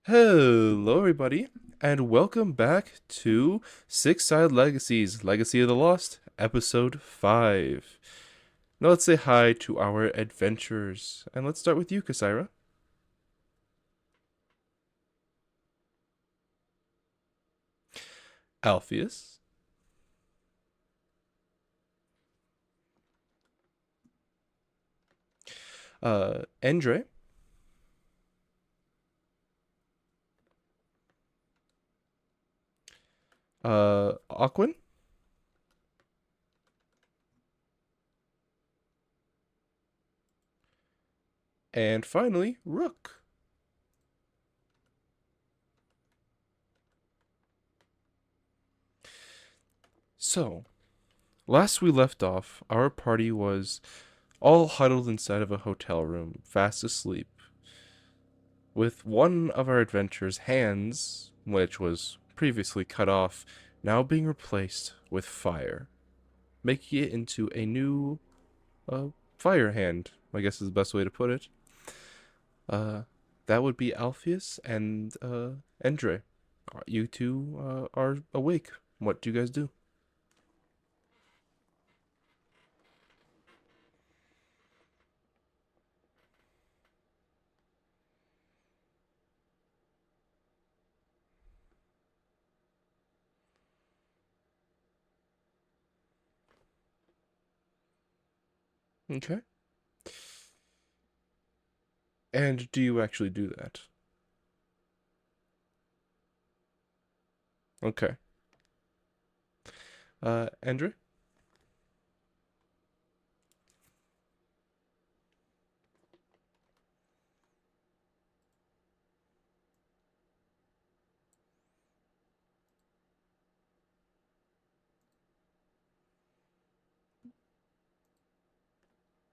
Hello, everybody, and welcome back to Six Side Legacies Legacy of the Lost, Episode 5. Now, let's say hi to our adventurers, and let's start with you, Kasaira. Alpheus, Endre, Aquin, and finally, Rook. So, last we left off, our party was all huddled inside of a hotel room, fast asleep, with one of our adventurers' hands, which was previously cut off, now being replaced with fire, making it into a new uh, fire hand, I guess is the best way to put it. Uh, that would be Alpheus and Endre. You two are awake. What do you guys do? Okay. And do you actually do that? Okay. Endre?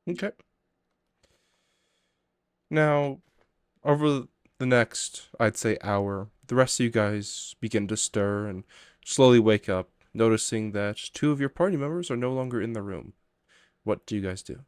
Okay. Now, over the next, I'd say, hour, the rest of you guys begin to stir and slowly wake up, noticing that two of your party members are no longer in the room. What do you guys do?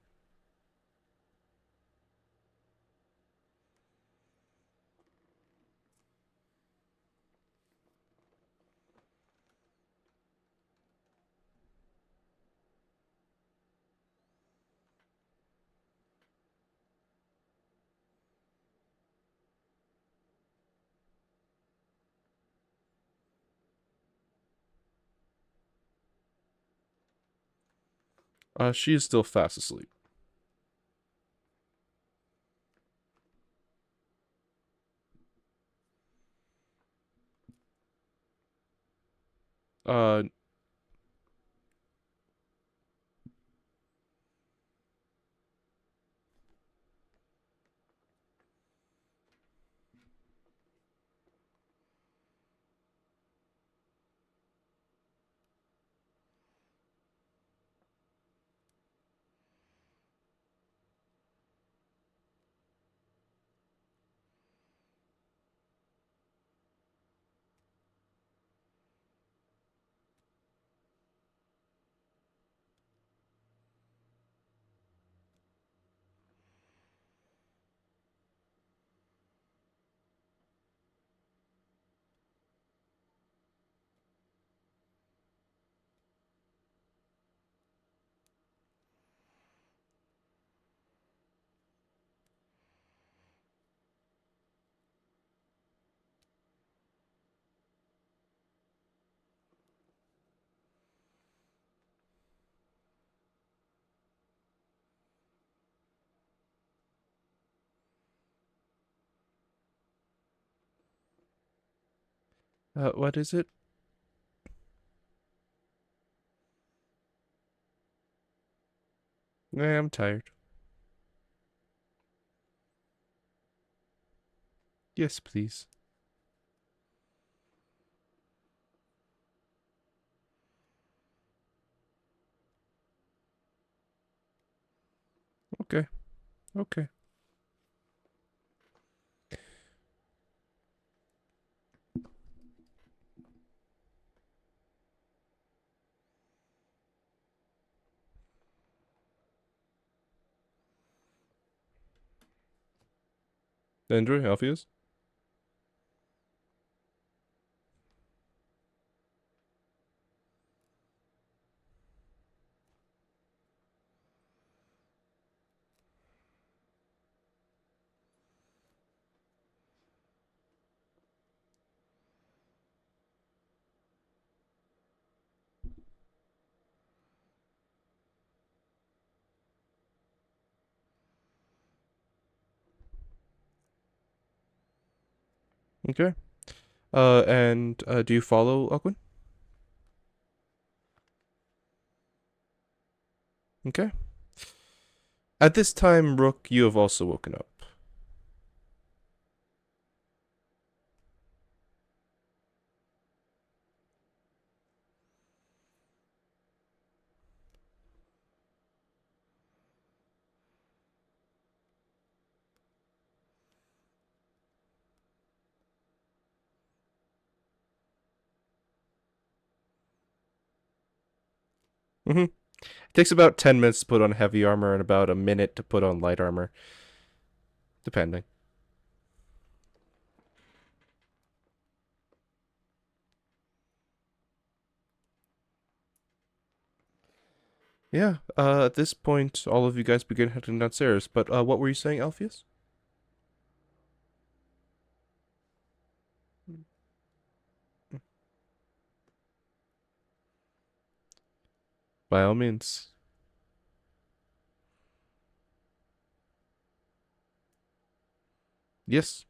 She is still fast asleep. Uh, what is it? I'm tired. Yes, please. Okay, okay. Endre, Alpheus? Okay. And do you follow Alcuin? Okay. At this time, Rook, you have also woken up. Mm-hmm. It takes about 10 minutes to put on heavy armor and about a minute to put on light armor, depending. Yeah, at this point, all of you guys begin heading downstairs. But what were you saying, Alpheus? By all means. Yes.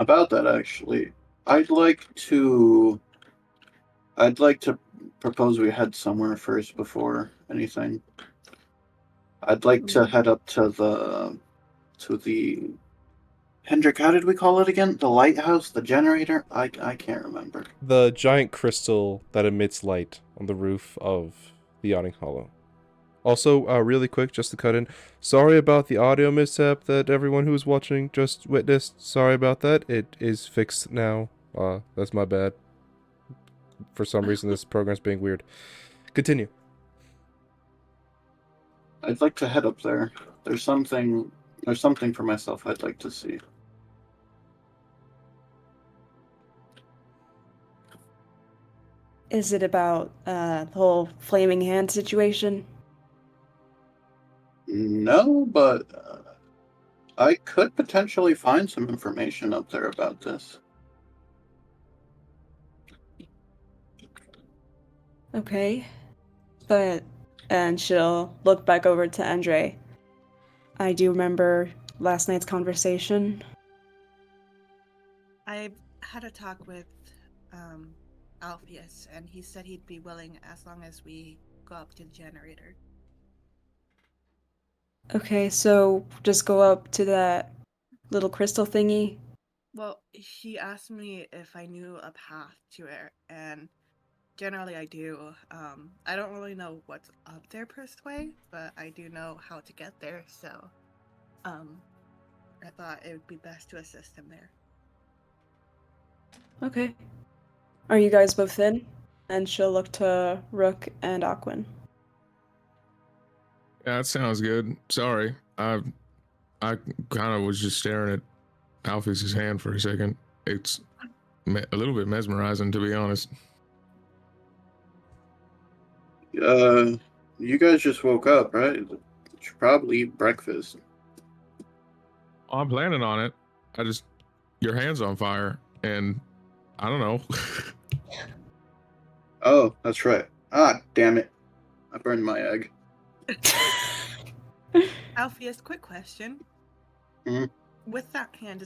About that actually, I'd like to I'd like to propose we head somewhere first before anything. I'd like to head up to the Hendrik, how did we call it again? The lighthouse, the generator? I can't remember. The giant crystal that emits light on the roof of the Yawning Hollow. Also, really quick, just to cut in, sorry about the audio mishap that everyone who was watching just witnessed. Sorry about that. It is fixed now. That's my bad. For some reason, this program's being weird. Continue. I'd like to head up there. There's something for myself I'd like to see. Is it about the whole flaming hand situation? No, but I could potentially find some information up there about this. Okay. And she'll look back over to Andre. I do remember last night's conversation. I had a talk with Alpheus, and he said he'd be willing as long as we go up to the generator. Okay, so just go up to that little crystal thingy. Well, he asked me if I knew a path to it, and generally I do. I don't really know what's up there per se, but I do know how to get there, so I thought it would be best to assist him there. Okay. Are you guys both in? And she'll look to Rook and Aquin. Yeah, that sounds good. Sorry, I kind of was just staring at Alpheus's hand for a second. It's a little bit mesmerizing, to be honest. You guys just woke up, right? You should probably eat breakfast. I'm planning on it. Your hand's on fire, and I don't know. Oh, that's right. Ah, damn it. I burned my egg. Alpheus, quick question. Hmm? With that hand,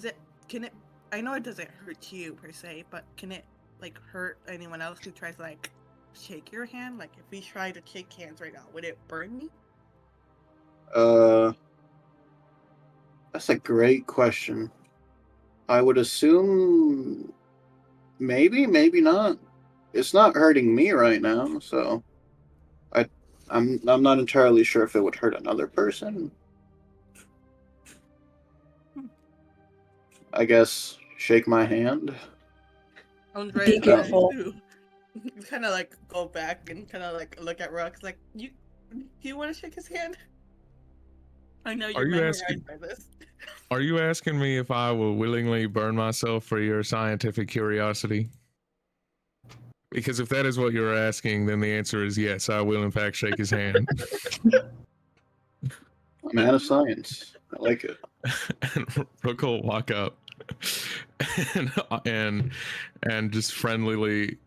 can it, I know it doesn't hurt you per se, but can it, like, hurt anyone else who tries to, like, shake your hand? Like, if we try to shake hands right now, would it burn me? That's a great question. I would assume maybe, maybe not. It's not hurting me right now, so I'm not entirely sure if it would hurt another person. I guess shake my hand. Andre, Be careful. Kind of like go back and kind of like look at Rux. Like, do you want to shake his hand? I know you're memorized by this. Are you asking me if I will willingly burn myself for your scientific curiosity? Because if that is what you're asking, then the answer is yes, I will in fact shake his hand. A man of science. I like it. And Rook will walk up and just friendlily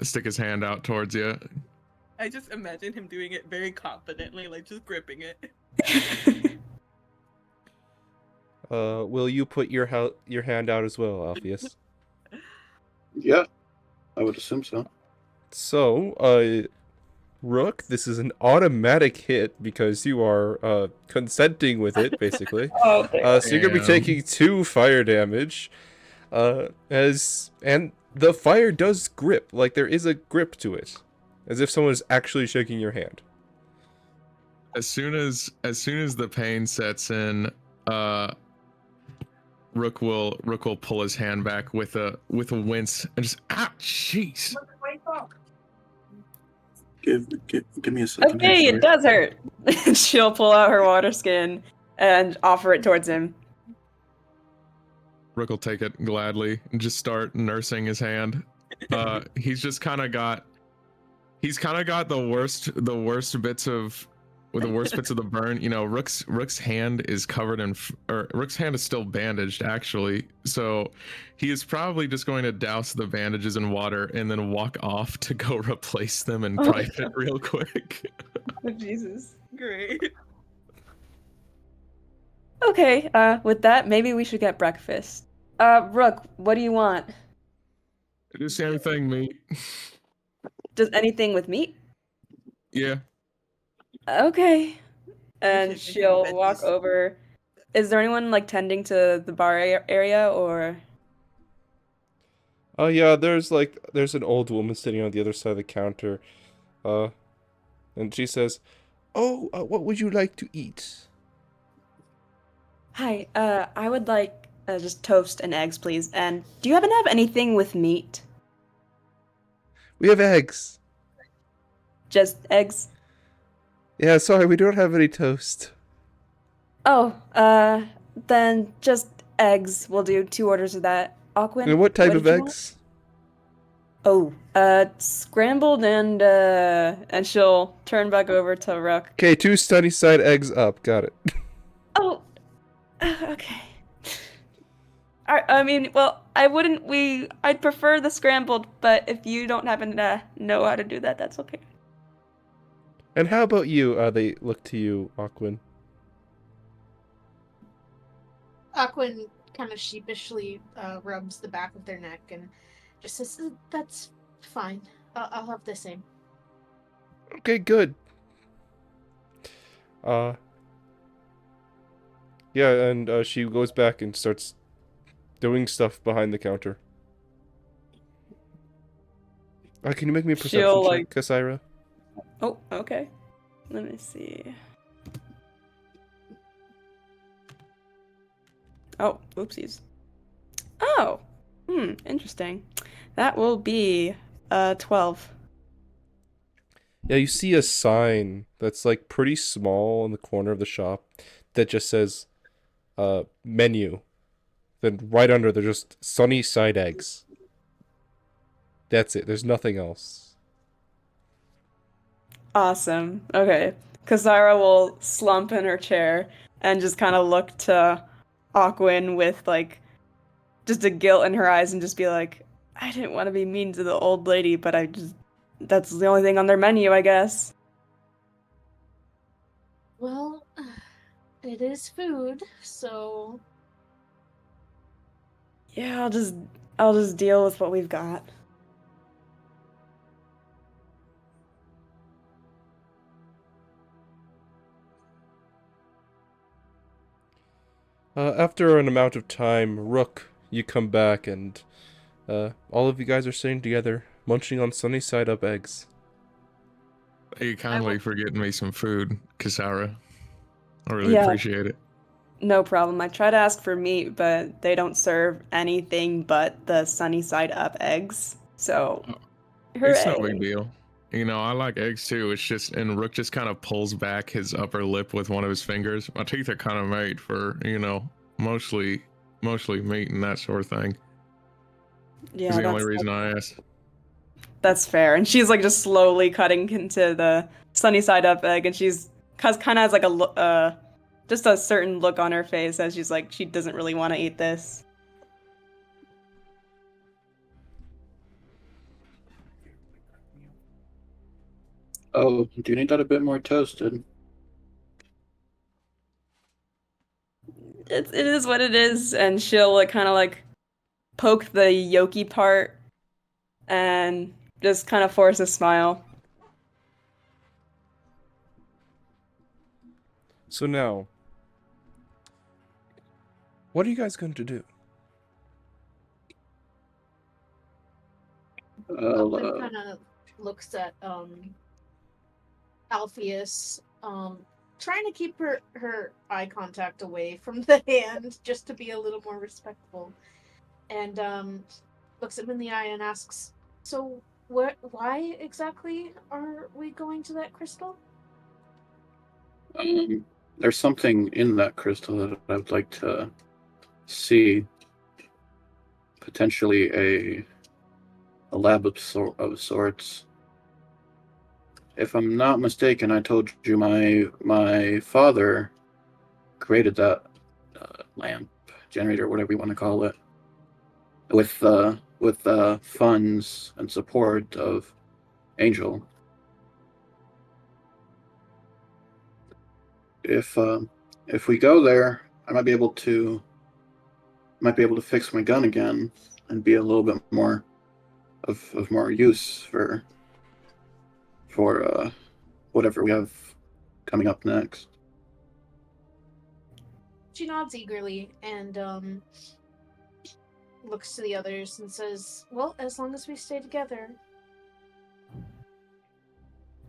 stick his hand out towards you. I just imagine him doing it very confidently, like just gripping it. Will you put your hand out as well, Alpheus? Yeah, I would assume so. So, Rook, this is an automatic hit because you are consenting with it, basically. Oh, So you're gonna be taking 2 fire damage. And the fire does grip, like there is a grip to it, as if someone is actually shaking your hand. As soon as the pain sets in, Rook will pull his hand back with a wince and just jeez. Give me a second. Okay, here, it does hurt. She'll pull out her water skin and offer it towards him. Rook will take it gladly and just start nursing his hand. He's kind of got the worst bits of the burn. You know, Rook's hand is covered in, Rook's hand is still bandaged actually. So he is probably just going to douse the bandages in water and then walk off to go replace them in private real quick. Oh, Jesus. Great. Okay, with that, maybe we should get breakfast. Rook, what do you want? Just anything meat. Does anything with meat? Yeah. Okay. And should take care of she'll walk business. over. Is there anyone like tending to the bar area or? Oh yeah, there's an old woman sitting on the other side of the counter. Uh, and she says, "Oh, what would you like to eat?" Hi, I would like just toast and eggs, please. And do you happen to have anything with meat? We have eggs. Just eggs? Yeah, sorry, we don't have any toast. Oh, then just eggs. We'll do 2 orders of that. Aquin, And what type what of did you want? eggs? Oh, scrambled and she'll turn back over to Rook. Okay, 2 sunny side eggs up. Got it. Oh, okay. I mean, well, I'd prefer the scrambled, but if you don't happen to know how to do that, that's okay. And how about you? They look to you, Aquin. Aquin kind of sheepishly rubs the back of their neck and just says, "That's fine. I'll have the same." Okay, good. Yeah, and she goes back and starts doing stuff behind the counter. Can you make me a perception She'll, check, like- Kasaira? Oh, okay. Let me see. Oh, oopsies. Oh, interesting. That will be 12. Yeah, you see a sign that's like pretty small in the corner of the shop that just says menu. Then right under there's just sunny side eggs. That's it. There's nothing else. Awesome. Okay. Kazara will slump in her chair and just kind of look to Aquin with like just a guilt in her eyes and just be like, I didn't want to be mean to the old lady, but that's the only thing on their menu, I guess. Well, it is food, so Yeah, I'll just deal with what we've got. After an amount of time, Rook, you come back and all of you guys are sitting together, munching on sunny side up eggs. You kindly will- for getting me some food, Kasara. I really Yeah. appreciate it. No problem. I try to ask for meat, but they don't serve anything but the sunny side up eggs. So, It's no hooray. big deal. You know, I like eggs too. It's just, and Rook just kind of pulls back his upper lip with one of his fingers. My teeth are kind of made for, mostly meat and that sort of thing. Yeah, Is the only that's reason I asked. That's fair. And she's like just slowly cutting into the sunny side up egg, and she's kind of has like just a certain look on her face as she's like she doesn't really want to eat this. Oh, do you need that a bit more toasted? It is what it is, and she'll like kind of like poke the yolky part and just kind of force a smile. So now, what are you guys going to do? Aquin kind of looks at Alpheus, trying to keep her eye contact away from the hand just to be a little more respectful, and looks him in the eye and asks, "So, why exactly are we going to that crystal?" There's something in that crystal that I'd like to see. Potentially a lab of sorts. If I'm not mistaken, I told you my father created that lamp generator, whatever you want to call it, with funds and support of Angel. If we go there, I might be able to fix my gun again and be a little bit more of more use for whatever we have coming up next. She nods eagerly and looks to the others and says, "Well, as long as we stay together."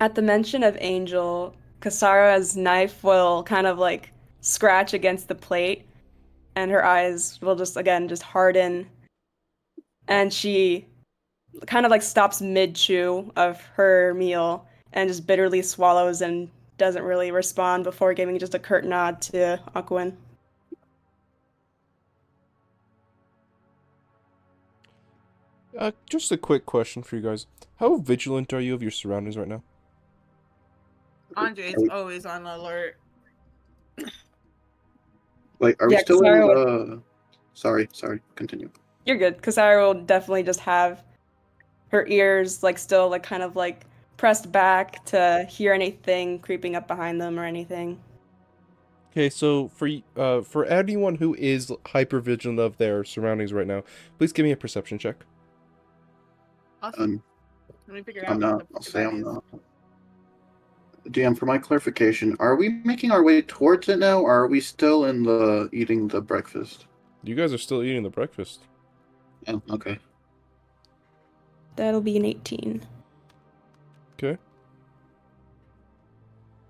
At the mention of Angel, Kasara's knife will kind of like scratch against the plate, and her eyes will just again just harden, and she kind of like stops mid-chew of her meal and just bitterly swallows and doesn't really respond before giving just a curt nod to Aquin. Just a quick question for you guys. How vigilant are you of your surroundings right now? Andre is always on alert. Wait, are we Yeah, still in Kasara the... Sorry, continue. You're good. Kasara will definitely just have her ears like still like kind of like pressed back to hear anything creeping up behind them or anything. Okay, so for anyone who is hyper vigilant of their surroundings right now, please give me a perception check. Awesome. Let me figure out I'm not. what I'll the say that I'm is. not. DM, for my clarification, are we making our way towards it now, or are we still in the eating the breakfast? You guys are still eating the breakfast. Oh, okay. That'll be an 18. Okay.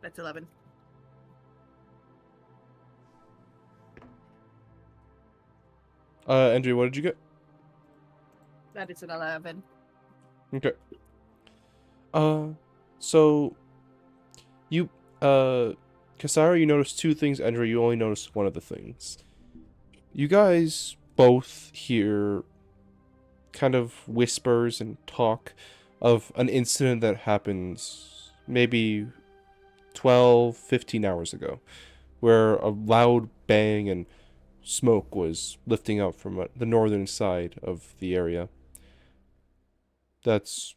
That's 11. Andrea, what did you get? That is an 11. Okay. So you, Kasara, you noticed two things. Andrea, you only noticed one of the things. You guys both hear kind of whispers and talk of an incident that happens maybe 12, 15 hours ago, where a loud bang and smoke was lifting up from the northern side of the area. That's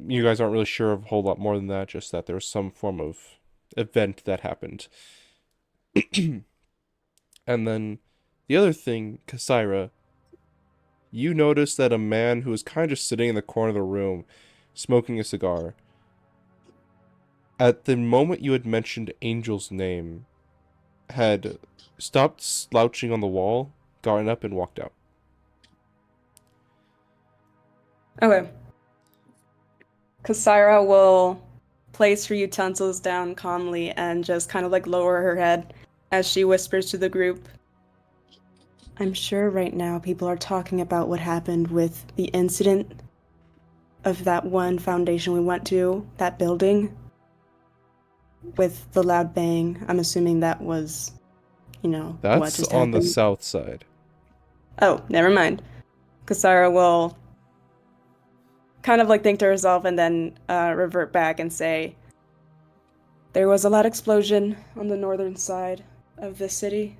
you guys aren't really sure of a whole lot more than that, just that there was some form of event that happened. And then the other thing, Kasira, you noticed that a man who was kind of just sitting in the corner of the room, smoking a cigar, at the moment you had mentioned Angel's name, had stopped slouching on the wall, gotten up, and walked out. Okay. Kasira will place her utensils down calmly and just kind of like lower her head as she whispers to the group. I'm sure right now people are talking about what happened with the incident of that one foundation we went to, that building, with the loud bang. I'm assuming that was, what That's just on the happened. south side. Oh, never mind. Kasara will kind of like think to herself and then revert back and say, there was a loud explosion on the northern side of the city.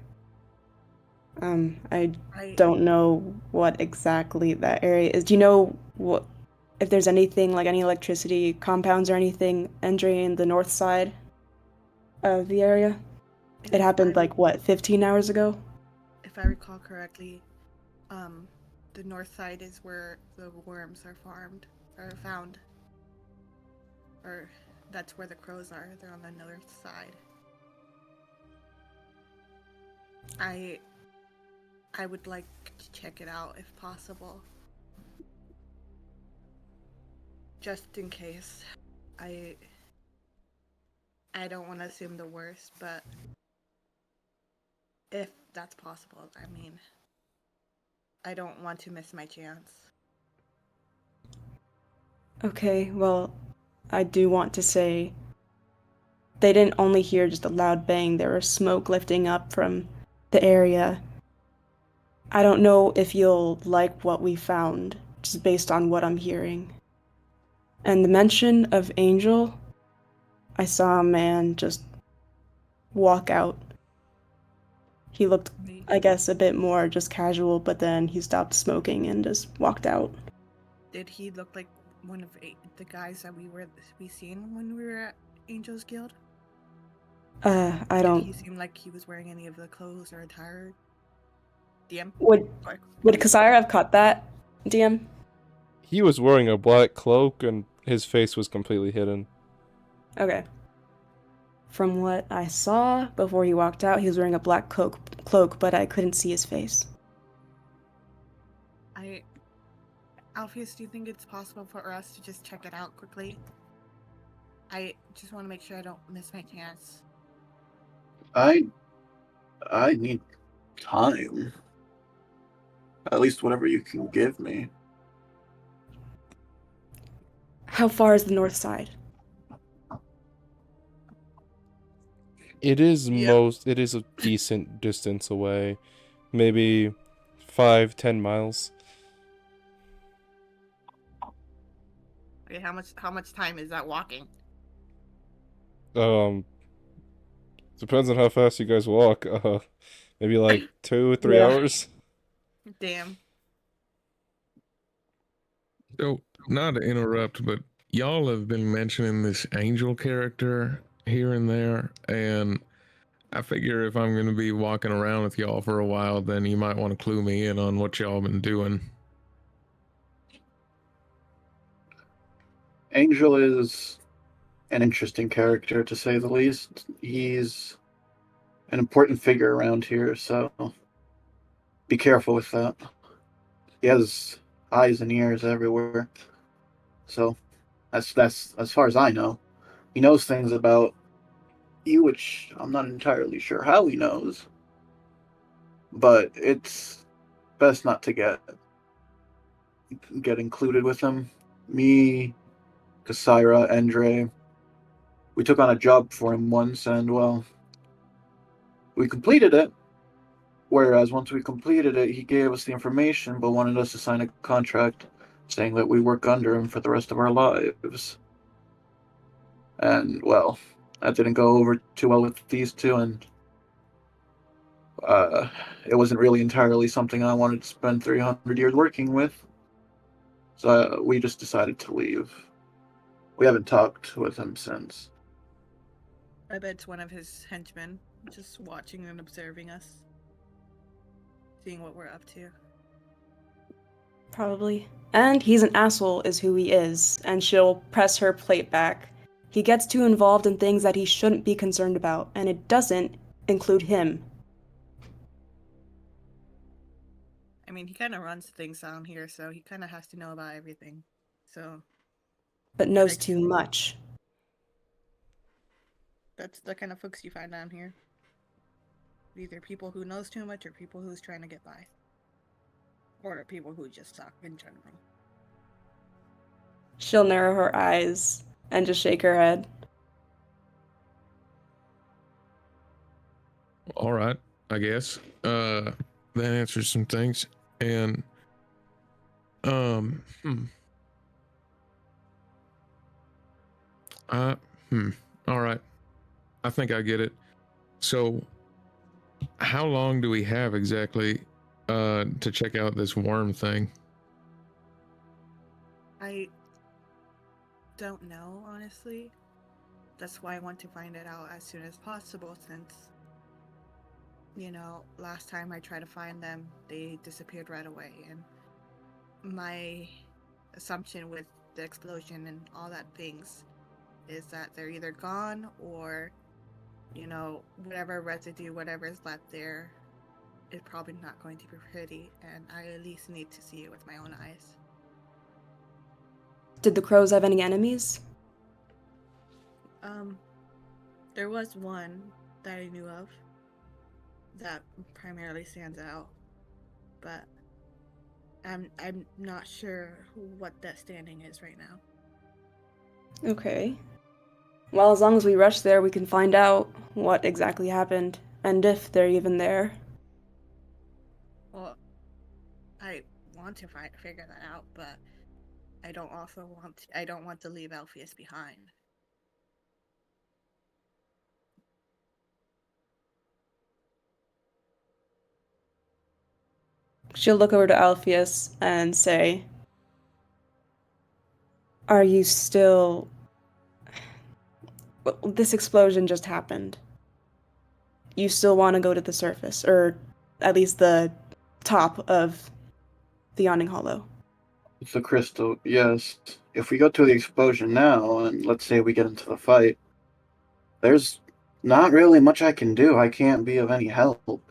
I Right. don't know what exactly that area is. Do you know what if there's anything like any electricity compounds or anything entering the north side of the area? It happened like what, 15 hours ago? If I recall correctly, the north side is where the worms are found. Or that's where the crows are. They're on the north side. I would like to check it out if possible. Just in case. I don't want to assume the worst, but if that's possible, I mean, I don't want to miss my chance. Okay, well, I do want to say they didn't only hear just a loud bang, there was smoke lifting up from the area. I don't know if you'll like what we found, just based on what I'm hearing. And the mention of Angel, I saw a man just walk out. He looked, I guess, a bit more just casual, but then he stopped smoking and just walked out. Did he look like one of the guys that we seen when we were at Angel's Guild? I Did don't. he seem like he was wearing any of the clothes or attire? DM? Would Kasira have caught that, DM? He was wearing a black cloak and his face was completely hidden. Okay. From what I saw before he walked out, he was wearing a black cloak, but I couldn't see his face. Alpheus, do you think it's possible for us to just check it out quickly? I just want to make sure I don't miss my chance. I need time. At least whatever you can give me. How far is the north side? It is Yeah. it is a decent distance away. Maybe 5-10 miles. Okay, how much time is that walking? Um, depends on how fast you guys walk. Maybe like 2-3 Yeah. hours. Damn. So, not to interrupt, but y'all have been mentioning this angel character here and there, and I figure if I'm going to be walking around with y'all for a while, then you might want to clue me in on what y'all been doing. Angel is an interesting character, to say the least. He's an important figure around here, so be careful with that. He has eyes and ears everywhere. So that's as far as I know. He knows things about you, which I'm not entirely sure how he knows. But it's best not to get included with him. Me, Kasira, Endre, we took on a job for him once, and well, we completed it. Whereas once we completed it, he gave us the information, but wanted us to sign a contract saying that we work under him for the rest of our lives. And well, that didn't go over too well with these two, and it wasn't really entirely something I wanted to spend 300 years working with. So we just decided to leave. We haven't talked with him since. I bet it's one of his henchmen, just watching and observing us. Seeing what we're up to. Probably. And he's an asshole, is who he is, and she'll press her plate back. He gets too involved in things that he shouldn't be concerned about, and it doesn't include him. I mean, he kind of runs things down here, so he kind of has to know about everything. So But knows Like- too much. that's the kind of folks you find down here. Either people who knows too much or people who's trying to get by. Or people who just suck in general. She'll narrow her eyes and just shake her head. All right, I guess. That answers some things. And all right. I think I get it. So how long do we have exactly to check out this worm thing? I don't know, honestly. That's why I want to find it out as soon as possible, since, you know, last time I tried to find them, they disappeared right away. And my assumption with the explosion and all that things is that they're either gone or, you know, whatever residue, whatever is left there, is probably not going to be pretty. And I at least need to see it with my own eyes. Did the crows have any enemies? There was one that I knew of that primarily stands out, but I'm not sure what that standing is right now. Okay. Well, as long as we rush there, we can find out what exactly happened, and if they're even there. Well, I want to figure that out, but I don't want to leave Alpheus behind. She'll look over to Alpheus and say, "Are you still... Well, this explosion just happened. You still want to go to the surface, or at least the top of the Yawning Hollow?" It's a crystal, yes. If we go to the explosion now, and let's say we get into the fight, there's Not really much I can do. I can't be of any help.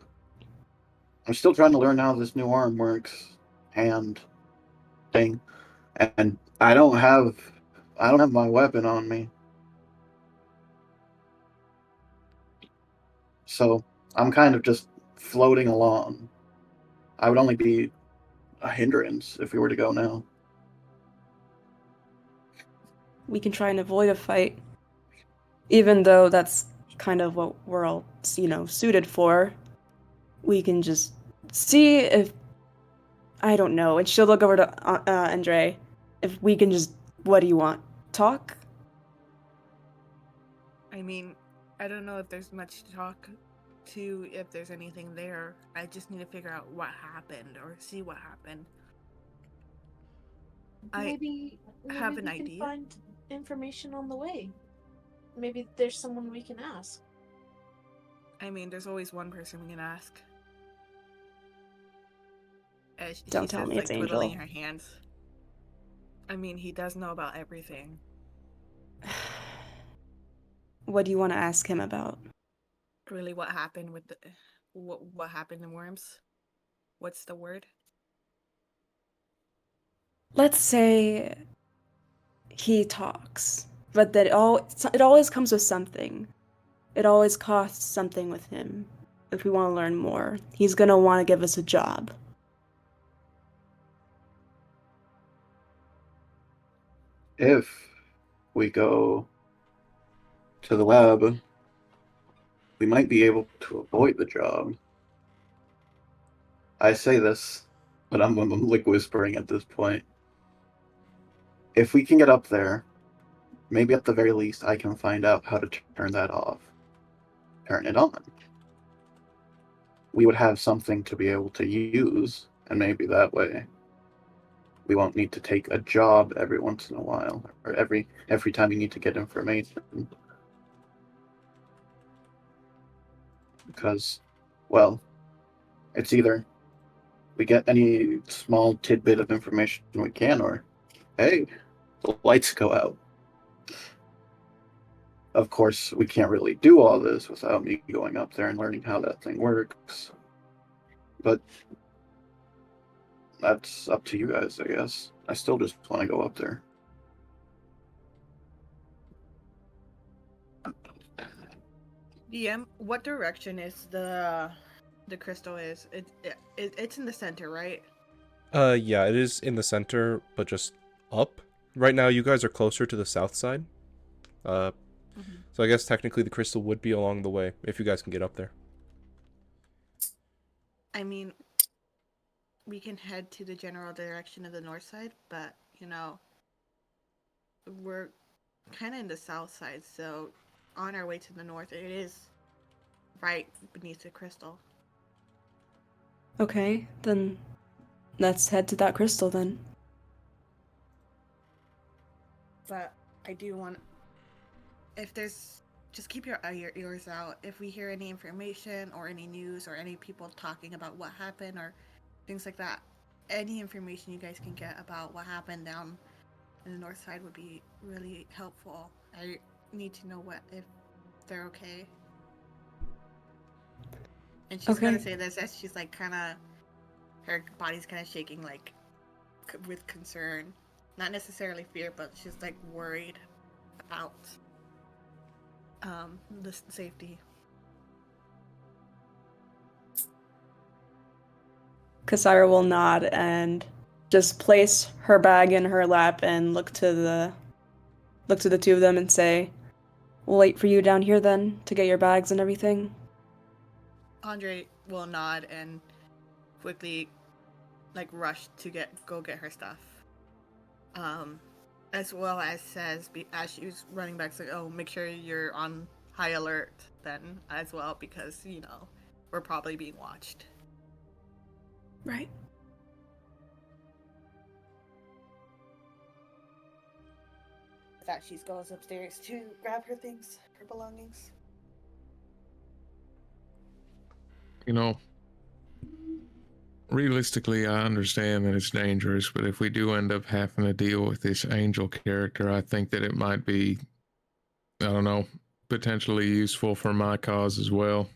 I'm still trying to learn how this new arm works. Hand thing. And I don't have my weapon on me. So I'm kind of just floating along. I would only be a hindrance if we were to go now. We can try and avoid a fight. Even though that's kind of what we're all, suited for. We can just see if, I don't know, and she'll look over to Andre. If we can just, what do you want? Talk? I mean, I don't know if there's much to talk to, if there's anything there. I just need to figure out what happened or see what happened. Maybe have an we can idea. find information on the way. Maybe there's someone we can ask. I mean, there's always one person we can ask. Don't tell me it's twiddling Angel. her hands. I mean, he does know about everything. What do you want to ask him about? Really, what happened with the what happened in Worms? What's the word? Let's say he talks, but that it always comes with something. It always costs something with him. If we want to learn more, he's gonna want to give us a job. If we go to the lab, we might be able to avoid the job. I say this, but I'm like whispering at this point. If we can get up there, maybe at the very least I can find out how to turn that off. Turn it on. We would have something to be able to use, and maybe that way we won't need to take a job every once in a while, or every time you need to get information. Because, well, it's either we get any small tidbit of information we can, or hey, the lights go out. Of course, we can't really do all this without me going up there and learning how that thing works. But that's up to you guys, I guess. I still just want to go up there. DM, what direction is the crystal is? It's in the center, right? Yeah, it is in the center, but just up. Right now, you guys are closer to the south side. So I guess technically the crystal would be along the way, if you guys can get up there. I mean, we can head to the general direction of the north side, but, we're kind of in the south side, so on our way to the north, it is right beneath the crystal. Okay, then let's head to that crystal then. But I do want, if there's, just keep your ears out. If we hear any information or any news or any people talking about what happened or things like that, any information you guys can get about what happened down in the north side would be really helpful. I need to know if they're okay. And she's gonna say this as she's like her body's kind of shaking, like with concern, not necessarily fear, but she's like worried about the safety. Kasara will nod and just place her bag in her lap and look to the two of them and say, "We'll wait for you down here then to get your bags and everything." Andre will nod and quickly rush to go get her stuff. As well as says, as she's running back, it's like, oh, make sure you're on high alert then as well, because we're probably being watched. Right. That she goes upstairs to grab her things, her belongings. Realistically, I understand that it's dangerous, but if we do end up having to deal with this Angel character, I think that it might be, I don't know, potentially useful for my cause as well.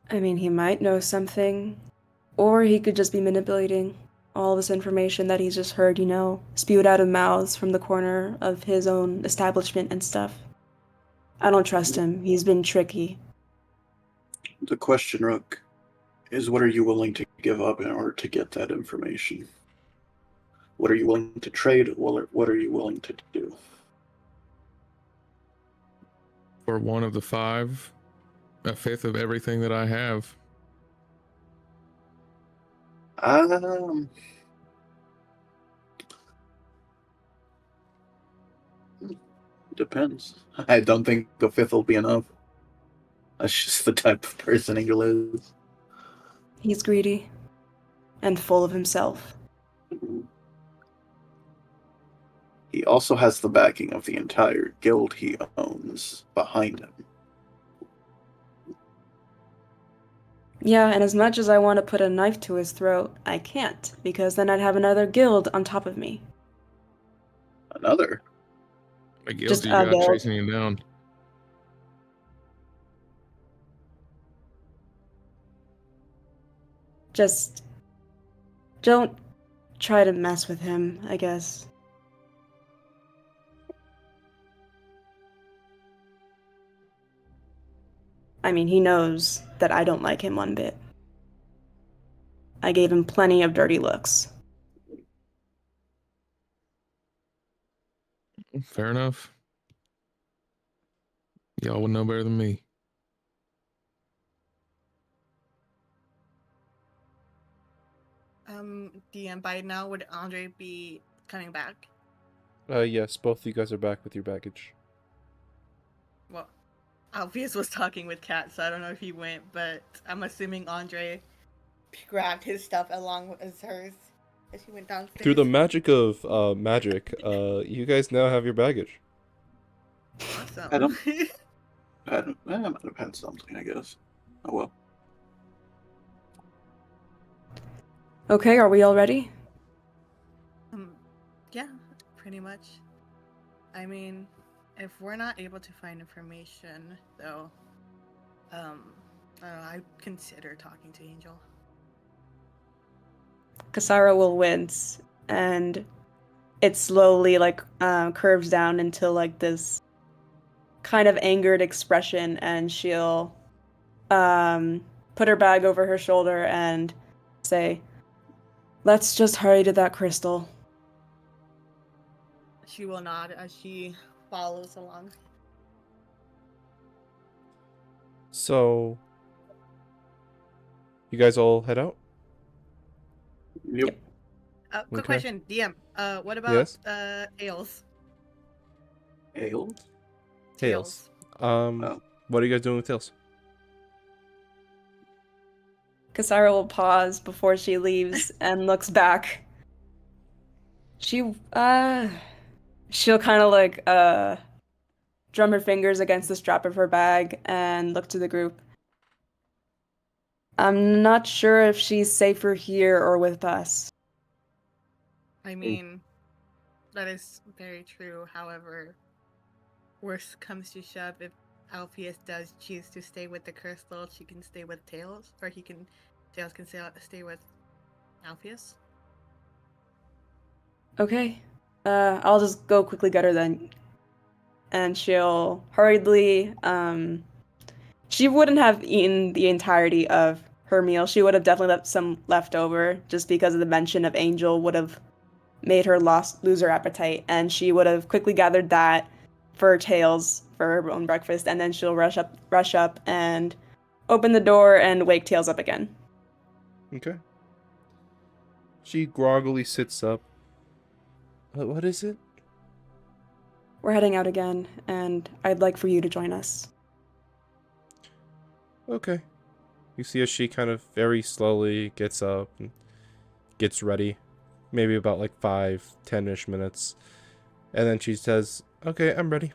I mean, he might know something, or he could just be manipulating all this information that he's just heard, spewed out of mouths from the corner of his own establishment and stuff. I don't trust him. He's been tricky. The question, Rook, is what are you willing to give up in order to get that information? What are you willing to trade? What are you willing to do? For one of the 5, a fifth of everything that I have. Depends. I don't think a fifth will be enough. That's just the type of person Angel is. He's greedy and full of himself. He also has the backing of the entire guild he owns behind him. Yeah, and as much as I want to put a knife to his throat, I can't, because then I'd have another guild on top of me. Another? A guild Just you a got guild. chasing you down. Just don't try to mess with him, I guess. I mean, he knows that I don't like him one bit. I gave him plenty of dirty looks. Fair enough. Y'all would know better than me. DM, by now would Andre be coming back? Yes, both of you guys are back with your baggage. Well, Alpheus was talking with Kat, so I don't know if he went, but I'm assuming Andre grabbed his stuff along with hers as he went downstairs. Through the magic of magic, you guys now have your baggage. Awesome. I don't- I might have had something, I guess. Oh well. Okay, are we all ready? Yeah, pretty much. I mean, if we're not able to find information, though, I don't know, I'd consider talking to Angel. Kasara will wince, and it slowly curves down into this kind of angered expression, and she'll put her bag over her shoulder and say, "Let's just hurry to that crystal." She will nod as she follows along. So, you guys all head out? Yep. Quick Okay. question, DM. What about Yes? Tails? Ale? Tails. Oh. What are you guys doing with Tails? Kasara will pause before she leaves and looks back. She'll kind of drum her fingers against the strap of her bag and look to the group. I'm not sure if she's safer here or with us. I mean, that is very true. However, worst comes to shove, if Alpheus does choose to stay with the crystal, she can stay with Tails, or Tails can stay with Alpheus. Okay. I'll just go quickly get her then. And she'll hurriedly, she wouldn't have eaten the entirety of her meal. She would have definitely left some left over, just because of the mention of Angel would have made her lose her appetite, and she would have quickly gathered that for Tails for her own breakfast, and then she'll rush up and open the door and wake Tails up again. Okay. She groggily sits up. What is it? We're heading out again, and I'd like for you to join us. Okay. You see as she kind of very slowly gets up and gets ready. Maybe about 5-10-ish minutes. And then she says, "Okay, I'm ready.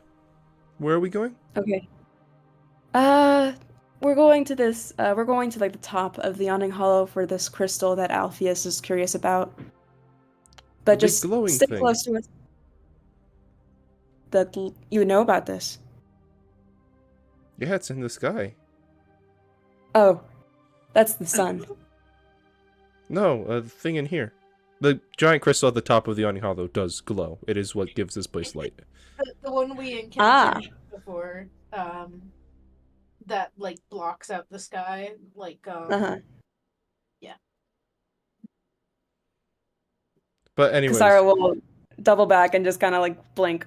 Where are we going?" Okay. We're going to the top of the Yawning Hollow for this crystal that Alpheus is curious about. But The big just glowing stay thing. close to us. that you know about this. Yeah, it's in the sky. Oh, that's the sun. No, the thing in here. The giant crystal at the top of the Oni Hollow does glow. It is what gives this place light. The one we Ah. encountered before, that like blocks out the sky, like Uh-huh. But anyways, Kasara will double back and just kind of like blink,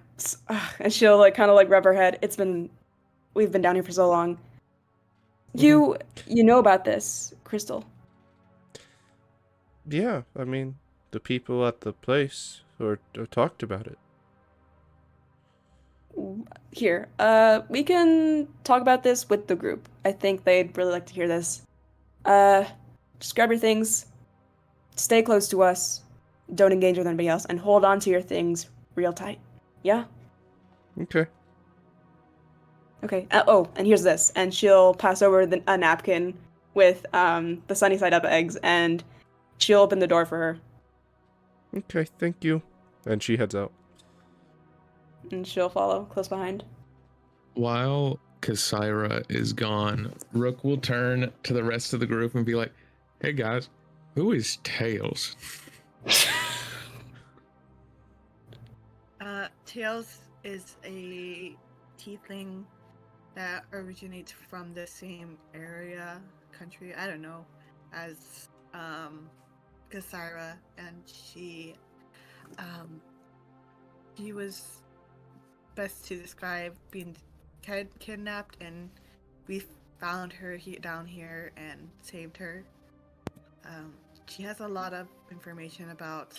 and she'll like kind of like rub her head. We've been down here for so long. You know about this, Crystal? yeah, I mean, the people at the place or talked about it. Here, we can talk about this with the group. I think they'd really like to hear this. Just grab your things, stay close to us, don't engage with anybody else, and hold on to your things real tight. Yeah? Okay. Okay. Oh, and here's this. And she'll pass over a napkin with the sunny side up eggs, and she'll open the door for her. Okay, thank you. And she heads out. And she'll follow close behind. While Kasira is gone, Rook will turn to the rest of the group and be like, "Hey guys, who is Tails?" Tails is a tiefling that originates from the same country, I don't know, as Kasira, and she was best to describe being kidnapped, and we found her down here and saved her. She has a lot of information about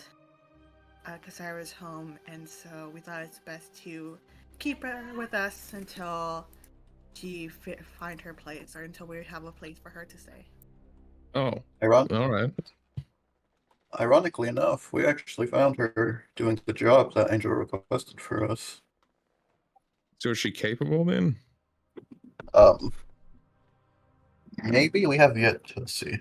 Kasira's home, and so we thought it's best to keep her with us until she find her place, or until we have a place for her to stay. Oh, Iron- all right. Ironically enough, we actually found her doing the job that Angel requested for us. So is she capable then? Maybe we have yet to see.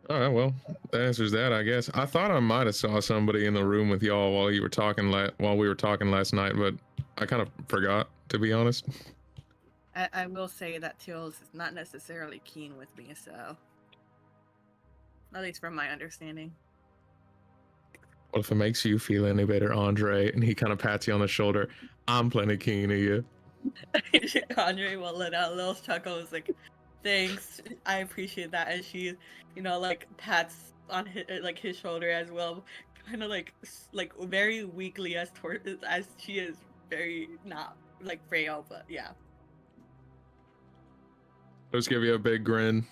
All right, well, that answers that, I guess. I thought I might have saw somebody in the room with y'all while you were talking while we were talking last night, but I kind of forgot, to be honest. I will say that Tails is not necessarily keen with me, so at least from my understanding. Well, if it makes you feel any better, Andre, and he kind of pats you on the shoulder, I'm plenty keen of you. Andre will let out a little chuckle. Is like, "Thanks, I appreciate that." And she, like pats on his shoulder as well, kind of like very weakly as she is very not like frail, but yeah. Just give you a big grin.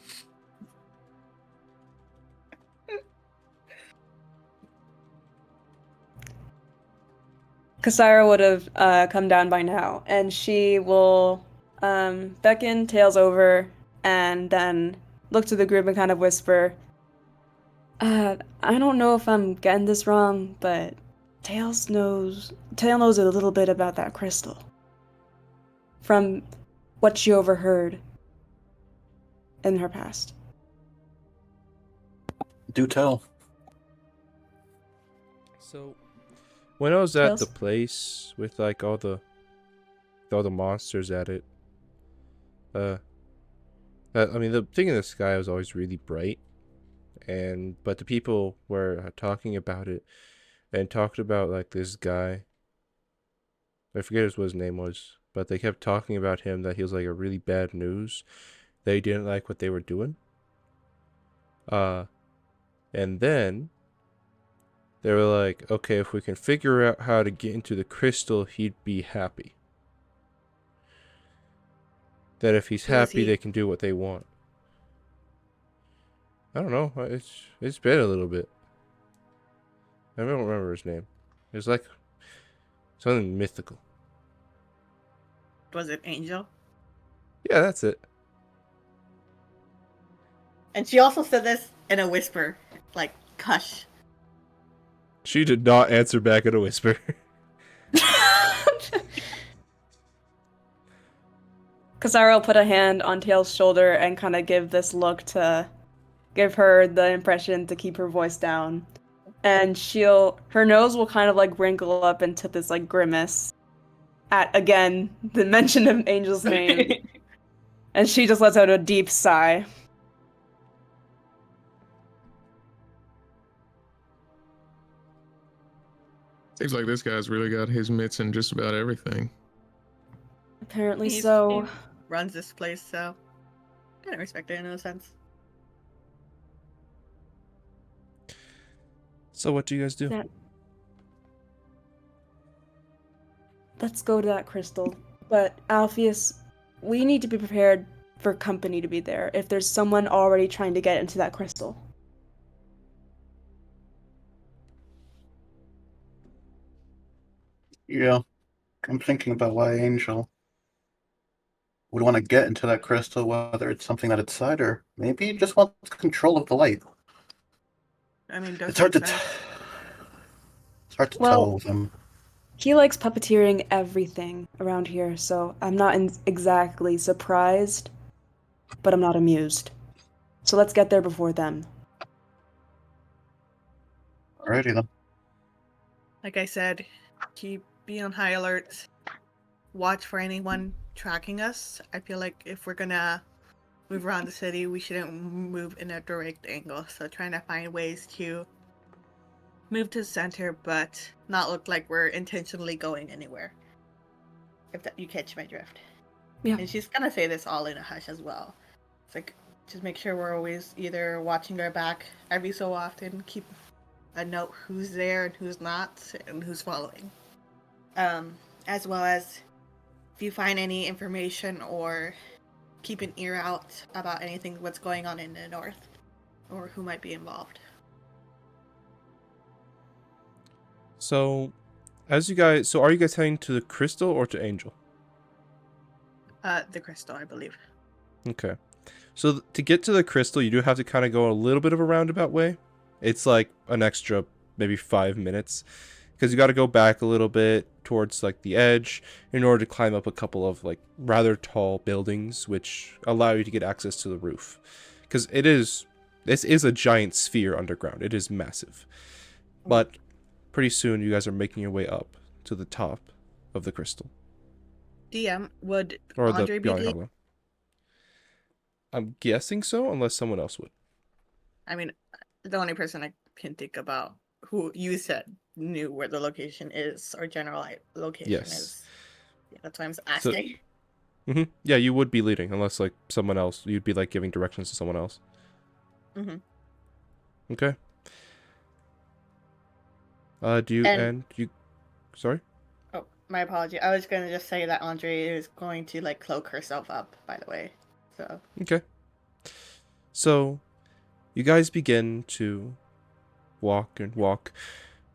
Kasira would have come down by now, and she will beckon Tails over and then look to the group and kind of whisper, I don't know if I'm getting this wrong, but Tail knows a little bit about that crystal. From what she overheard in her past. Do tell. So, when I was at Tails? the place with like all the monsters at it, I mean the thing in the sky was always really bright, but the people were talking about it, and talked about like this guy. I forget what his name was, but they kept talking about him, that he was like a really bad news. They didn't like what they were doing. And then they were like, okay, if we can figure out how to get into the crystal, he'd be happy. That if he's Who is happy, he? they can do what they want. I don't know. It's been a little bit. I don't remember his name. It was like something mythical. Was it Angel? Yeah, that's it. And she also said this in a whisper, like, "Hush." She did not answer back in a whisper. Kasara will put a hand on Tails' shoulder and kind of give this look to give her the impression to keep her voice down. and her nose will kind of like wrinkle up into this like grimace at again the mention of Angel's name, and she just lets out a deep sigh. Seems like this guy's really got his mitts in just about everything. Apparently He so. runs this place, so kind of respect it in a sense. So what do you guys do? That- Let's go to that crystal. But Alpheus, we need to be prepared for company to be there if there's someone already trying to get into that crystal. Yeah, I'm thinking about why Angel would want to get into that crystal, whether it's something that it's said or maybe he just wants control of the light. I mean, does It's hard make to sense. it's hard to Well- tell with him. He likes puppeteering everything around here, so I'm not exactly surprised, but I'm not amused. So let's get there before them. Alrighty then. Like I said, be on high alert. Watch for anyone tracking us. I feel like if we're gonna move around the city, we shouldn't move in a direct angle. So trying to find ways to move to the center, but not look like we're intentionally going anywhere. If that, you catch my drift. Yeah. And she's gonna say this all in a hush as well. It's like, just make sure we're always either watching our back every so often, keep a note who's there and who's not, and who's following. As well as if you find any information or keep an ear out about anything what's going on in the north or who might be involved. So, are you guys heading to the crystal or to Angel? The crystal, I believe. Okay. So to get to the crystal, you do have to kind of go a little bit of a roundabout way. It's like an extra maybe 5 minutes because you got to go back a little bit towards like the edge in order to climb up a couple of like rather tall buildings which allow you to get access to the roof. Because this is a giant sphere underground. It is massive. But pretty soon you guys are making your way up to the top of the crystal. DM, would Or Andre the be Yawning leading? Hollow. I'm guessing so, unless someone else would. I mean, the only person I can think about who you said knew where the location is or general location Yes. is. Yeah, that's why I'm asking. Yeah, you would be leading, unless like someone else. You'd be like giving directions to someone else. Mhm. Okay. Do you And- Sorry. Oh, my apology. I was gonna just say that Andre is going to like cloak herself up. By the way, so Okay. So, you guys begin to walk and walk.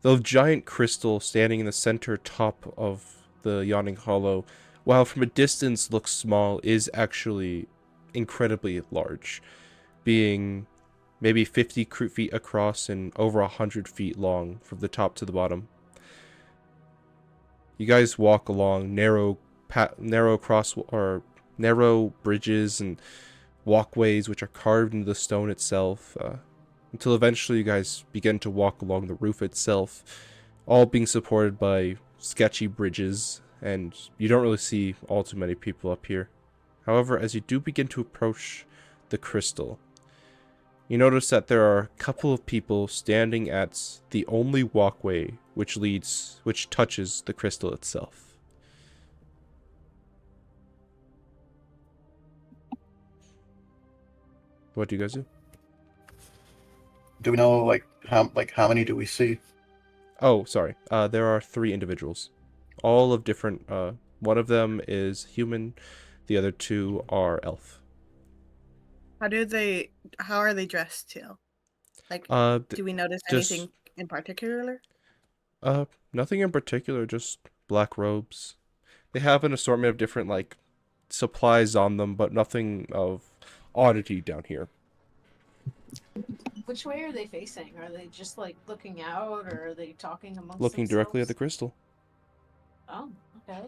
The giant crystal standing in the center top of the Yawning Hollow, while from a distance looks small, is actually incredibly large, being maybe 50 feet across and over 100 feet long from the top to the bottom. You guys walk along narrow bridges and walkways which are carved into the stone itself, until eventually you guys begin to walk along the roof itself, all being supported by sketchy bridges, and you don't really see all too many people up here. However, as you do begin to approach the crystal, you notice that there are a couple of people standing at the only walkway which touches the crystal itself. What do you guys do? Do we know how many do we see? Oh, sorry. There are 3 individuals, all of different. One of them is human, the other 2 are elf. how are they dressed too? Like, do we notice just- anything in particular? Nothing in particular, just black robes. They have an assortment of different like supplies on them, but nothing of oddity down here. Which way are they facing? Are they just like looking out, or are they talking amongst Looking directly at the themselves? crystal. Oh, okay.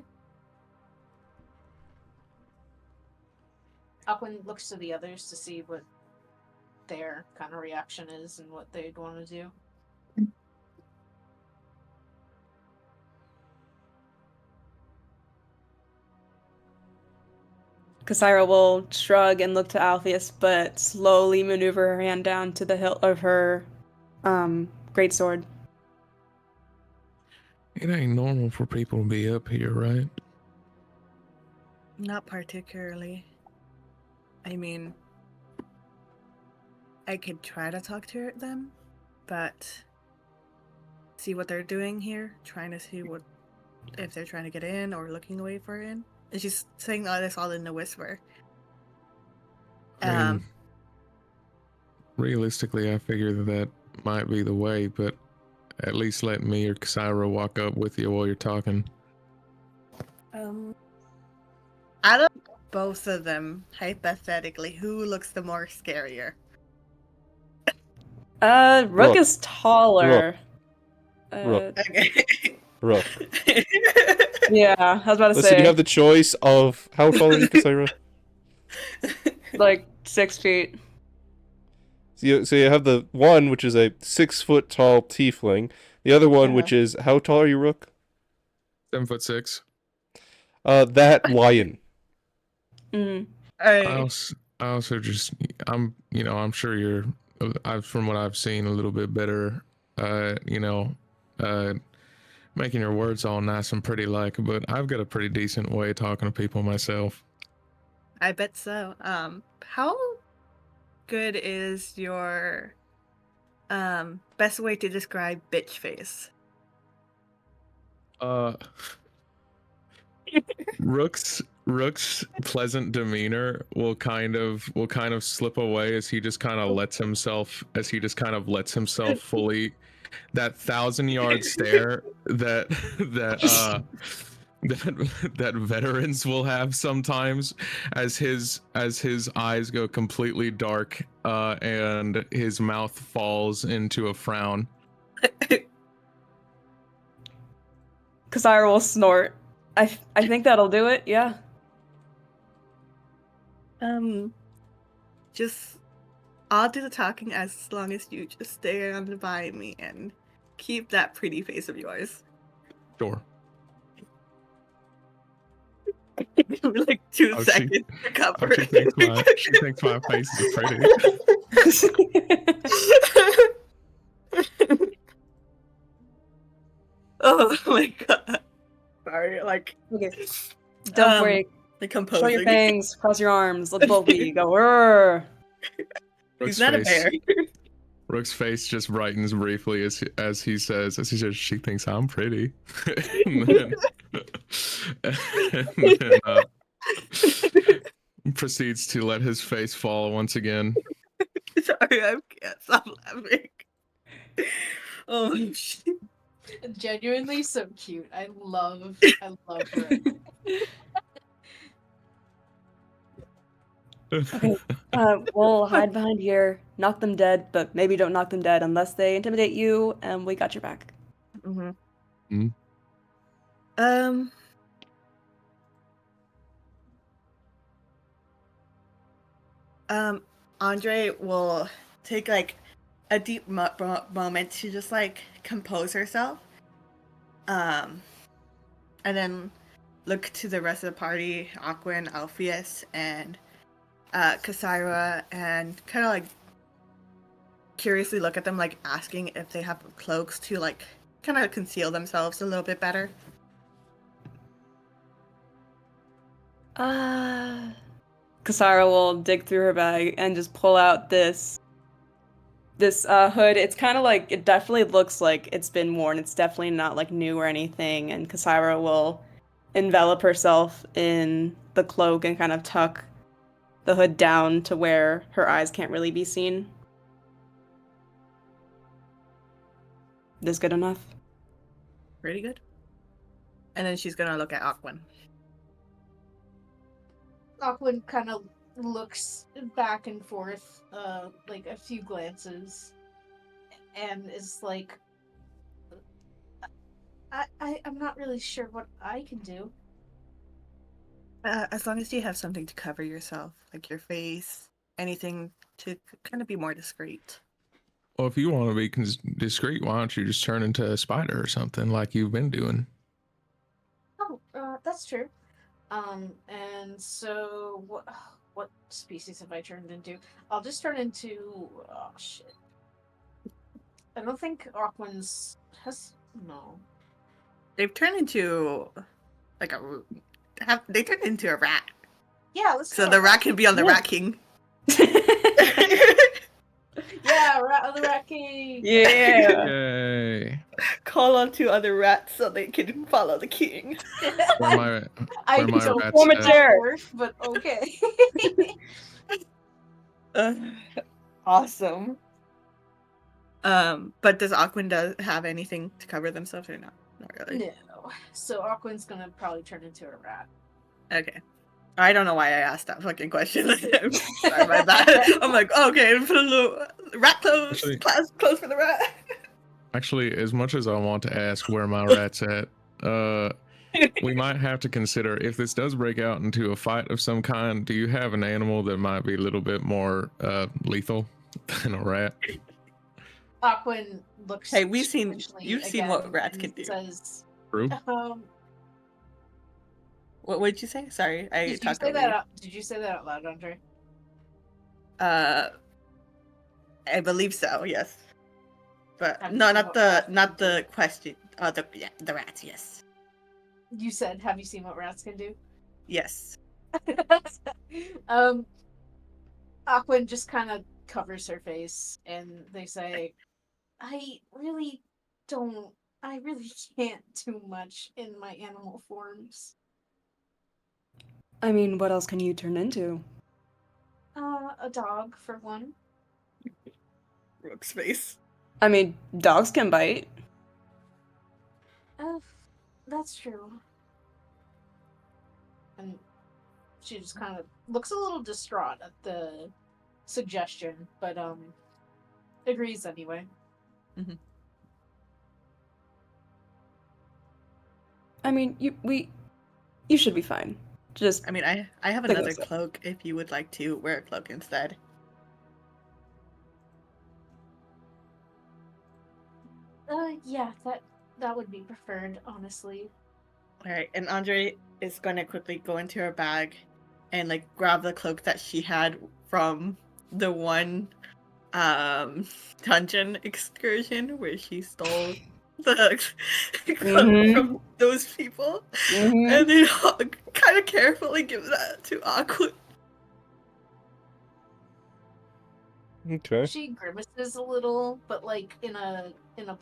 Aquin looks to the others to see what their kind of reaction is and what they'd want to do. Kasira will shrug and look to Alpheus, but slowly maneuver her hand down to the hilt of her greatsword. It ain't normal for people to be up here, right? Not particularly. I mean, I could try to talk to them, but see what they're doing here, trying to see what if they're trying to get in or looking away for in. And she's saying all this all in a whisper. I mean, realistically, I figure that might be the way, but at least let me or Kyra walk up with you while you're talking. Out of both of them, hypothetically, who looks the more scarier? Rook Rook. is taller. Rook. Okay. Rook. Yeah, I was about to Listen, say, you have the choice of how tall are you, Kasira? like 6 feet. So you have the one which is a 6 foot tall tiefling. The other one Yeah. which is how tall are you, Rook? 7'6". That lion. Mm. I also just I'm sure you're from what I've seen a little bit better making your words all nice and pretty like, but I've got a pretty decent way of talking to people myself. I bet so. How good is your best way to describe bitch face? Rook's pleasant demeanor will kind of slip away as he just kind of lets himself fully that 1,000-yard stare that veterans will have sometimes as his eyes go completely dark and his mouth falls into a frown. Kasira will snort. I think that'll do it, yeah. Just I'll do the talking as long as you just stand by me and keep that pretty face of yours. Sure. Like 2 Oh, seconds to cover she thinks my face is pretty. Oh my god. Sorry, like Okay. Don't worry. the Show your composing. fangs, cross your arms, let both of you go. "Rrr." He's not a bear. Rook's face just brightens briefly as he says, she thinks I'm pretty. and then proceeds to let his face fall once again. Sorry, I can't stop laughing. Oh shit. Genuinely so cute. I love her. Okay. We'll hide behind here, knock them dead, but maybe don't knock them dead unless they intimidate you, and we got your back. Mm-hmm. Andre will take like a deep moment to just like compose herself, and then look to the rest of the party, Aquin, Alpheus, and Kasira, and kind of like curiously look at them, like asking if they have cloaks to like kind of conceal themselves a little bit better. Kasara will dig through her bag and just pull out this hood. It's kind of like, it definitely looks like it's been worn. It's definitely not like new or anything. And Kasara will envelop herself in the cloak and kind of tuck the hood down to where her eyes can't really be seen. This good enough? Pretty good. And then she's gonna look at Aquin. Aquin kind of looks back and forth, like a few glances, and is like, I'm not really sure what I can do. As long as you have something to cover yourself, like your face, anything to kind of be more discreet. Well, if you want to be discreet, why don't you just turn into a spider or something like you've been doing? Oh, that's true. And so what species have I turned into? I'll just turn into oh shit. I don't think Aquans has no. They've turned into like they turned into a rat. Yeah, let's So go the with rat that. can be on the Yeah. Rat King. Yeah, Rat of the Rat King. Yeah. Yay! Call on two other rats so they can follow the king. Where my I where my don't rats Form a at? chair. work, but okay. Awesome. But does Aquin have anything to cover themselves or not? Not really. No. So Aquan's gonna probably turn into a rat. Okay. I don't know why I asked that fucking question. Sorry about that. I'm like, okay, put a little rat clothes, Actually- clothes for the rat. Actually, as much as I want to ask where my rat's at, we might have to consider if this does break out into a fight of some kind. Do you have an animal that might be a little bit more lethal than a rat? Aquan looks. Hey, you've strangely seen what again rats and can do. Says, True. What did you say? Sorry, I did you talked say over that? you. Did you say that out loud, Andre? I believe so. Yes, but Have you no, seen not what the rats not can do? the question. The rats. Yes, You said, "Have you seen what rats can do?" yes. Aquan just kind of covers her face, and they say, "I really don't. I really can't do much in my animal forms. I mean, what else can you turn into? A dog for one. Rook's face. I mean, dogs can bite. That's true." And she just kind of looks a little distraught at the suggestion, but agrees anyway. I mean, you should be fine. Just I mean, I have Take another this up. cloak if you would like to wear a cloak instead. Yeah, that would be preferred, honestly. All right, and Andre is going to quickly go into her bag and like grab the cloak that she had from the one dungeon excursion where she stole the cloak from those people, and then kind of carefully give that to Aqua. Okay. She grimaces a little, but like in a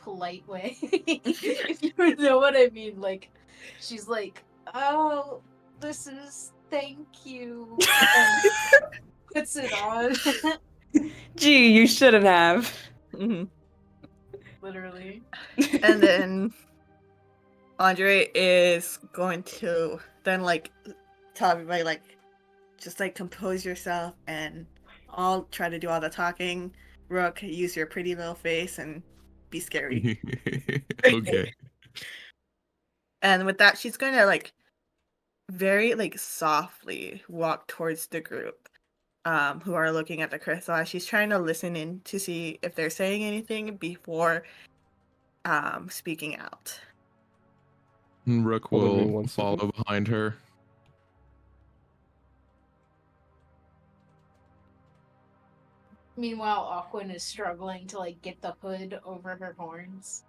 polite way. If you would know what I mean. Like she's like, "Oh, this is thank you," and puts it on. Gee, you shouldn't have. Literally. And then Andre is going to then like tell everybody like just like compose yourself and I'll try to do all the talking. Rook, use your pretty little face and be scary. Okay. And with that, she's going to like very like softly walk towards the group who are looking at the crystal. She's trying to listen in to see if they're saying anything before speaking out. Rook Hold on, give me will one follow second. behind her. Meanwhile, Aquan is struggling to like get the hood over her horns.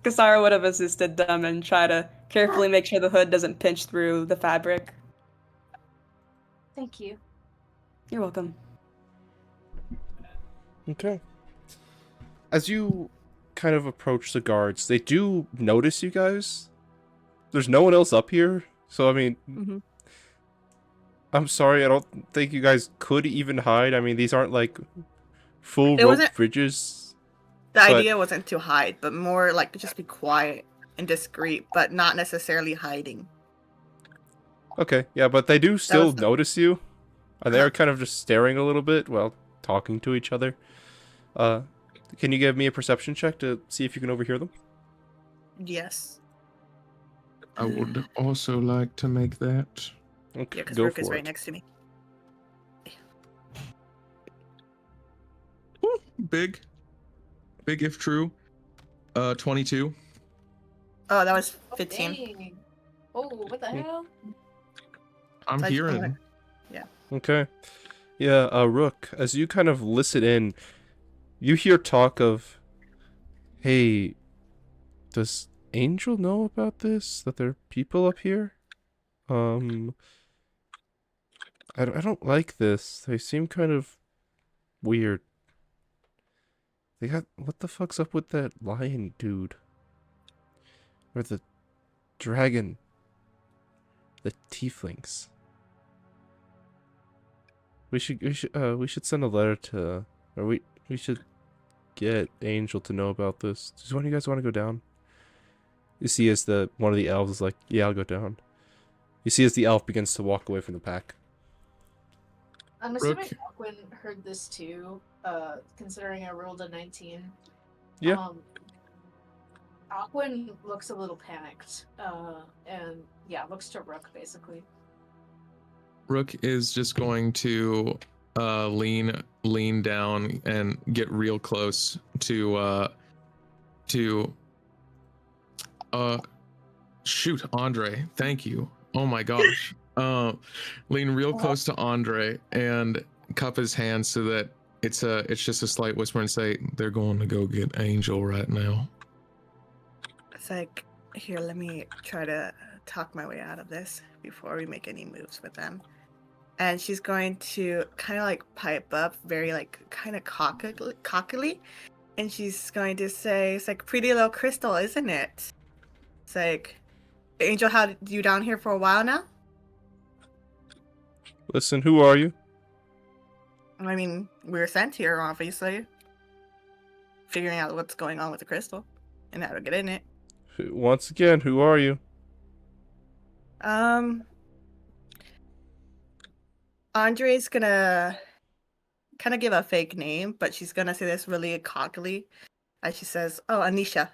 Kasara would have assisted them and try to carefully make sure the hood doesn't pinch through the fabric. Thank you. You're welcome. Okay. As you kind of approach the guards, they do notice you guys. There's no one else up here, so I mean, Mhm. I'm sorry, I don't think you guys could even hide. I mean, these aren't like full It rope wasn't- bridges. The But- idea wasn't to hide, but more like to just be quiet and discreet, but not necessarily hiding. Okay, yeah, but they do still was the- notice you. And they're kind of just staring a little bit while talking to each other. Can you give me a perception check to see if you can overhear them? Yes. I would also like to make that. Okay, Yeah, because go Rook is for right it. next to me. Big if true. 22. Oh, that was Oh, 15. dang. Oh, what the hell? I'm So I just wanna- hearing. Okay. Yeah, Rook, as you kind of listen in, you hear talk of, hey, does Angel know about this? That there are people up here? I don't like this. They seem kind of weird. They got, what the fuck's up with that lion dude? Or the dragon? The tieflings. We should send a letter to, or we should get Angel to know about this. Does one of you guys want to go down? You see as one of the elves is like, yeah, I'll go down. You see as the elf begins to walk away from the pack. I'm assuming Rook. Aquin heard this too, considering I rolled a 19. Yeah. Aquin looks a little panicked, and yeah, looks to Rook basically. Rook is just going to lean down and get real close to shoot, Andre. Thank you. Oh my gosh. Lean real close to Andre and cup his hand so that it's just a slight whisper and say, they're going to go get Angel right now. It's like, here, let me try to talk my way out of this before we make any moves with them. And she's going to kind of like pipe up very like kind of cockily. And she's going to say, it's like pretty little crystal, isn't it? It's like, Angel had you down here for a while now? Listen, who are you? I mean, we were sent here, obviously. Figuring out what's going on with the crystal and how to get in it. Once again, who are you? Andre's gonna kind of give a fake name, but she's gonna say this really cockily as she says, "Oh, Anisha."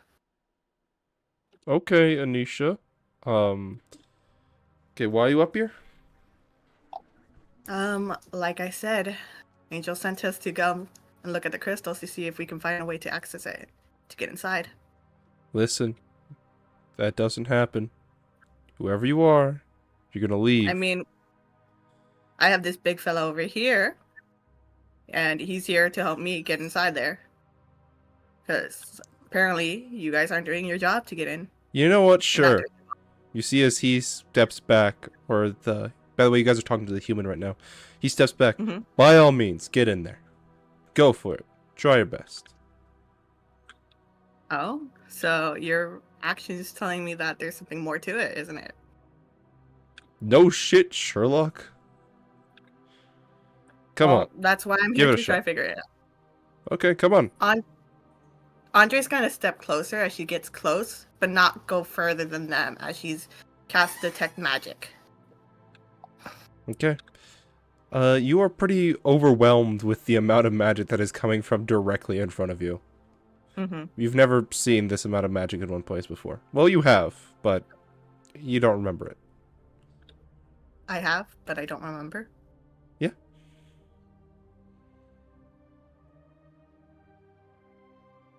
Okay, Anisha. Okay, why are you up here? Like I said, Angel sent us to go and look at the crystals to see if we can find a way to access it, to get inside. Listen, that doesn't happen. Whoever you are, you're gonna leave. I mean, I have this big fella over here, and he's here to help me get inside there. Because apparently you guys aren't doing your job to get in. You know what? You're not Sure. You see as he steps back, or by the way, you guys are talking to the human right now. He steps back. Mhm. By all means, get in there. Go for it. Try your best. Oh, so your actions telling me that there's something more to it, isn't it? No shit, Sherlock. Come Well, on. That's why I'm Give here it a to try shot. to figure it out. Okay, come on. Andre's gonna step closer as she gets close, but not go further than them as she's cast detect magic. Okay. You are pretty overwhelmed with the amount of magic that is coming from directly in front of you. Mm-hmm. You've never seen this amount of magic in one place before. Well, you have, but you don't remember it. I have, but I don't remember. Yeah.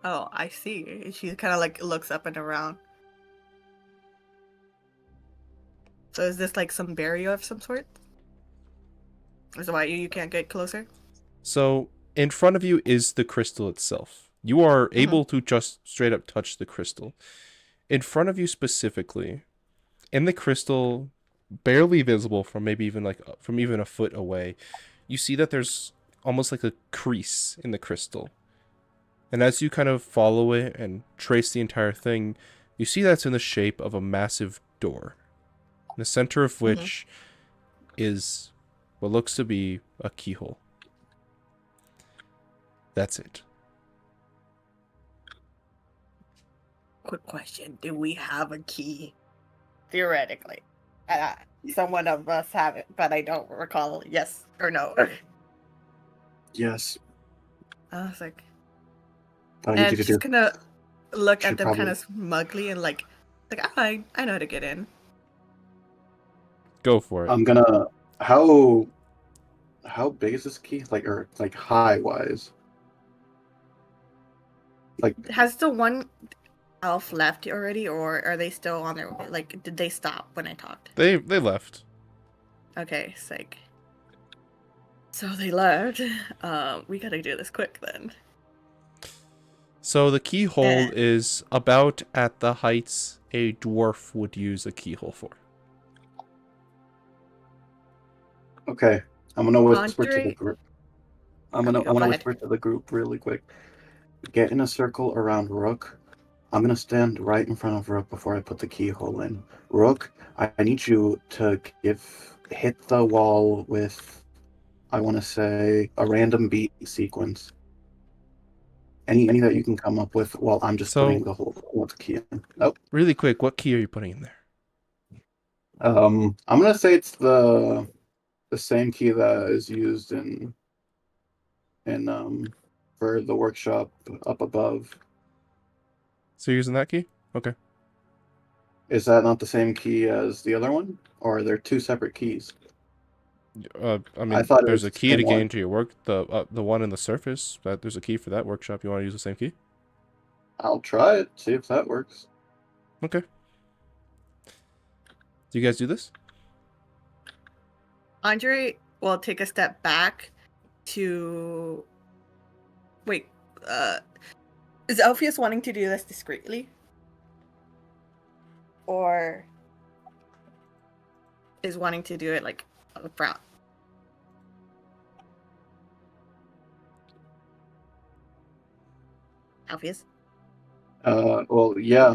Oh, I see. She kind of like looks up and around. So is this like some barrier of some sort? Is that why you can't get closer? So, in front of you is the crystal itself. You are able to just straight up touch the crystal. In front of you specifically, in the crystal, barely visible from maybe even from even a foot away, you see that there's almost like a crease in the crystal. And as you kind of follow it and trace the entire thing, you see that's in the shape of a massive door. In the center of which is what looks to be a keyhole. That's it. Quick question. Do we have a key? Theoretically. Someone of us have it, but I don't recall yes or no. Yes. I was like, All you need and to she's do. gonna look Should at them probably- kind of smugly and like I know how to get in. Go for it. I'm gonna. How big is this key? Like height wise. Like Has the one elf left already, or are they still on their way? Like, did they stop when I talked? They left. Okay, sick. So they left. We gotta do this quick then. So the keyhole Eh. is about at the heights a dwarf would use a keyhole for. Okay, I'm gonna whisper to the Andre- group. Okay, I'm go gonna ahead. whisper to the group really quick. Get in a circle around Rook. I'm gonna stand right in front of Rook before I put the keyhole in. Rook, I need you to hit the wall with, I want to say, a random beat sequence. Any that you can come up with while I'm just So- putting the key in. Oh, Really quick, what key are you putting in there? I'm gonna say it's the same key that is used in for the workshop up above. So you're using that key? Okay. Is that not the same key as the other one, or are there two separate keys? I mean, thought it there's was a the key to same get one. into your work. The one in the surface. There's a key for that workshop. You want to use the same key? I'll try it, see if that works. Okay. Do you guys do this? Andre will take a step back to. Wait, is Elpheus wanting to do this discreetly? Or is wanting to do it like up front? Alpheus? Well, yeah.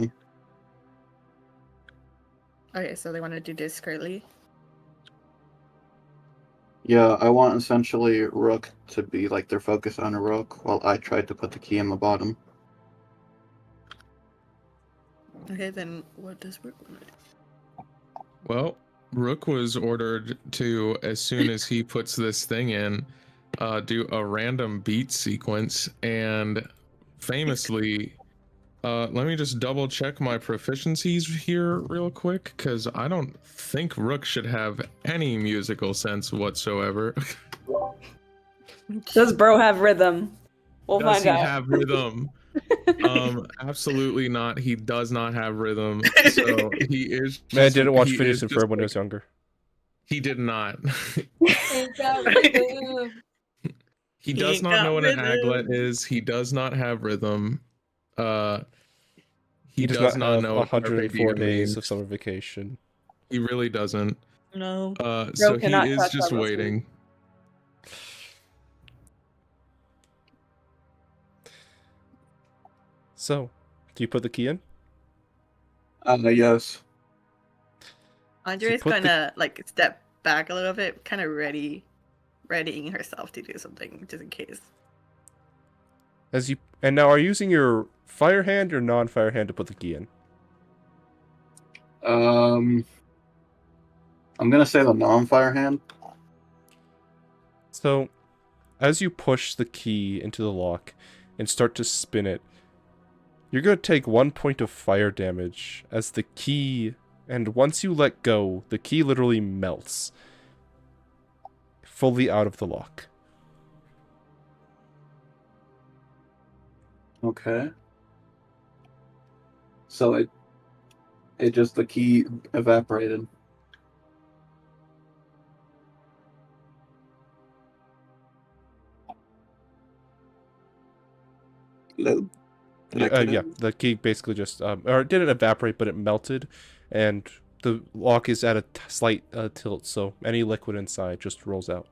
Okay, so they want to do discreetly. Yeah, I want essentially Rook to be like their focus on a Rook while I tried to put the key in the bottom. Okay, then what does Rook want to do? Well, Rook was ordered to, as soon as he puts this thing in, do a random beat sequence. And famously, let me just double check my proficiencies here real quick, because I don't think Rook should have any musical sense whatsoever. Does bro have rhythm? We'll Does find he out. have rhythm? Absolutely not. He does not have rhythm. So he is. Man, didn't watch he Phineas is and just Ferb when he like- was younger. He did not. Ain't got rhythm. He He does ain't not got know what an rhythm. aglet is. He does not have rhythm. He does does not not have know what 104 Carpe Diem days means. of summer vacation. He really doesn't. No. So he cannot is touch just our waiting. So, do you put the key in? Yes. Andre's put the- gonna like step back a little bit, kind of readying herself to do something just in case. And now are you using your fire hand or non-fire hand to put the key in? I'm gonna say the non-fire hand. So, as you push the key into the lock and start to spin it, you're going to take 1 point of fire damage as the key, and once you let go, the key literally melts fully out of the lock. Okay. So it just the key evaporated. Hello? Yeah, the key basically just, or it didn't evaporate, but it melted, and the lock is at a slight tilt, so any liquid inside just rolls out.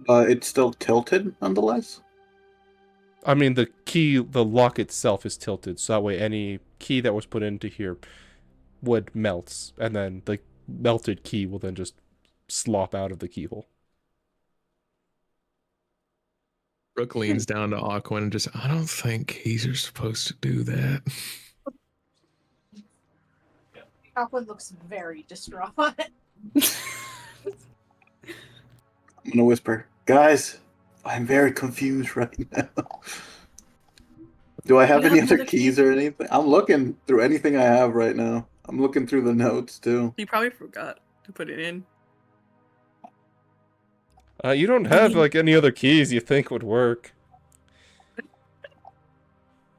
It's still tilted nonetheless. I mean, the lock itself is tilted, so that way any key that was put into here would melt, and then the melted key will then just slop out of the keyhole. Rook leans down to Aquin and just, I don't think he's supposed to do that. Aquin looks very distraught. I'm gonna whisper, guys, I'm very confused right now. Do I have You any have other another keys or anything? I'm looking through anything I have right now. I'm looking through the notes too. You probably forgot to put it in. You don't have, like, any other keys you think would work.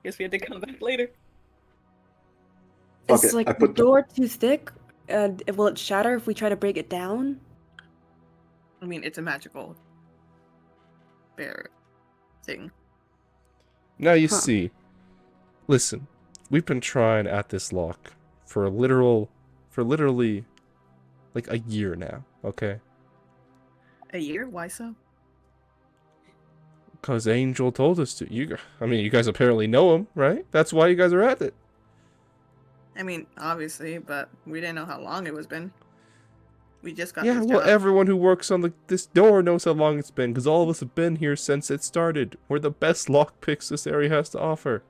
Guess we had to come back later. Fuck Is it, like I the put the- door too thick? Will it shatter if we try to break it down? I mean, it's a magical bear thing. Now you Huh. see. Listen, we've been trying at this lock for literally like a year now, okay? A year? Why so? Because Angel told us to. You guys apparently know him, right? That's why you guys are at it. I mean, obviously, but we didn't know how long it was been. We just got Yeah, this well, job. everyone who works on this door knows how long it's been, because all of us have been here since it started. We're the best lockpicks this area has to offer.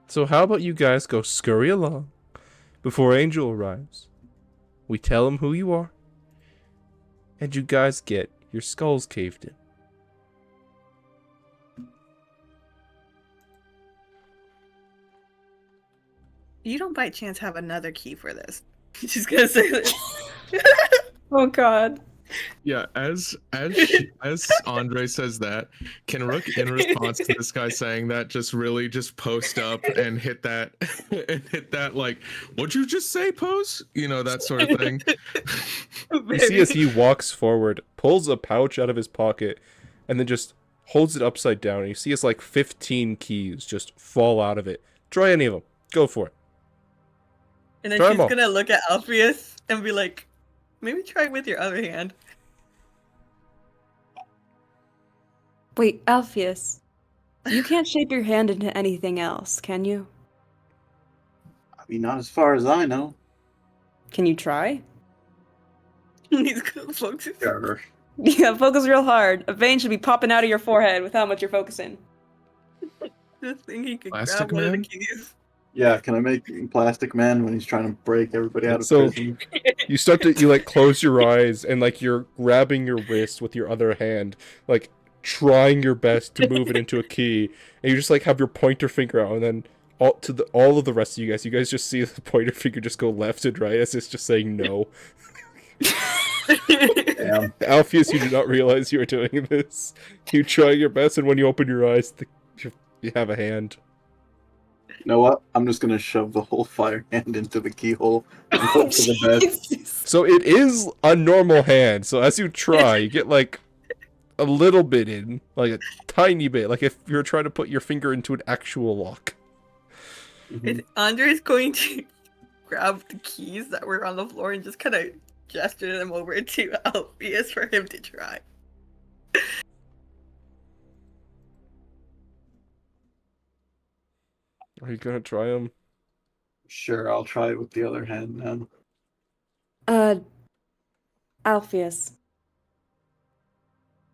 So how about you guys go scurry along before Angel arrives? We tell him who you are, and you guys get your skulls caved in. You don't by chance have another key for this. She's gonna say this. Oh god. Yeah, as Andre says that, can Rook, in response to this guy saying that, just really just post up and hit that and hit that like, what'd you just say, pose? You know, that sort of thing. You see as he walks forward, pulls a pouch out of his pocket, and then just holds it upside down. And you see his like 15 keys just fall out of it. Try any of them. Go for it. And then Try 'em she's all. gonna look at Alpheus and be like, maybe try it with your other hand. Wait, Alpheus. You can't shape your hand into anything else, can you? I mean, not as far as I know. Can you try? He's gonna focus. Sure. Yeah, focus real hard. A vein should be popping out of your forehead with how much you're focusing. Just think he could Plastic grab one of the Man? keys. Yeah, can I make Plastic Man when he's trying to break everybody out of So- prison? You like close your eyes and like you're grabbing your wrist with your other hand, like trying your best to move it into a key, and you just like have your pointer finger out, and then all of the rest of you guys just see the pointer finger just go left and right as it's just saying no. Damn. Alpheus, you did not realize you were doing this. You try your best, and when you open your eyes, you have a hand. You know what? I'm just gonna shove the whole fire hand into the keyhole and hope for the best. Jesus. So it is a normal hand. So as you try, you get like a little bit in, like a tiny bit, like if you're trying to put your finger into an actual lock. Mhm. Andre's going to grab the keys that were on the floor and just kind of gesture them over to Alpheus for him to try. Are you gonna try them? Sure, I'll try it with the other hand now. Alpheus.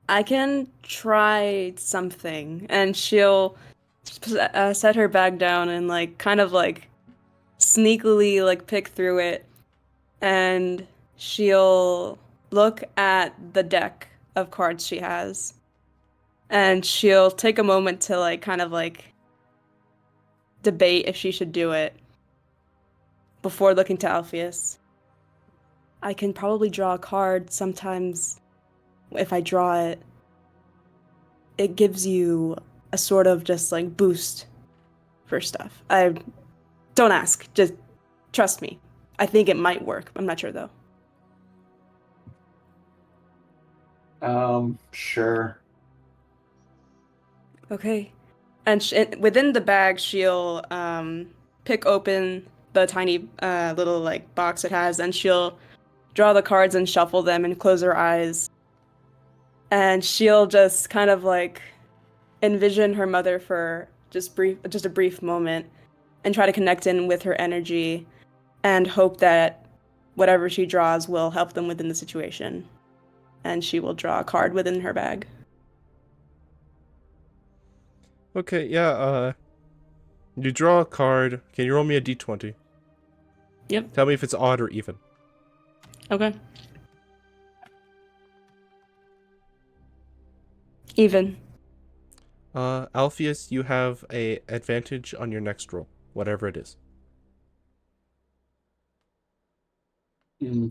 I can try something, and she'll set her bag down and like kind of like sneakily like pick through it, and she'll look at the deck of cards she has, and she'll take a moment to like kind of like debate if she should do it before looking to Alpheus. I can probably draw a card. Sometimes if I draw it, it gives you a sort of just like boost for stuff. I don't ask, just trust me. I think it might work. I'm not sure though. Sure. Okay. And within the bag, she'll pick open the tiny little like box it has, and she'll draw the cards and shuffle them and close her eyes. And she'll just kind of like envision her mother for just a brief moment, and try to connect in with her energy, and hope that whatever she draws will help them within the situation. And she will draw a card within her bag. Okay, yeah, you draw a card. Can you roll me a d20? Yep. Tell me if it's odd or even. Okay. Even. Alpheus, you have a advantage on your next roll, whatever it is. Hmm.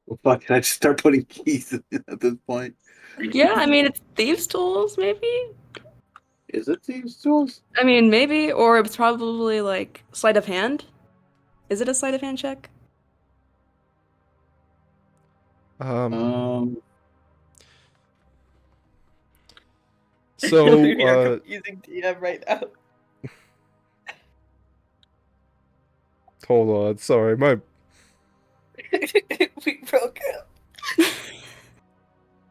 Well, fuck, can I just start putting keys in at this point? Yeah, I mean it's thieves' tools, maybe. Is it thieves' tools? I mean maybe, or it's probably like sleight of hand. Is it a sleight of hand check? Um, So, You're confusing DM right now. hold on. Sorry, my We broke up.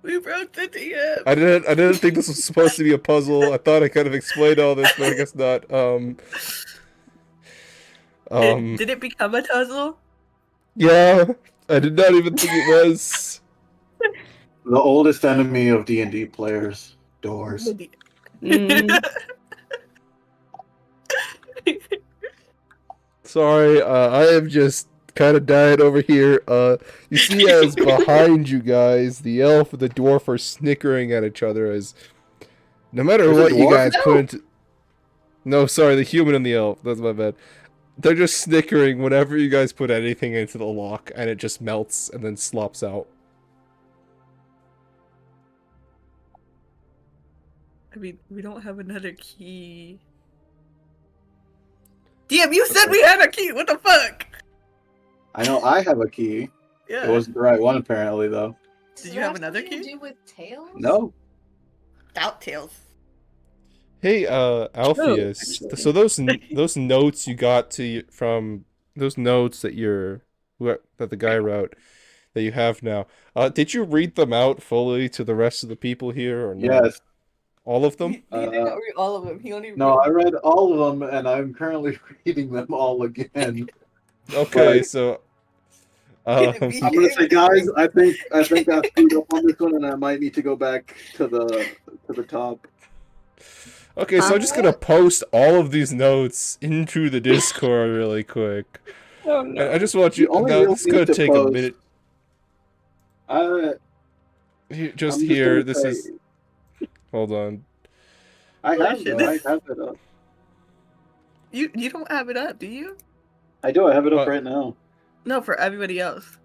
We broke the DM. I didn't think this was supposed to be a puzzle. I thought I kind of explained all this, but I guess not. Did it become a puzzle? Yeah, I did not even think it was. the oldest enemy of D&D players, doors. Mm. Sorry, I am just kind of dying over here. You see, as behind you guys, the elf and the dwarf are snickering at each other as no matter There's a what you dwarf guys now? put into. No, sorry, the human and the elf. That's my bad. They're just snickering whenever you guys put anything into the lock, and it just melts and then slops out. I mean, we don't have another key. DM, you said we had a key. What the fuck? I know I have a key. Yeah. It wasn't the right one, apparently, though. Did Does you it have another something to key? do with tails? No. Doubt tails. Hey, Alpheus. actually. So those notes you got from those notes that that the guy wrote that you have now. Did you read them out fully to the rest of the people here or no? Yes. All of them? He did not read all of them. He only No, read... I read all of them, and I'm currently reading them all again. Okay, But- so Can it be- I'm gonna say, guys, I think I screwed up on this one, and I might need to go back to the top. okay, so I'm just gonna post all of these notes into the Discord really quick. Oh And no. I just want You you. only Now really this is gonna need to take a post- minute. Just I'm here. gonna This say- is. Hold on. I Oh, have shit. it up. You don't have it up, do you? I do. I have it up What? right now. No, for everybody else.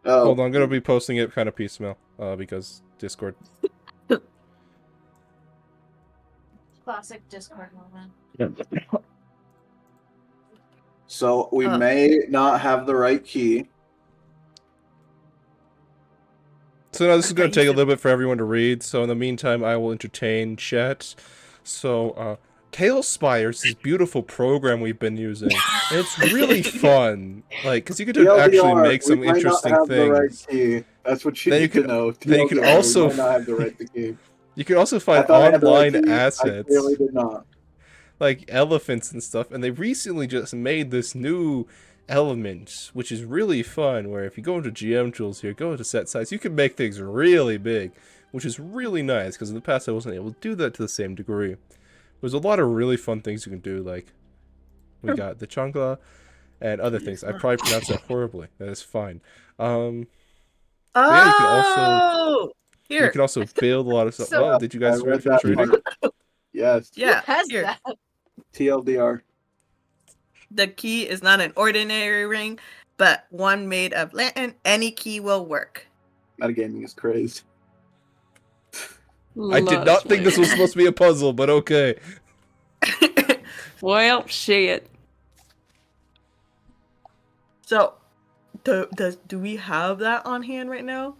Oh, Hold on. I'm gonna be posting it kind of piecemeal. Because Discord. Classic Discord moment. So we Huh. may not have the right key. So now this is I going thought to you take a said- little bit for everyone to read. So in the meantime, I will entertain chat. So, Tailspire is this beautiful program we've been using, and it's really fun. Like, because you get to actually TLDR, make some we might interesting not have the right things. key. That's what you Then you need to can- know. then you can TLDR, also we might not have the right key. You can also I find thought I had the right online key. I assets clearly did not. like elephants and stuff, and they recently just made this new element, which is really fun. Where if you go into GM tools here, go into set size, you can make things really big, which is really nice. Because in the past, I wasn't able to do that to the same degree. There's a lot of really fun things you can do, like we got the chankla and other things. I probably pronounced that horribly. That is fine. Oh! yeah, you can also- Here. You can also build a lot of stuff. So- Oh, did you guys I read finish that reading? part. Yes. Yeah. Who has here. that? TLDR. The key is not an ordinary ring, but one made of lantern. Any key will work. Metagaming is crazed. I did not think this was supposed to be a puzzle, but okay. Well, shit. So, do we have that on hand right now?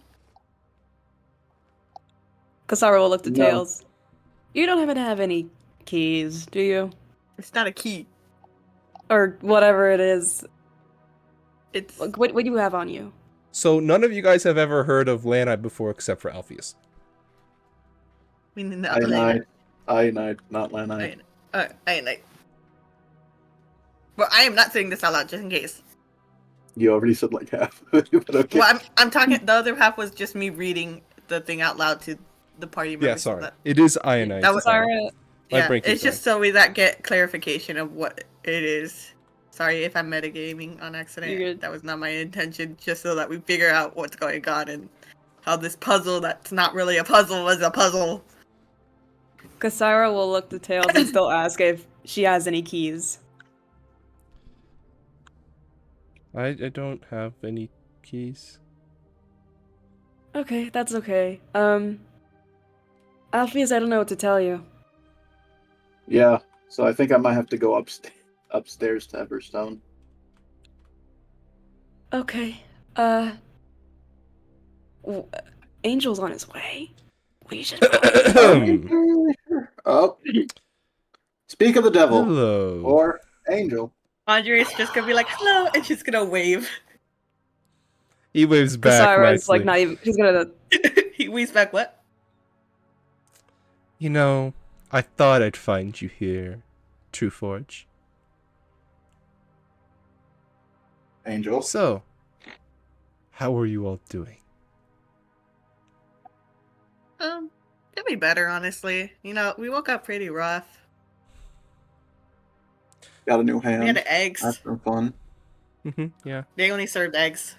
Kasara will look to No. Tails. You don't happen to have any keys, do you? It's not a key. Or whatever it is. It's Like, what do you have on you? So none of you guys have ever heard of Lanite before except for Alpheus. meaning not later. Ionite, not Lanite. Ionite. Well, I am not saying this out loud just in case. You already said like half. But okay. Well, I'm talking. The other half was just me reading the thing out loud to the party members. Yeah, so sorry. that- It is Ionite. That was Kasara, My yeah, brain keeps it's just so we that get clarification of what it is. Sorry if I'm metagaming on accident. You're good. That was not my intention. Just so that we figure out what's going on and how this puzzle that's not really a puzzle is a puzzle. Kasara will look to Tails and still ask if she has any keys. I don't have any keys. Okay, that's okay. Alpheus, I don't know what to tell you. Yeah, so I think I might have to go upstairs to Everstone. Okay. W- Angel's on his way. We should probably. Oh, speak of the devil Hello. or angel. Andrea's just gonna be like, hello, and she's gonna wave. He waves back Kasara's nicely. like not even. He's gonna. He waves back, what? You know, I thought I'd find you here, True Forge. Angel. So, how are you all doing? Could be better, honestly. You know, we woke up pretty rough. Got a new We had hand. eggs. That's been fun. Yeah. They only served eggs.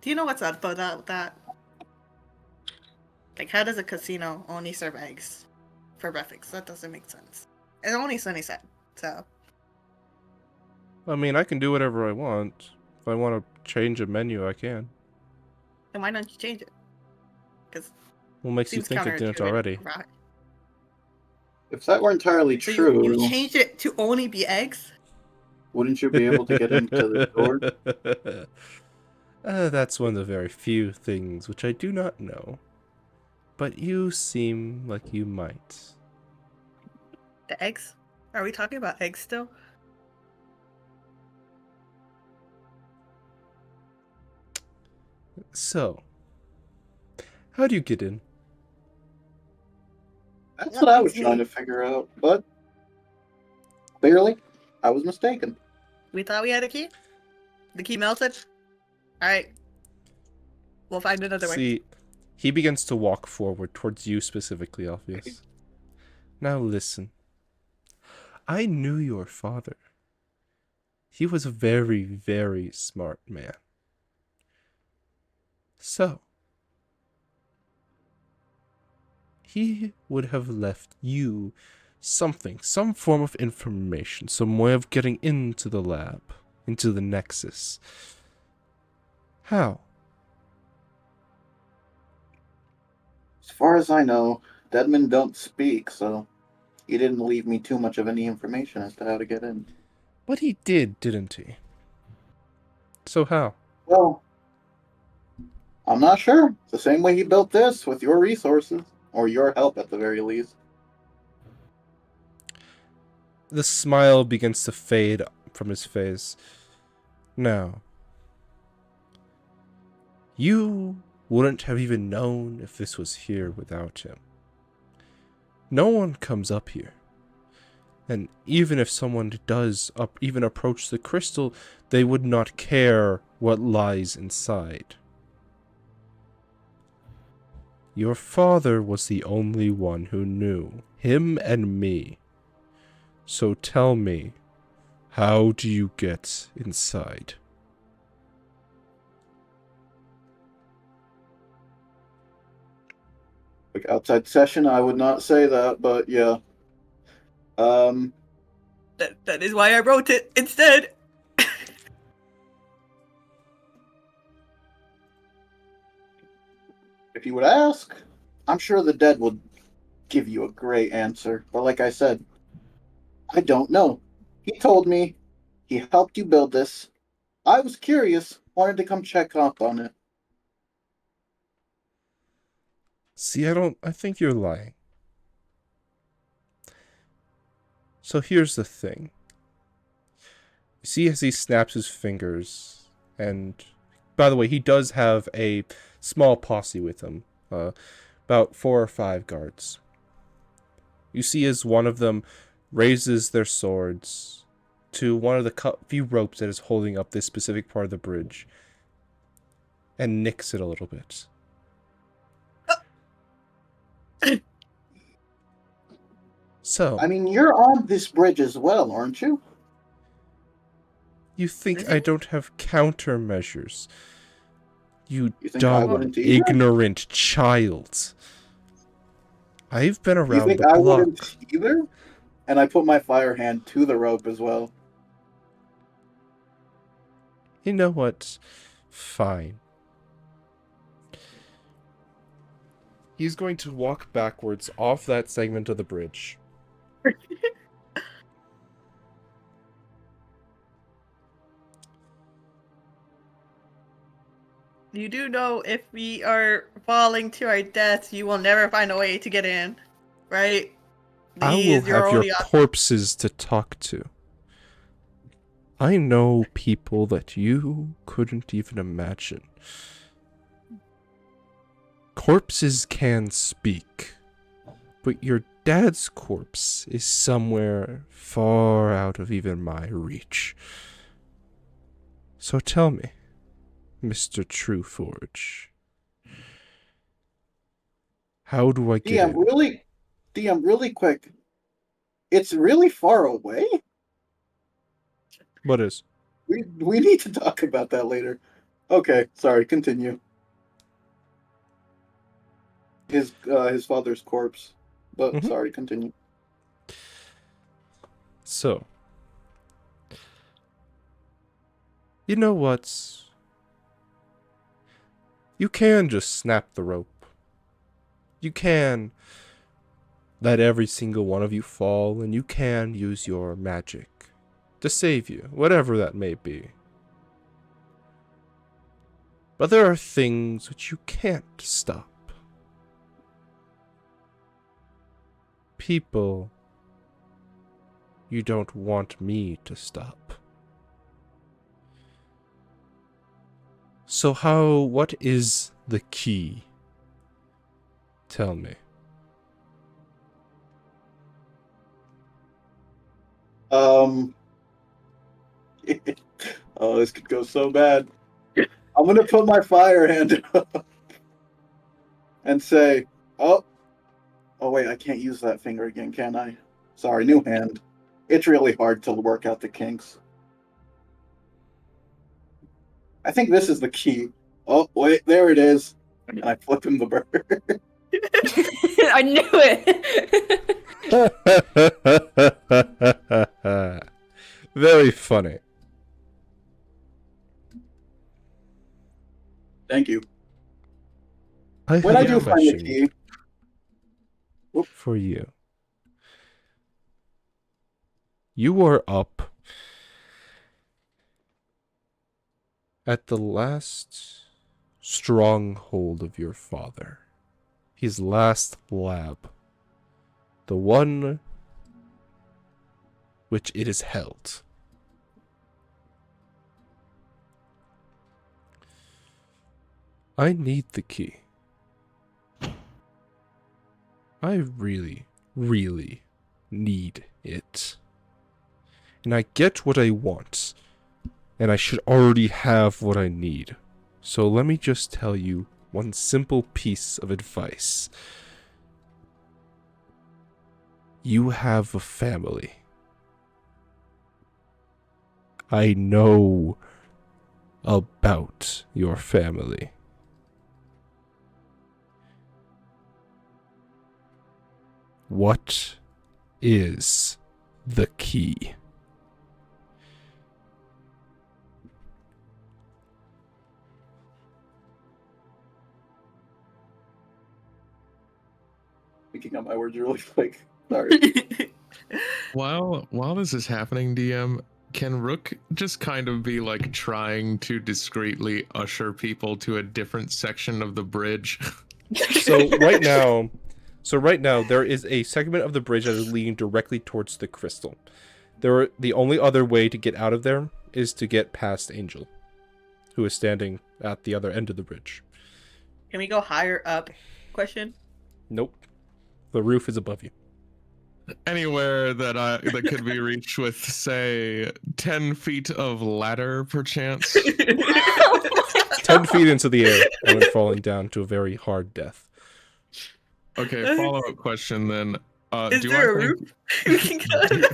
Do you know what's up about that? Like, how does a casino only serve eggs for breakfast? That doesn't make sense. And only Sunny said, so. I mean, I can do whatever I want. If I want to change a menu, I can. Then why don't you change it? Because What makes you seems think I did it already? Right. If that were entirely So true, you changed it to only be eggs? wouldn't you be able to get into the door? That's one of the very few things which I do not know. But you seem like you might. The eggs? Are we talking about eggs still? So, how do you get in? That's what I was trying to figure out, but clearly, I was mistaken. We thought we had a key? The key melted? Alright. We'll find another way. See, he begins to walk forward towards you specifically, Alpheus. Now listen. I knew your father. He was a very, very smart man. So, he would have left you something, some form of information, some way of getting into the lab, into the Nexus. How? As far as I know, dead men don't speak, so he didn't leave me too much of any information as to how to get in. But he did, didn't he? So how? Well, I'm not sure. It's the same way he built this, with your resources, or your help at the very least. The smile begins to fade from his face. Now, you wouldn't have even known if this was here without him. No one comes up here. And even if someone does even approach the crystal, they would not care what lies inside. Your father was the only one who knew, him and me. So tell me, how do you get inside? Like outside session, I would not say that, but yeah. That is why I wrote it instead. If you would ask, I'm sure the dead would give you a great answer. But like I said, I don't know. He told me he helped you build this. I was curious, wanted to come check up on it. See, I think you're lying. So here's the thing. You see as he snaps his fingers, and by the way, he does have a small posse with him, about 4 or 5 guards. You see as one of them raises their swords to one of the few ropes that is holding up this specific part of the bridge, and nicks it a little bit. So, I mean, you're on this bridge as well, aren't you? you think I don't have countermeasures? You You think I dumb, wouldn't either? ignorant child. I've been You around think the I block. wouldn't either? And I put my fire hand to the rope as well. You know what? Fine. He's going to walk backwards off that segment of the bridge. You do know if we are falling to our deaths, you will never find a way to get in, right? I will These, have your only op- corpses to talk to. I know people that you couldn't even imagine. Corpses can speak, but your dad's corpse is somewhere far out of even my reach. So tell me, Mr. Trueforge, how do I get in? DM, really quick. It's really far away. What is? We need to talk about that later. Okay, sorry. Continue. His father's corpse. But Mhm. sorry, continue. So, you know what? You can just snap the rope. You can let every single one of you fall, and you can use your magic to save you, whatever that may be. But there are things which you can't stop. People you don't want me to stop. So what is the key? Tell me. Oh, this could go so bad. I'm gonna put my fire hand up and say, oh wait, I can't use that finger again, can I? Sorry, new hand. It's really hard to work out the kinks. I think this is the key. Oh wait, there it is. And I flip him the bird. I knew it. Very funny. Thank you. I When have I a do find the question key, for you. You are up at the last stronghold of your father. His last lab. The one which it is held. I need the key. I really, really need it. And I get what I want. And I should already have what I need. So let me just tell you one simple piece of advice. You have a family. I know about your family. What is the key? picking up my words really quick. Sorry. While this is happening, DM, can Rook just kind of be like trying to discreetly usher people to a different section of the bridge? So right now there is a segment of the bridge that is leading directly towards the crystal. The only other way to get out of there is to get past Angel, who is standing at the other end of the bridge. Can we go higher up? Question. Nope. The roof is above you. Anywhere that could be reached with, say, 10 feet of ladder, perchance. 10 feet into the air and then falling down to a very hard death. Okay, follow-up question then. Is there a roof? We can go.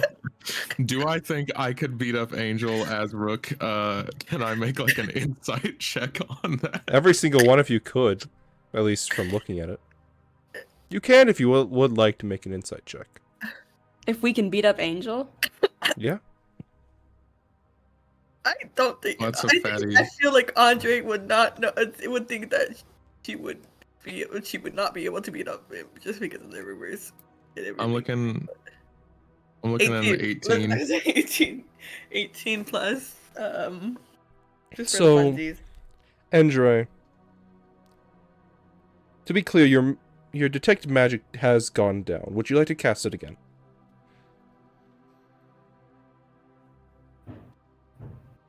Do I think I could beat up Angel as Rook? Can I make like an insight check on that? Every single one of you could, at least from looking at it. You can if you would like to make an insight check. If we can beat up Angel? Yeah. I don't think. Lots of I fatty. feel like Andre would not know. Would think that she would not be able to beat up him just because of the rumors. I'm looking at an 18. Let's say 18. 18 plus. Just for So- funsies. Andre, to be clear, your detect magic has gone down. Would you like to cast it again?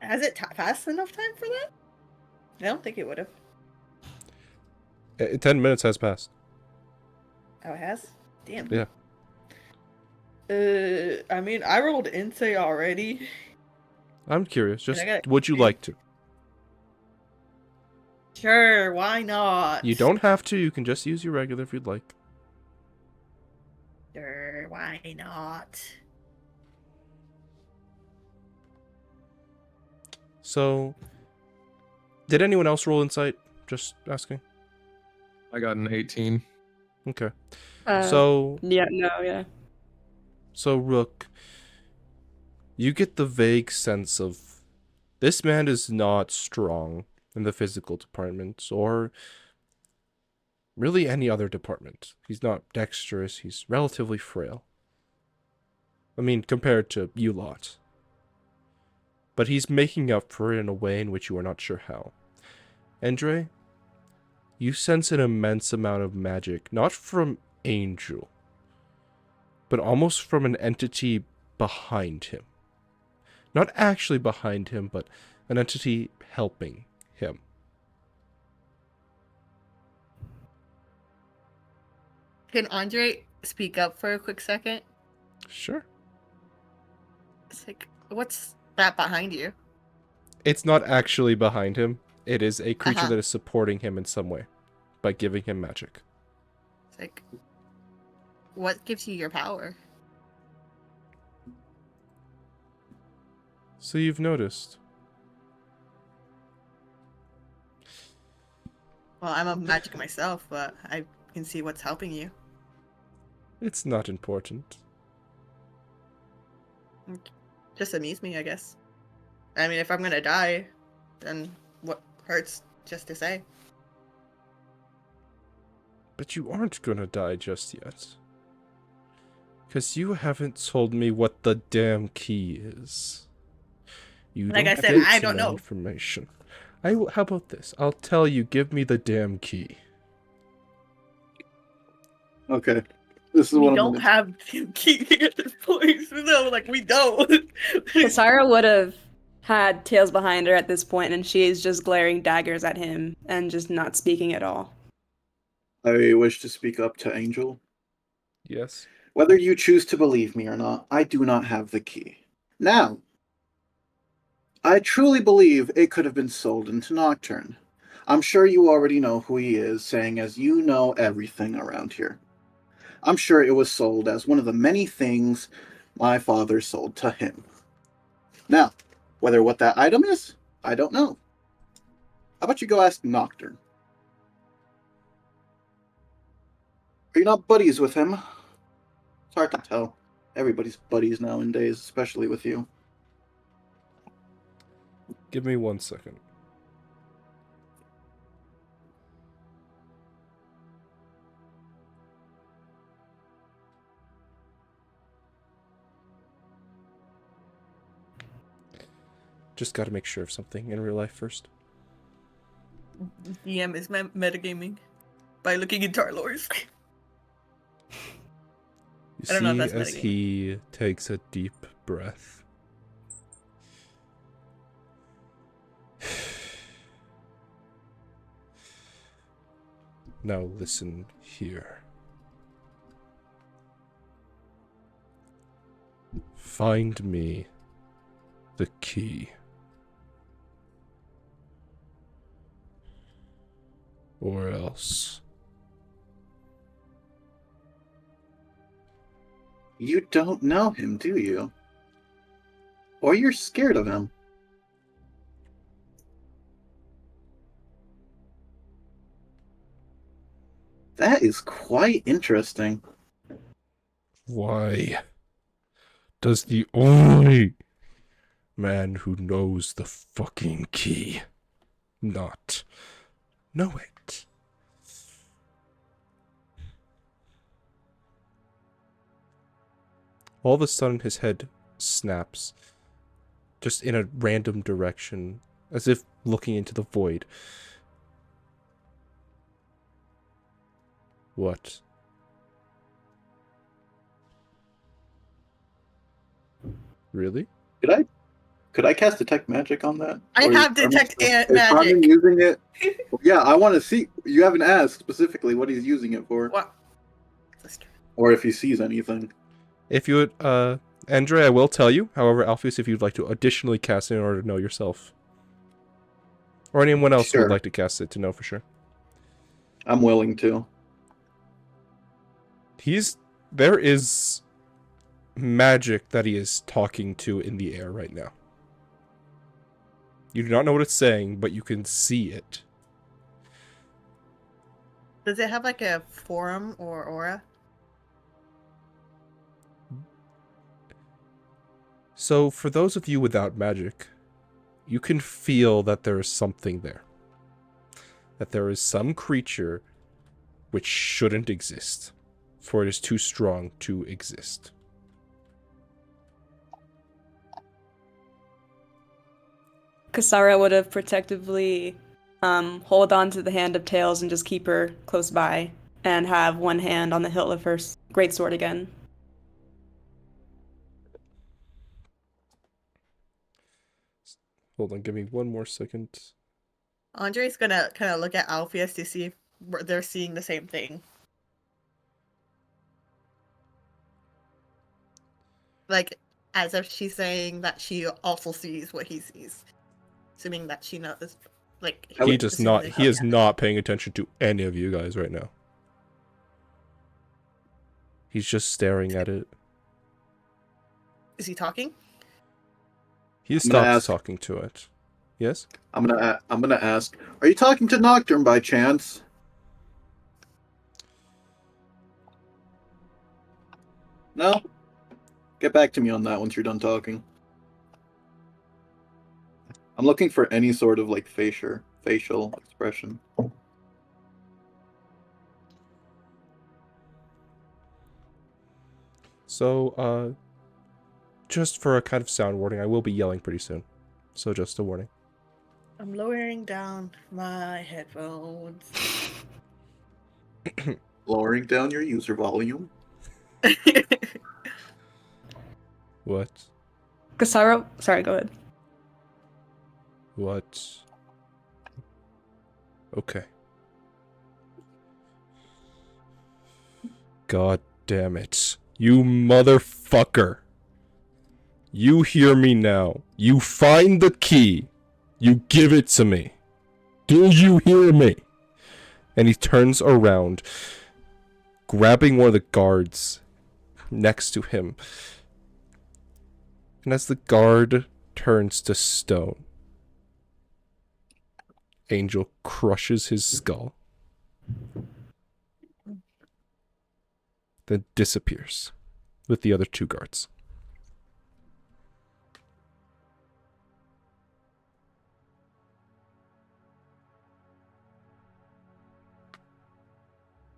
Has it passed enough time for that? I don't think it would have. 10 minutes has passed. Oh, it has? Damn. Yeah. I mean, I rolled insight already. I'm curious. Just I got would you 8. like to? Sure, why not? You don't have to. You can just use your regular if you'd like. Sure, why not? So, did anyone else roll insight? Just asking. I got an 18. Okay. Uh, So, yeah. Rook, you get the vague sense of this man is not strong in the physical department or really any other department. He's not dexterous, he's relatively frail. I mean, compared to you lot. But he's making up for it in a way in which you are not sure how. Andre, you sense an immense amount of magic, not from Angel, but almost from an entity behind him. Not actually behind him, but an entity helping him. Can Andre speak up for a quick second? Sure. It's like, what's that behind you? It's not actually behind him. It is a creature Uh-huh. that is supporting him in some way by giving him magic. It's like, what gives you your power? So you've noticed. Well, I'm a magic myself, but I can see what's helping you. It's not important. Just amuse me, I guess. I mean, if I'm gonna die, then what hurts just to say? But you aren't gonna die just yet. Because you haven't told me what the damn key is. You Like I don't said, get I to don't know. Information. How about this? I'll tell you, give me the damn key. Okay. This is We what I'm don't gonna have key at this point. No, like we don't. Kasara would have had tails behind her at this point, and she is just glaring daggers at him and just not speaking at all. I wish to speak up to Angel. Yes. Whether you choose to believe me or not, I do not have the key. Now, I truly believe it could have been sold into Nocturne. I'm sure you already know who he is, saying as you know everything around here. I'm sure it was sold as one of the many things my father sold to him. Now, whether what that item is, I don't know. How about you go ask Nocturne? Are you not buddies with him? It's hard to tell. Everybody's buddies nowadays, especially with you. Give me 1 second. Just gotta make sure of something in real life first. DM is metagaming by looking into our lores. You I don't know if see that's as metagaming. he takes a deep breath. Now listen here. Find me the key. Or else. You don't know him, do you? Or you're scared of him? That is quite interesting. Why does the only Man who knows the fucking key. Not know it. All of a sudden, his head snaps, just in a random direction, as if looking into the void. What? Really? Could I cast detect magic on that? I Or have is detect Carmen magic. using it? Yeah, I want to see. You haven't asked specifically what he's using it for, What? That's true. or if he sees anything. If you would, Andre, I will tell you. However, Alpheus, if you'd like to additionally cast it in order to know yourself. Or anyone else who Sure. would like to cast it to know for sure. I'm willing to. There is magic that he is talking to in the air right now. You do not know what it's saying, but you can see it. Does it have like a form or aura? So, for those of you without magic, you can feel that there is something there. That there is some creature which shouldn't exist, for it is too strong to exist. Kasara would have protectively hold on to the hand of Tails and just keep her close by and have one hand on the hilt of her greatsword again. Hold on, give me one more second. Andre's gonna kind of look at Alpheus to see if they're seeing the same thing. Like, as if she's saying that she also sees what he sees. Assuming that she knows. Like, He does assuming not. they He is have- not paying attention to any of you guys right now. He's just staring at it. Is he talking? He gonna stops ask- talking to it. Yes? I'm gonna ask. Are you talking to Nocturne by chance? No. Get back to me on that once you're done talking. I'm looking for any sort of like facial expression. So, just for a kind of sound warning, I will be yelling pretty soon. So just a warning. I'm lowering down my headphones. Lowering down your user volume. What? Kasara, sorry, go ahead. What? Okay. God damn it. You motherfucker. You hear me now. You find the key. You give it to me. Do you hear me? And he turns around, grabbing one of the guards next to him. And as the guard turns to stone, Angel crushes his skull, then disappears with the other two guards.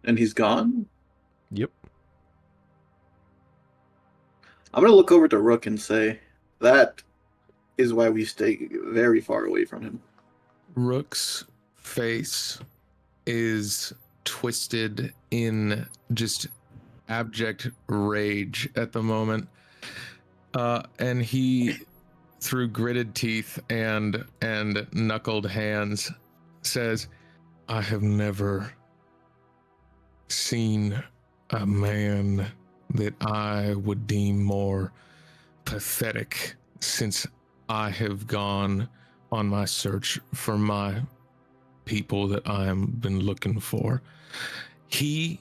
And he's gone? Yep. I'm gonna look over to Rook and say, that is why we stay very far away from him. Rook's face is twisted in just abject rage at the moment. And he, through gritted teeth and knuckled hands, says, I have never seen a man that I would deem more pathetic since I have gone on my search for my people that I have been looking for. He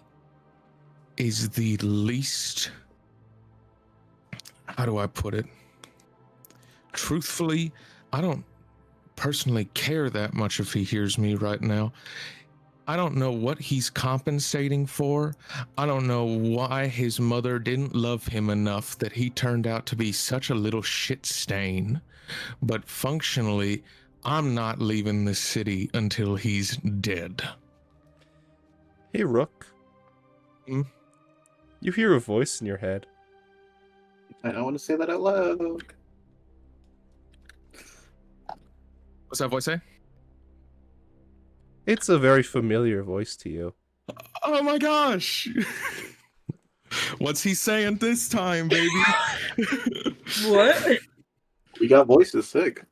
is the least, how do I put it? Truthfully, I don't personally care that much if he hears me right now. I don't know what he's compensating for. I don't know why his mother didn't love him enough that he turned out to be such a little shit stain. but functionally, I'm not leaving this city until he's dead. Hey, Rook. Hmm? You hear a voice in your head. I don't want to say that out loud. What's that voice say? It's a very familiar voice to you. Oh my gosh! What's he saying this time, baby? What? We got voices sick.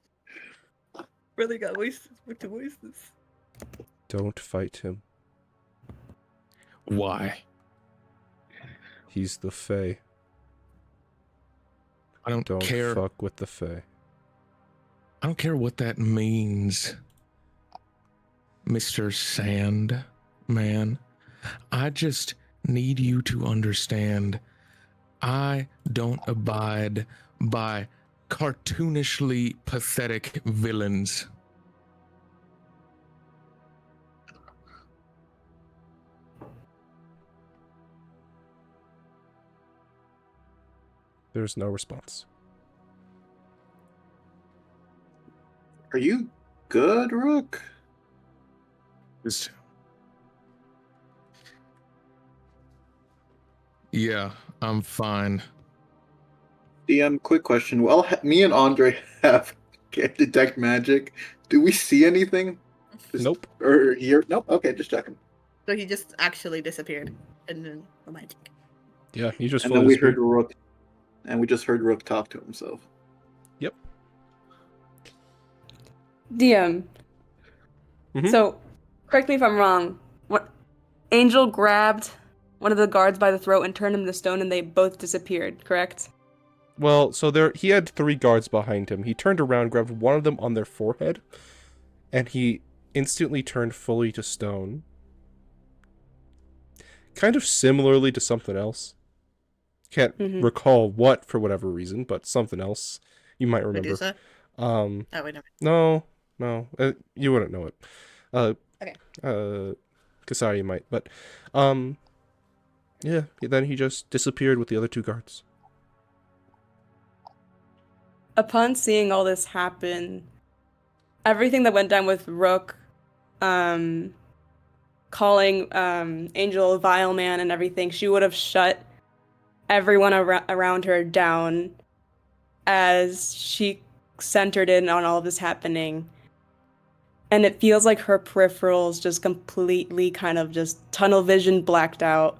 Really got voices with the voices. Don't fight him. Why? He's the Fae. I don't Don't care. fuck with the Fae. I don't care what that means, Mr. Sandman. I just need you to understand I don't abide by cartoonishly pathetic villains. There's no response. Are you good, Rook? Just... Yeah, I'm fine. DM, quick question. Well, me and Andre have detect magic. Do we see anything? Nope. Or hear? Nope. Okay, just checking. So he just actually disappeared, and then the magic. Yeah, he just And fully then we disappeared. heard Rook, and we just heard Rook talk to himself. Yep. DM. Mhm. So, correct me if I'm wrong. What Angel grabbed one of the guards by the throat and turned him to stone, and they both disappeared. Correct? Well, so he had 3 guards behind him. He turned around, grabbed one of them on their forehead, and he instantly turned fully to stone. Kind of similarly to something else. Can't recall what for whatever reason, but something else you might remember. Medusa? Oh, wait, no, you wouldn't know it. Okay. Kasari might, but yeah. Then he just disappeared with the other 2 guards. Upon seeing all this happen, everything that went down with Rook, calling Angel a vile man and everything, she would have shut everyone around her down as she centered in on all of this happening. And it feels like her peripherals just completely kind of just tunnel vision blacked out.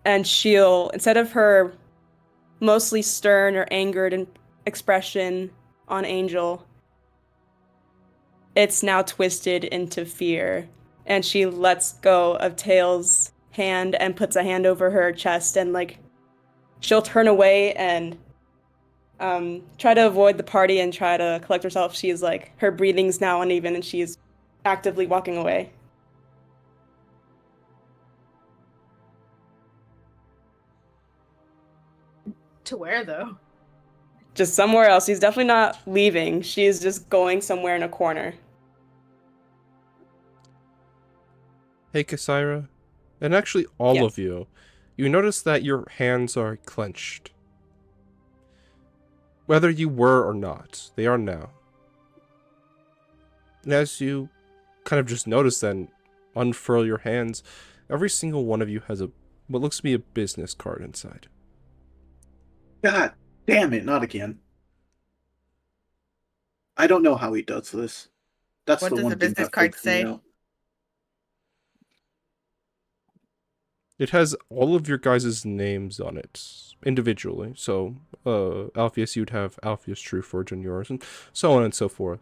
And she'll, instead of her mostly stern or angered expression on Angel, it's now twisted into fear. And she lets go of Tails' hand and puts a hand over her chest, and like she'll turn away and try to avoid the party and try to collect herself. She's like, her breathing's now uneven and she's actively walking away. To where though? Just somewhere else. She's definitely not leaving. She's just going somewhere in a corner. Hey, Kasaira, and actually all Yes. of you, you notice that your hands are clenched. Whether you were or not, they are now. And as you kind of just notice then, unfurl your hands, every single one of you has what looks to be a business card inside. God damn it, not again. I don't know how he does this. That's What the does one the thing business that card freaks me say? out. It has all of your guys' names on it, individually. So, Alpheus, you'd have Alpheus Trueforge on yours, and so on and so forth.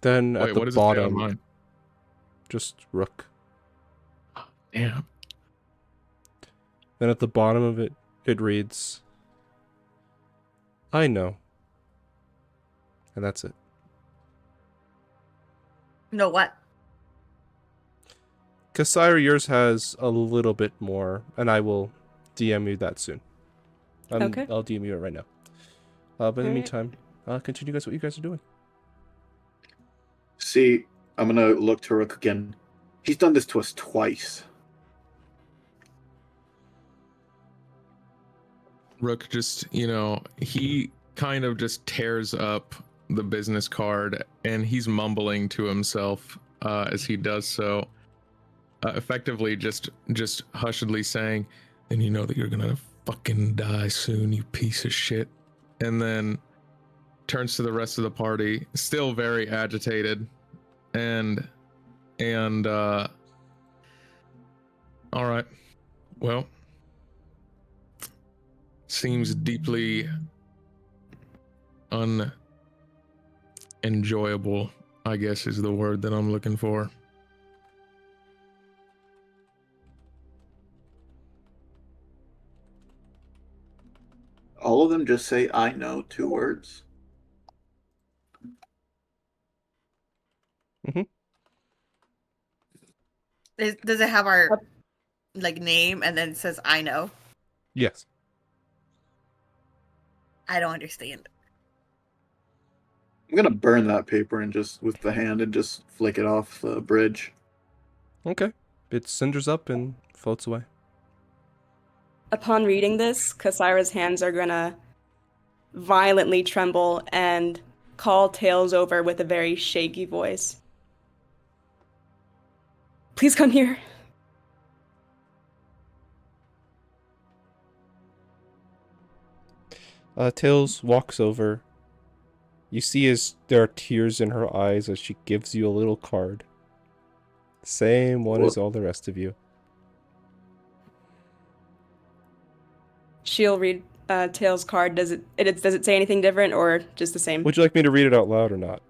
Then Wait, at the what does it say on bottom, mine? just Rook. Damn. Then at the bottom of it, it reads, I know. And that's it. No, what? Kasaira, yours has a little bit more, and I will DM you that soon. Okay. I'll DM you it right now. But in the Alright. meantime, continue guys what you guys are doing. See, I'm gonna look to Rook again. He's done this to us twice. Rook just, he kind of just tears up the business card and he's mumbling to himself as he does so, effectively just hushedly saying, "And you know that you're gonna fucking die soon, you piece of shit." And then turns to the rest of the party, still very agitated, and all right, well, seems deeply unenjoyable, I guess is the word that I'm looking for. All of them just say "I know" 2 words. Does it have our name and then it says I know? Yes. I don't understand. I'm gonna burn that paper and just with the hand and just flick it off the bridge. Okay. It cinders up and floats away. Upon reading this, Kasira's hands are gonna violently tremble and call Tails over with a very shaky voice. Please come here. Tails walks over. You see as there are tears in her eyes as she gives you a little card. Same one as all the rest of you. She'll read Tails' card. Does it say anything different or just the same? Would you like me to read it out loud or not?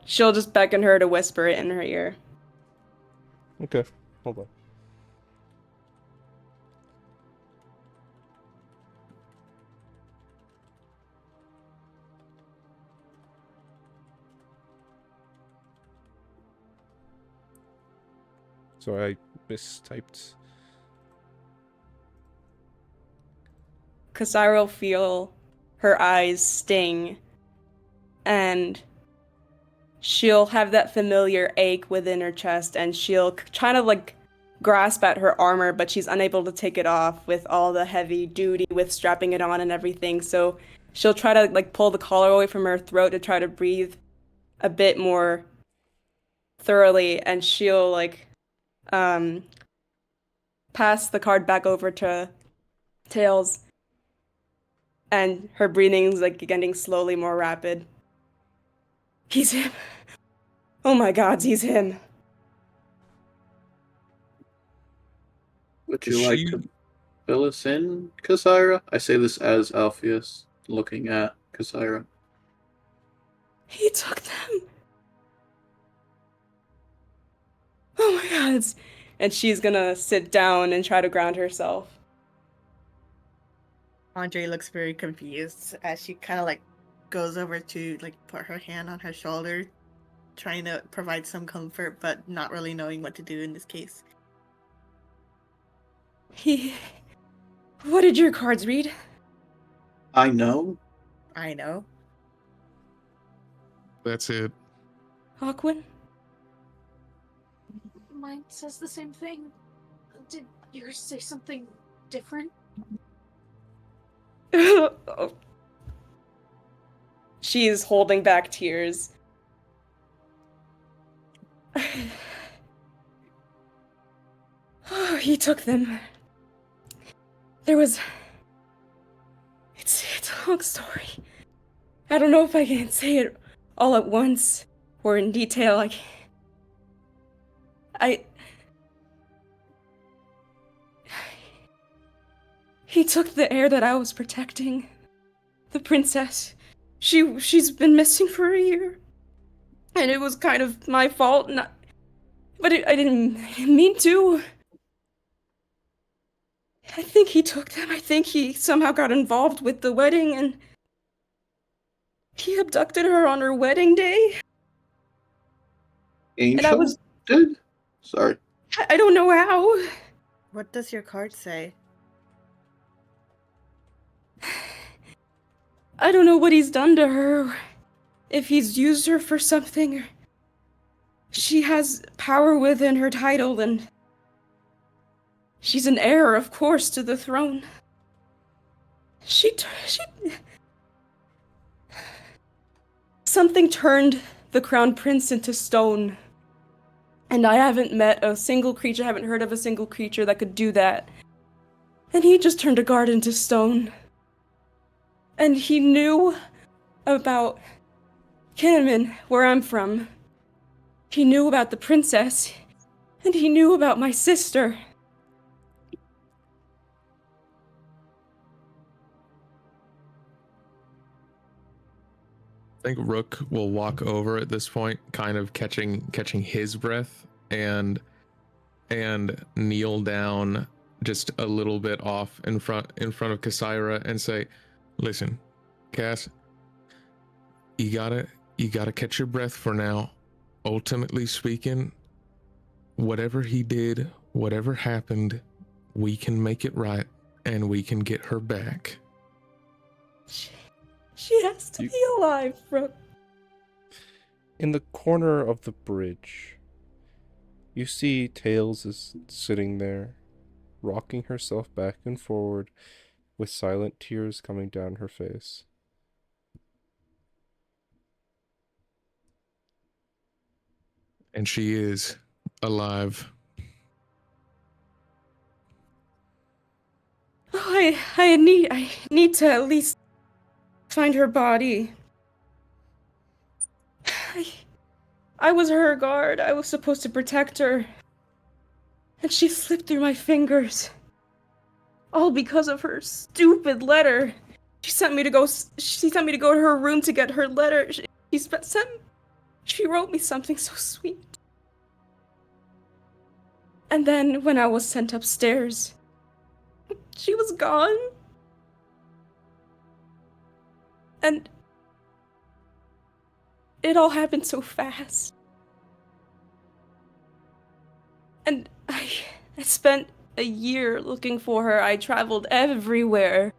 She'll just beckon her to whisper it in her ear. Okay, hold on. Sorry, I mistyped. Kasira will feel her eyes sting, and she'll have that familiar ache within her chest, and she'll try to grasp at her armor, but she's unable to take it off with all the heavy duty with strapping it on and everything. So she'll try to pull the collar away from her throat to try to breathe a bit more thoroughly, and she'll pass the card back over to Tails, and her breathing's getting slowly more rapid. He's him. Oh my God, he's him. Would you like to fill us in, Kasira? I say this as Alpheus looking at Kasira. He took them. Oh my God. And she's gonna sit down and try to ground herself. Andre looks very confused as she kind of goes over to put her hand on her shoulder, trying to provide some comfort, but not really knowing what to do in this case. What did your cards read? I know. I know. That's it. Aquin? Mine says the same thing. Did yours say something different? She is holding back tears. Oh, he took them. It's a long story. I don't know if I can say it all at once or in detail. He took the heir that I was protecting. The princess. She's been missing for a year. And it was kind of my fault, but I didn't mean to. I think he took them. I think he somehow got involved with the wedding, and he abducted her on her wedding day. Angel? And I was... Did? Sorry. I don't know how. What does your card say? I don't know what he's done to her. If he's used her for something. She has power within her title, and She's an heir, of course, to the throne. She. Something turned the crown prince into stone. And I haven't met a single creature, I haven't heard of a single creature that could do that. And he just turned a guard into stone. And he knew about Kinnaman, where I'm from. He knew about the princess. And he knew about my sister. I think Rook will walk over at this point, kind of catching his breath, and kneel down just a little bit off in front of Kasaira and say, "Listen, Cass, you gotta catch your breath for now. Ultimately speaking, whatever he did, whatever happened, we can make it right and we can get her back." She has to be alive, Rook. In the corner of the bridge, you see Tails is sitting there, rocking herself back and forward with silent tears coming down her face. And she is alive. Oh, I need to at least find her body. I was her guard. I was supposed to protect her. And she slipped through my fingers. All because of her stupid letter. She sent me to go to her room to get her letter. She wrote me something so sweet. And then when I was sent upstairs, she was gone. And it all happened so fast. And I spent a year looking for her. I traveled everywhere.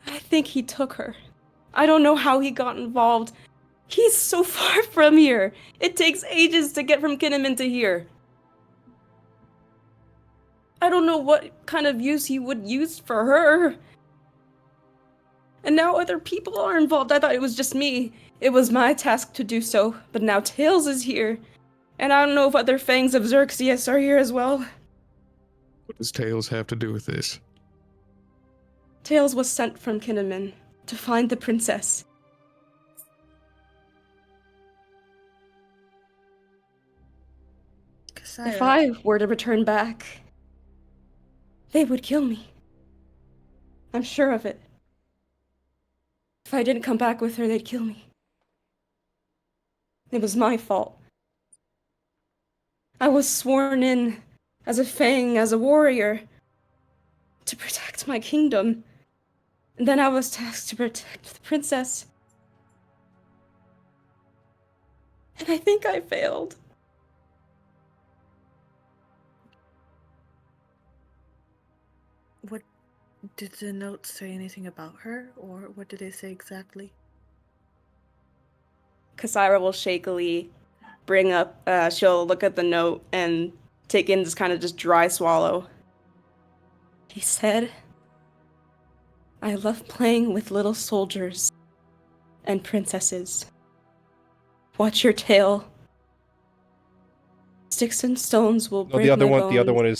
I think he took her. I don't know how he got involved. He's so far from here. It takes ages to get from Kinnaman to here. I don't know what kind of use he would use for her. And now other people are involved. I thought it was just me. It was my task to do so, but now Tails is here. And I don't know if other Fangs of Xerxes are here as well. What does Tails have to do with this? Tails was sent from Kinnaman to find the princess. If I were to return back, they would kill me. I'm sure of it. If I didn't come back with her, they'd kill me. It was my fault. I was sworn in as a Fang, as a warrior, to protect my kingdom. And then I was tasked to protect the princess. And I think I failed. What did the note say anything about her, or what did it say exactly? Kasaira will shakily bring up, she'll look at the note and take in this kind of just dry swallow. He said, "I love playing with little soldiers and princesses. Watch your tail. Sticks and stones will No, break the other my one. bones."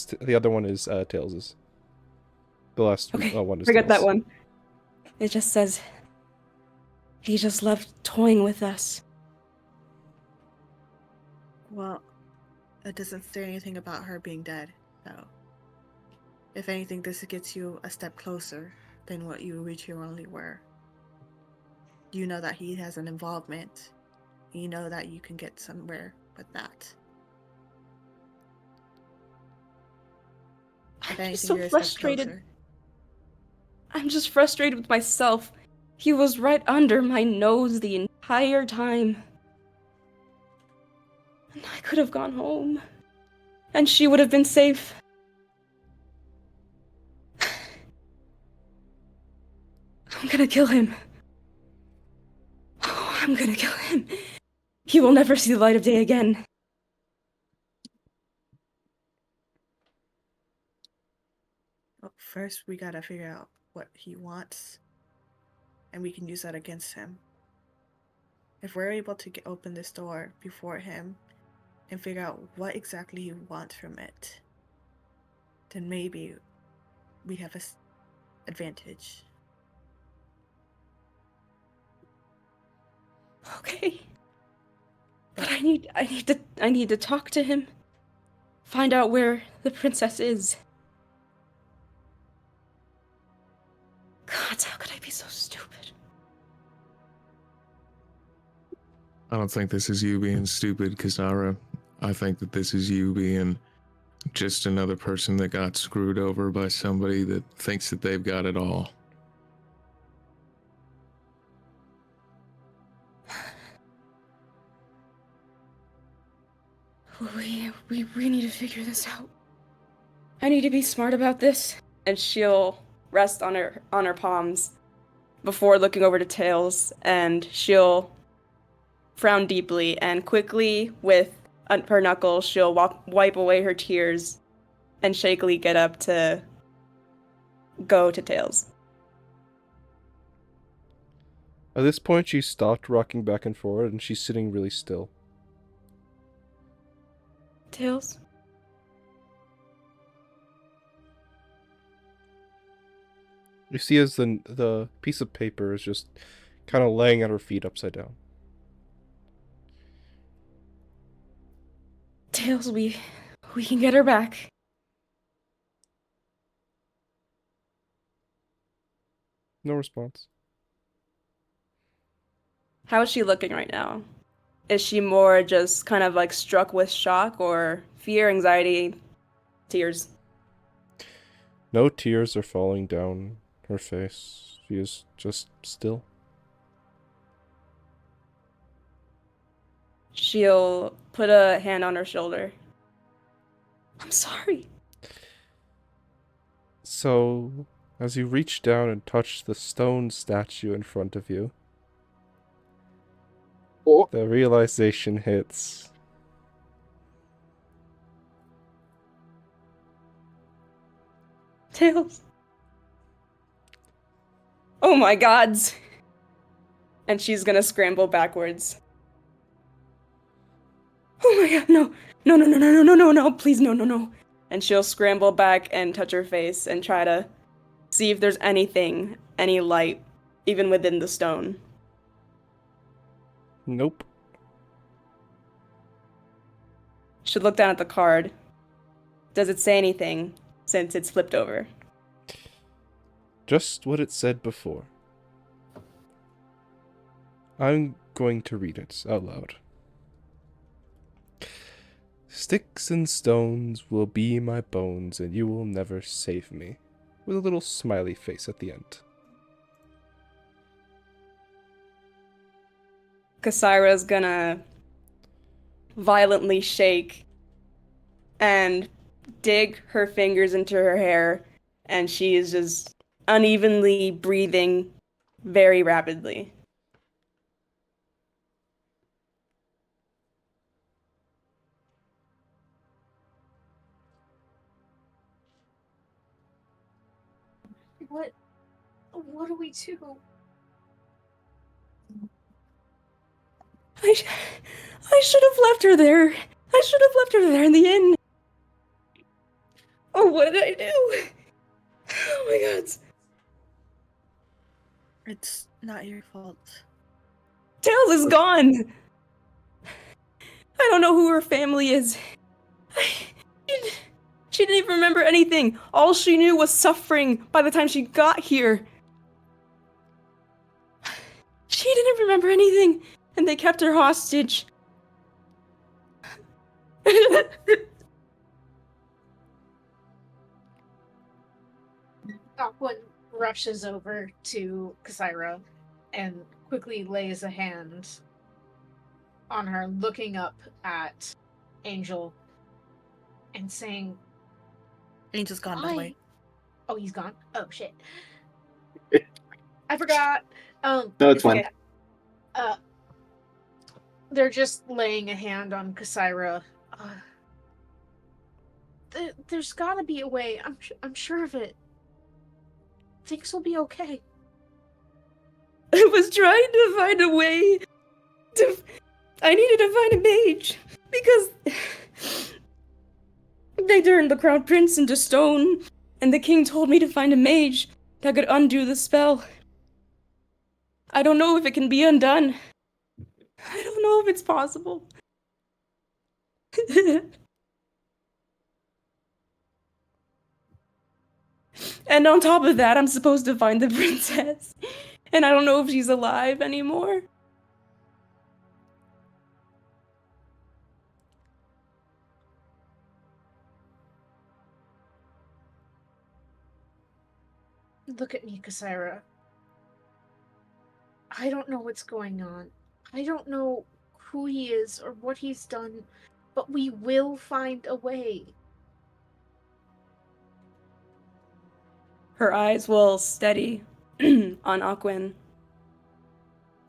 The other one is Tails's. The last Okay, one is forget that Tails. one. It just says, he just loved toying with us. Well, it doesn't say anything about her being dead, so if anything, this gets you a step closer than what you originally were. You know that he has an involvement. You know that you can get somewhere with that. If I'm just anything, so you're a step frustrated. closer. I'm just frustrated with myself. He was right under my nose the entire time. And I could have gone home. And she would have been safe. I'm gonna kill him. Oh, I'm gonna kill him. He will never see the light of day again. first we gotta figure out what he wants, and we can use that against him. If we're able to open this door before him and figure out what exactly he wants from it, then maybe we have an advantage. Okay. But I need to talk to him. Find out where the princess is. God, how could I be so stupid? I don't think this is you being stupid, Kasara. I think that this is you being just another person that got screwed over by somebody that thinks that they've got it all. We need to figure this out. I need to be smart about this. And she'll rest on her palms before looking over to Tails, and she'll frown deeply and quickly with her knuckles she'll wipe away her tears and shakily get up to go to Tails. At this point, she stopped rocking back and forth, and she's sitting really still. Tails? You see as the piece of paper is just kind of laying at her feet upside down. Tails, we can get her back. No response. How is she looking right now? Is she more just kind of like struck with shock, or fear, anxiety, tears? No tears are falling down her face. She is just still. She'll put a hand on her shoulder. I'm sorry. So, as you reach down and touch the stone statue in front of you, Oh. the realization hits. Tails. Oh my gods. And she's gonna scramble backwards. Oh my god, no. No, please, no. And she'll scramble back and touch her face and try to see if there's anything, any light, even within the stone. Nope. She'll look down at the card. Does it say anything since it's flipped over? Just what it said before. I'm going to read it out loud. Sticks and stones will be my bones, and you will never save me. With a little smiley face at the end. Kasira's gonna violently shake and dig her fingers into her hair, and she is just unevenly breathing very rapidly. What do we do? I should have left her there. I should have left her there in the inn. Oh, what did I do? Oh my god. It's not your fault. Tails is gone. I don't know who her family is. She didn't even remember anything. All she knew was suffering by the time she got here. She didn't remember anything, and they kept her hostage. Aquan rushes over to Kasira and quickly lays a hand on her, looking up at Angel and saying, Angel's gone, by the way. Oh, he's gone? Oh, shit. I forgot. No, it's fine. Okay. They're just laying a hand on Kasira. There's gotta be a way. I'm sure of it. Things will be okay. I was trying to find a way to. I needed to find a mage because they turned the crown prince into stone, and the king told me to find a mage that could undo the spell. I don't know if it can be undone. I don't know if it's possible. And on top of that, I'm supposed to find the princess. And I don't know if she's alive anymore. Look at me, Kasaira. I don't know what's going on. I don't know who he is or what he's done, but we will find a way. Her eyes will steady on Aquin.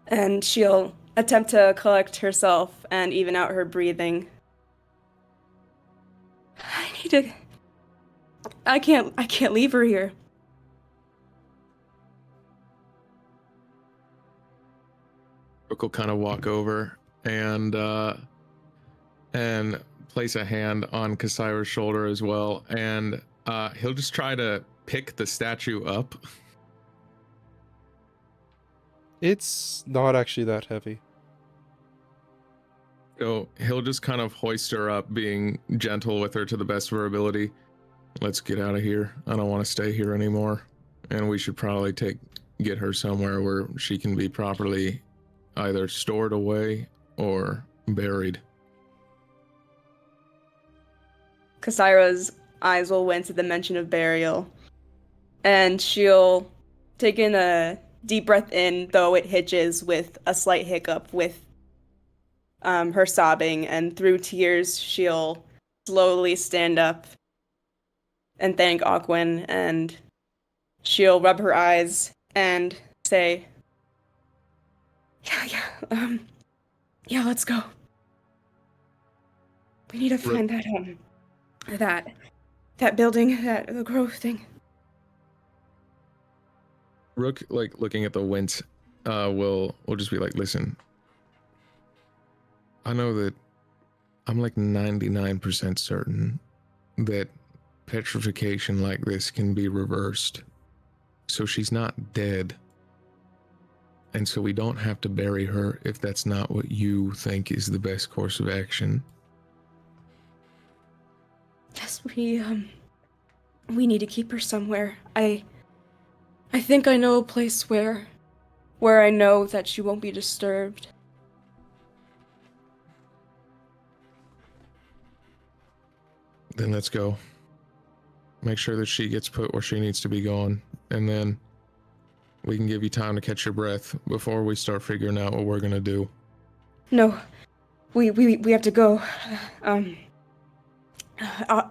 And she'll attempt to collect herself and even out her breathing. I can't leave her here. Rook will kind of walk over and place a hand on Kasaira's shoulder as well, and he'll just try to pick the statue up. It's not actually that heavy. So he'll just kind of hoist her up, being gentle with her to the best of her ability. Let's get out of here. I don't want to stay here anymore. And we should probably get her somewhere where she can be properly either stored away or buried. Kasaira's eyes will wince at the mention of burial. And she'll take in a deep breath in, though it hitches with a slight hiccup with her sobbing, and through tears she'll slowly stand up and thank Aquin, and she'll rub her eyes and say, yeah, let's go. We need to find that building, the grove thing. Rook, like, looking at the wince, will just be like, listen, I know that I'm like 99% certain that petrification like this can be reversed. So she's not dead. And so we don't have to bury her if that's not what you think is the best course of action. Yes, we need to keep her somewhere. I think I know a place where I know that she won't be disturbed. Then let's go. Make sure that she gets put where she needs to be gone, and then we can give you time to catch your breath before we start figuring out what we're gonna do. No, we have to go.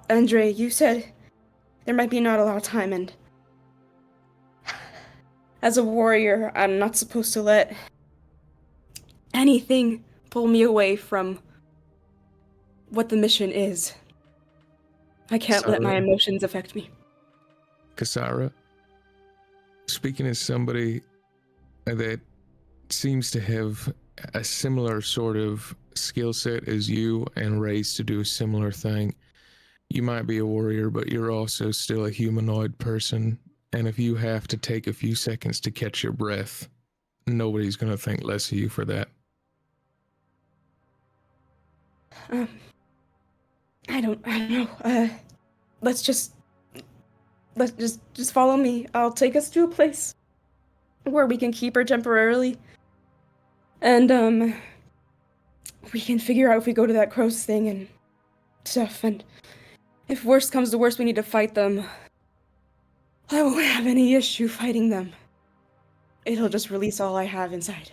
Andre, you said there might be not a lot of time, and as a warrior, I'm not supposed to let anything pull me away from what the mission is. I can't let my emotions affect me. Kasaira, speaking as somebody that seems to have a similar sort of skill set as you and raised to do a similar thing, you might be a warrior, but you're also still a humanoid person. And if you have to take a few seconds to catch your breath, nobody's going to think less of you for that. I don't know. Let's just follow me. I'll take us to a place where we can keep her temporarily. And, we can figure out if we go to that crow's thing and stuff, and if worst comes to worst, we need to fight them. I won't have any issue fighting them. It'll just release all I have inside.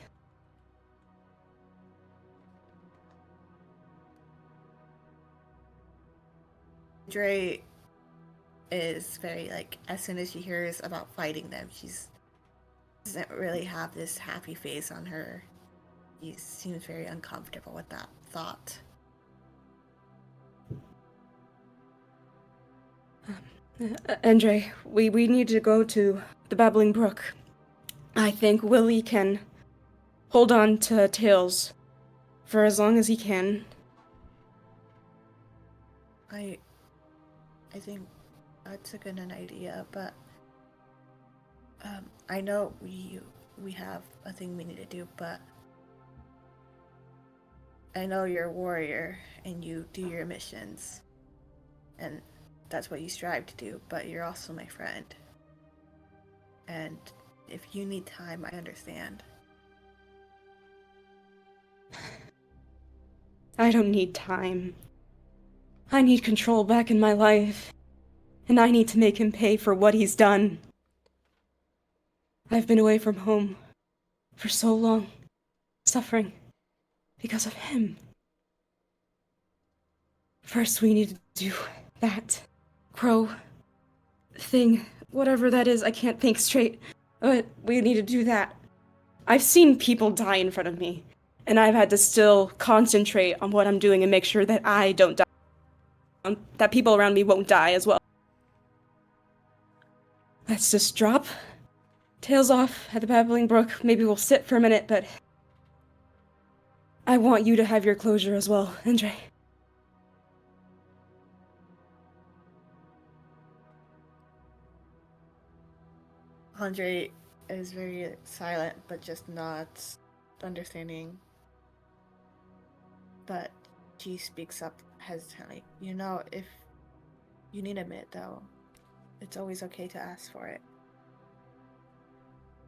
Dre is very, like, as soon as she hears about fighting them, doesn't really have this happy face on her. She seems very uncomfortable with that thought. Andre, we need to go to the Babbling Brook. I think Willie can hold on to Tails for as long as he can. I think that's a good idea, but I know we have a thing we need to do, but I know you're a warrior and you do your missions, and that's what you strive to do, but you're also my friend. And if you need time, I understand. I don't need time. I need control back in my life, and I need to make him pay for what he's done. I've been away from home for so long, suffering because of him. First, we need to do that crow thing, whatever that is. I can't think straight, but we need to do that. I've seen people die in front of me, and I've had to still concentrate on what I'm doing and make sure that I don't die. That people around me won't die as well. Let's just drop Tails off at the Babbling Brook. Maybe we'll sit for a minute, but I want you to have your closure as well, Andre. Andre is very silent, but just nods, understanding. But she speaks up hesitantly. You know, if you need a minute, though, it's always okay to ask for it.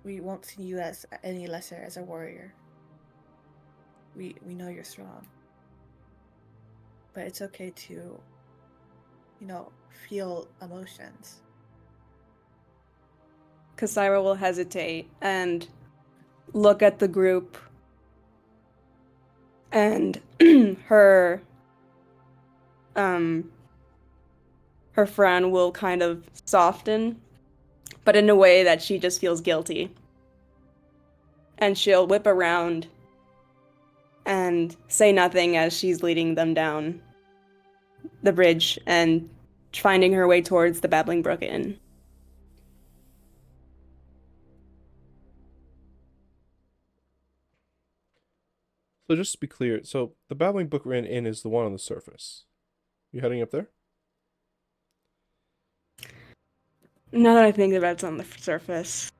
We won't see you as any lesser as a warrior. We know you're strong. But it's okay to, feel emotions. Kasira will hesitate and look at the group, and her frown will kind of soften, but in a way that she just feels guilty. And she'll whip around and say nothing as she's leading them down the bridge and finding her way towards the Babbling Brook Inn. So just to be clear, so the Babbling Brook Inn is the one on the surface. You heading up there? Now that I think about it, it's on the surface.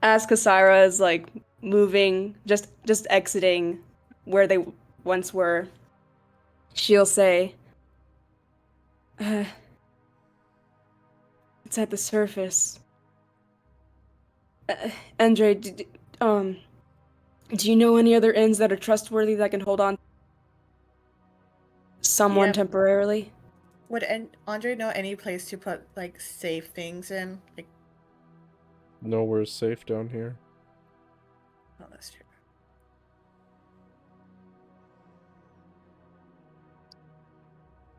As Kasira is like moving, just exiting where they once were, she'll say, "It's at the surface. Andre, do you know any other inns that are trustworthy that can hold on someone Yeah. temporarily?" Would Andre know any place to put, safe things in? Nowhere's safe down here. Oh, that's true.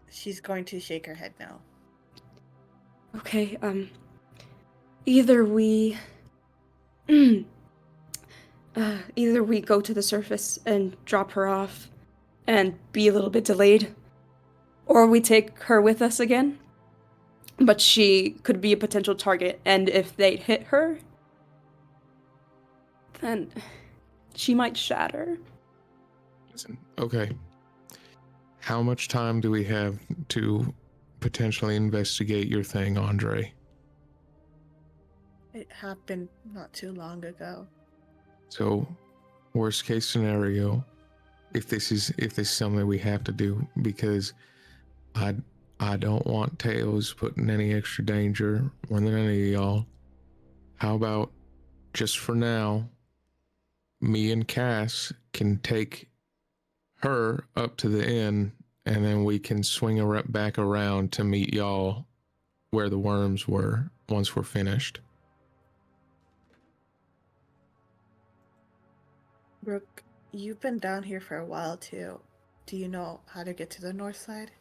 She's going to shake her head now. Okay, either we go to the surface and drop her off and be a little bit delayed, or we take her with us again. But she could be a potential target, and if they hit her, then she might shatter. Listen, okay. How much time do we have to potentially investigate your thing, Andre? It happened not too long ago. So, worst case scenario, if this is something we have to do, because I don't want Tails put in any extra danger more than any of y'all. How about, just for now, me and Cass can take her up to the inn, and then we can swing back around to meet y'all where the worms were once we're finished. Brooke, you've been down here for a while too. Do you know how to get to the north side?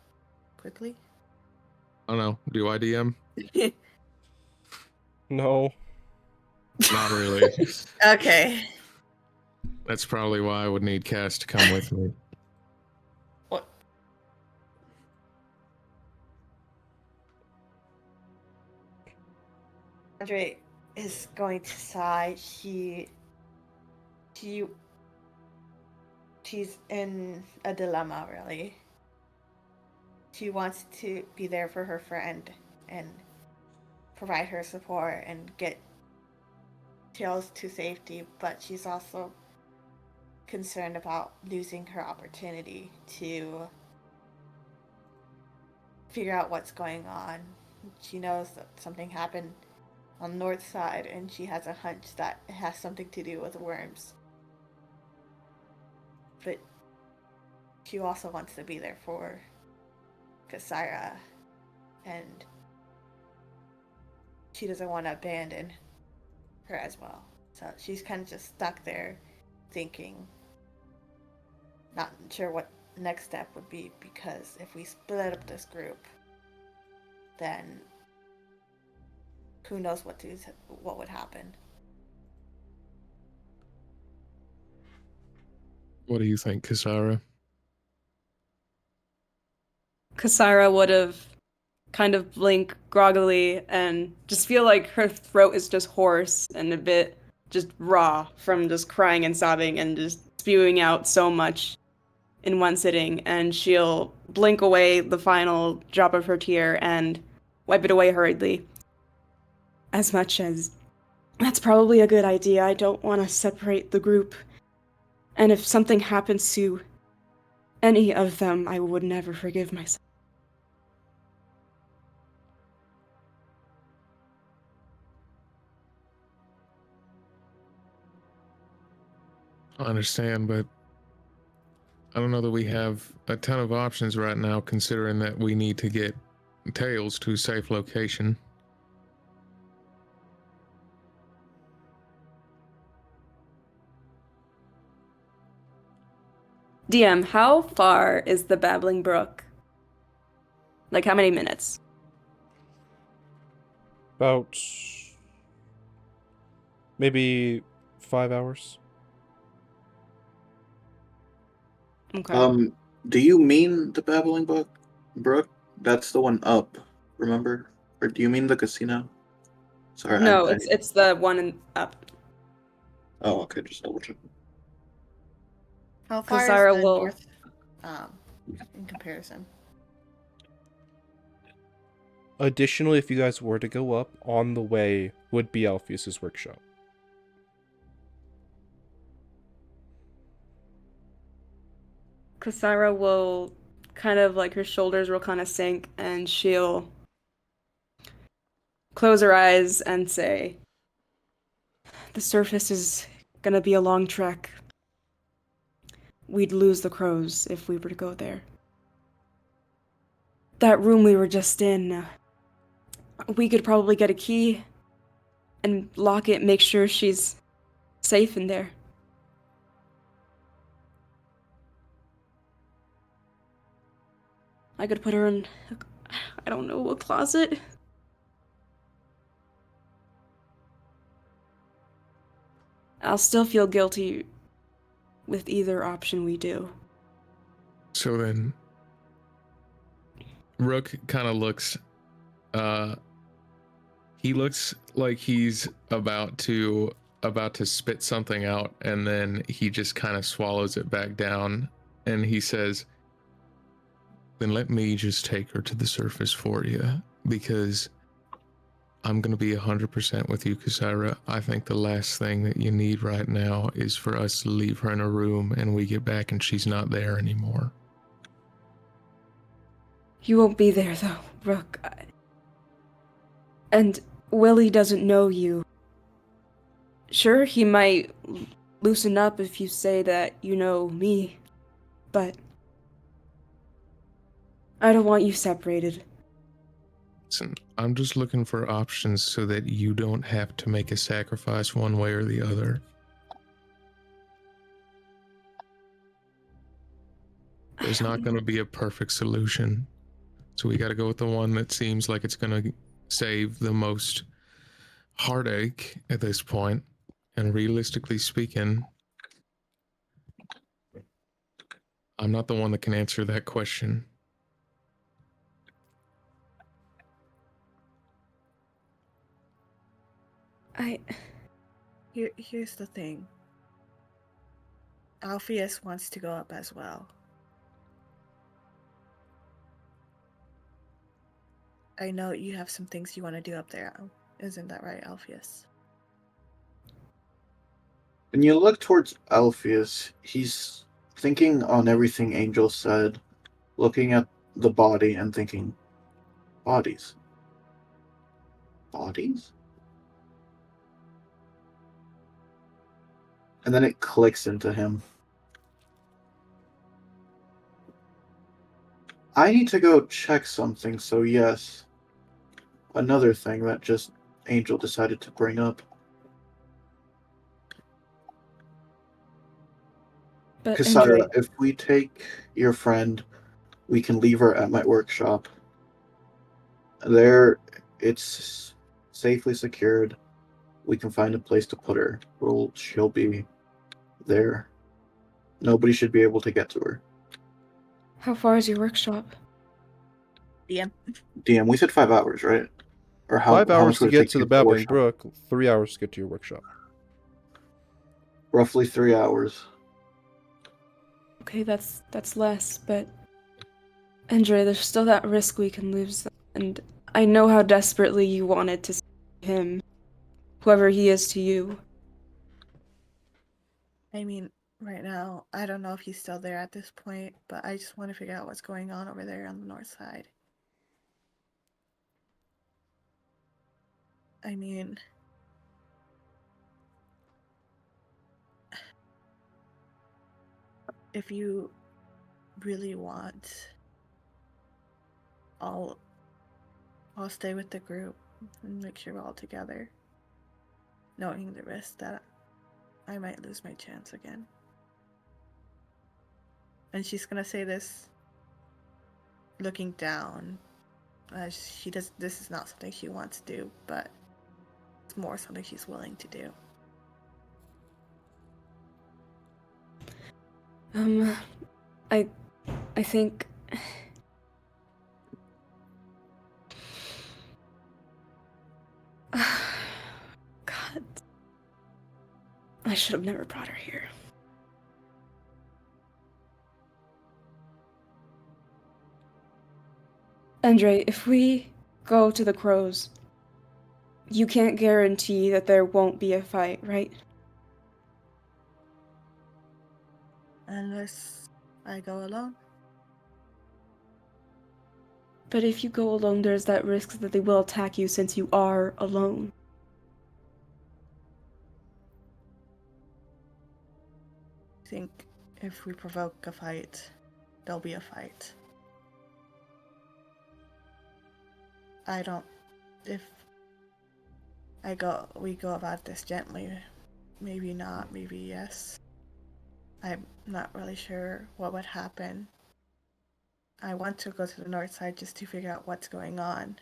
Quickly? I don't know. Do I DM? No. Not really. Okay. That's probably why I would need Cass to come with me. Andre is going to sigh. She she's in a dilemma, really. She wants to be there for her friend and provide her support and get Tails to safety, but she's also concerned about losing her opportunity to figure out what's going on. She knows that something happened on the north side, and she has a hunch that it has something to do with worms. But she also wants to be there for Kasira, and she doesn't want to abandon her as well. So she's kind of just stuck there thinking, not sure what next step would be, because if we split up this group, then who knows what would happen. What do you think, Kasara? Kasara would have kind of blink groggily and just feel like her throat is just hoarse and a bit just raw from just crying and sobbing and just spewing out so much in one sitting, and she'll blink away the final drop of her tear and wipe it away hurriedly. As much as that's probably a good idea, I don't want to separate the group. And if something happens to any of them, I would never forgive myself. I understand, but I don't know that we have a ton of options right now, considering that we need to get Tails to a safe location. DM, how far is the Babbling Brook? Like, how many minutes? About maybe 5 hours. Okay. Do you mean the Babbling Brook? That's the one up, remember? Or do you mean the casino? Sorry, No, it's the one up. Oh, okay, just double check. How far Kasara is the will- north in comparison? Additionally, if you guys were to go up, on the way would be Alpheus's workshop. Kasara will kind of like her shoulders will kind of sink and she'll close her eyes and say, "The surface is gonna be a long trek. We'd lose the crows if we were to go there. That room we were just in, we could probably get a key and lock it, make sure she's safe in there. I could put her in, I don't know, a closet. I'll still feel guilty with either option we do." So then, Rook kind of looks, he looks like he's about to spit something out, and then he just kind of swallows it back down, and he says, "Then let me just take her to the surface for you, because I'm going to be 100% with you, Kasira. I think the last thing that you need right now is for us to leave her in a room and we get back and she's not there anymore." You won't be there, though, Rook. And Willie doesn't know you. Sure, he might loosen up if you say that you know me, but I don't want you separated. Listen, I'm just looking for options so that you don't have to make a sacrifice one way or the other. There's not going to be a perfect solution. So we got to go with the one that seems like it's going to save the most heartache at this point. And realistically speaking, I'm not the one that can answer that question. Here's the thing. Alpheus wants to go up as well. I know you have some things you want to do up there. Isn't that right, Alpheus? When you look towards Alpheus, he's thinking on everything Angel said, looking at the body and thinking, bodies. Bodies? And then it clicks into him. I need to go check something, so yes. Another thing that just Angel decided to bring up. But Kasara, Andre, if we take your friend, we can leave her at my workshop. There, it's safely secured. We can find a place to put her. She'll be there. Nobody should be able to get to her. how far is your workshop? DM. DM, we said 5 hours, right? Or how 5 hours much to would it get take to the the Babbling workshop? Brook, 3 hours to get to your workshop. Roughly 3 hours. Okay, that's less, but Andre, there's still that risk we can lose them. And I know how desperately you wanted to see him, whoever he is to you. I mean, right now, I don't know if he's still there at this point, but I just want to figure out what's going on over there on the north side. I mean, if you really want, I'll stay with the group and make sure we're all together, knowing the risk that I might lose my chance again. And she's gonna say this looking down. She does. This is not something she wants to do, but it's more something she's willing to do. I think God, I should have never brought her here. Andre, if we go to the Crows, you can't guarantee that there won't be a fight, right? Unless I go alone. But if you go alone, there's that risk that they will attack you since you are alone. I think if we provoke a fight, there'll be a fight. I don't. If we go about this gently. Maybe not, maybe yes. I'm not really sure what would happen. I want to go to the north side just to figure out what's going on,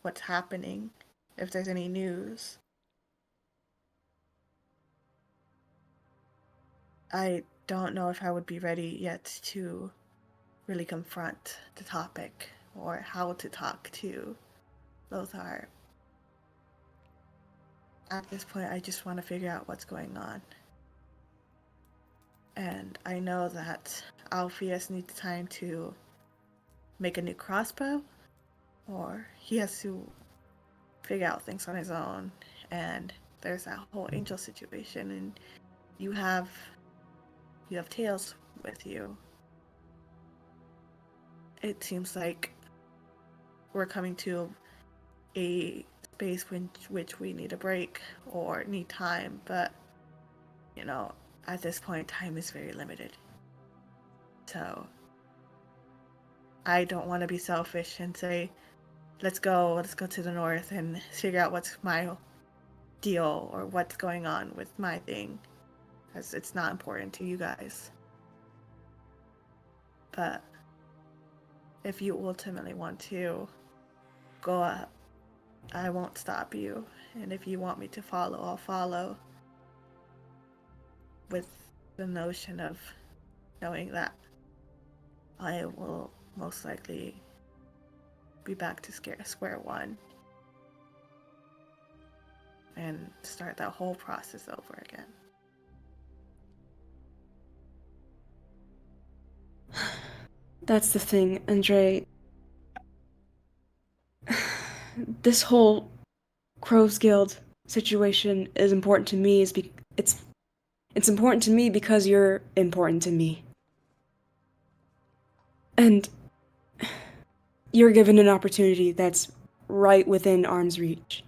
what's happening, if there's any news. I don't know if I would be ready yet to really confront the topic or how to talk to Lothar. At this point, I just want to figure out what's going on. And I know that Alpheus needs time to make a new crossbow, or he has to figure out things on his own. And there's that whole angel situation, and you have Tails with you. It seems like we're coming to a space which we need a break or need time, but at this point time is very limited. So I don't want to be selfish and say let's go to the north and figure out what's my deal or what's going on with my thing, because it's not important to you guys. But if you ultimately want to go up, I won't stop you. And if you want me to follow, I'll follow, with the notion of knowing that I will most likely be back to square one. and start that whole process over again. That's the thing, Andre. This whole Crows Guild situation is important to me. It's important to me because you're important to me, and you're given an opportunity that's right within arm's reach.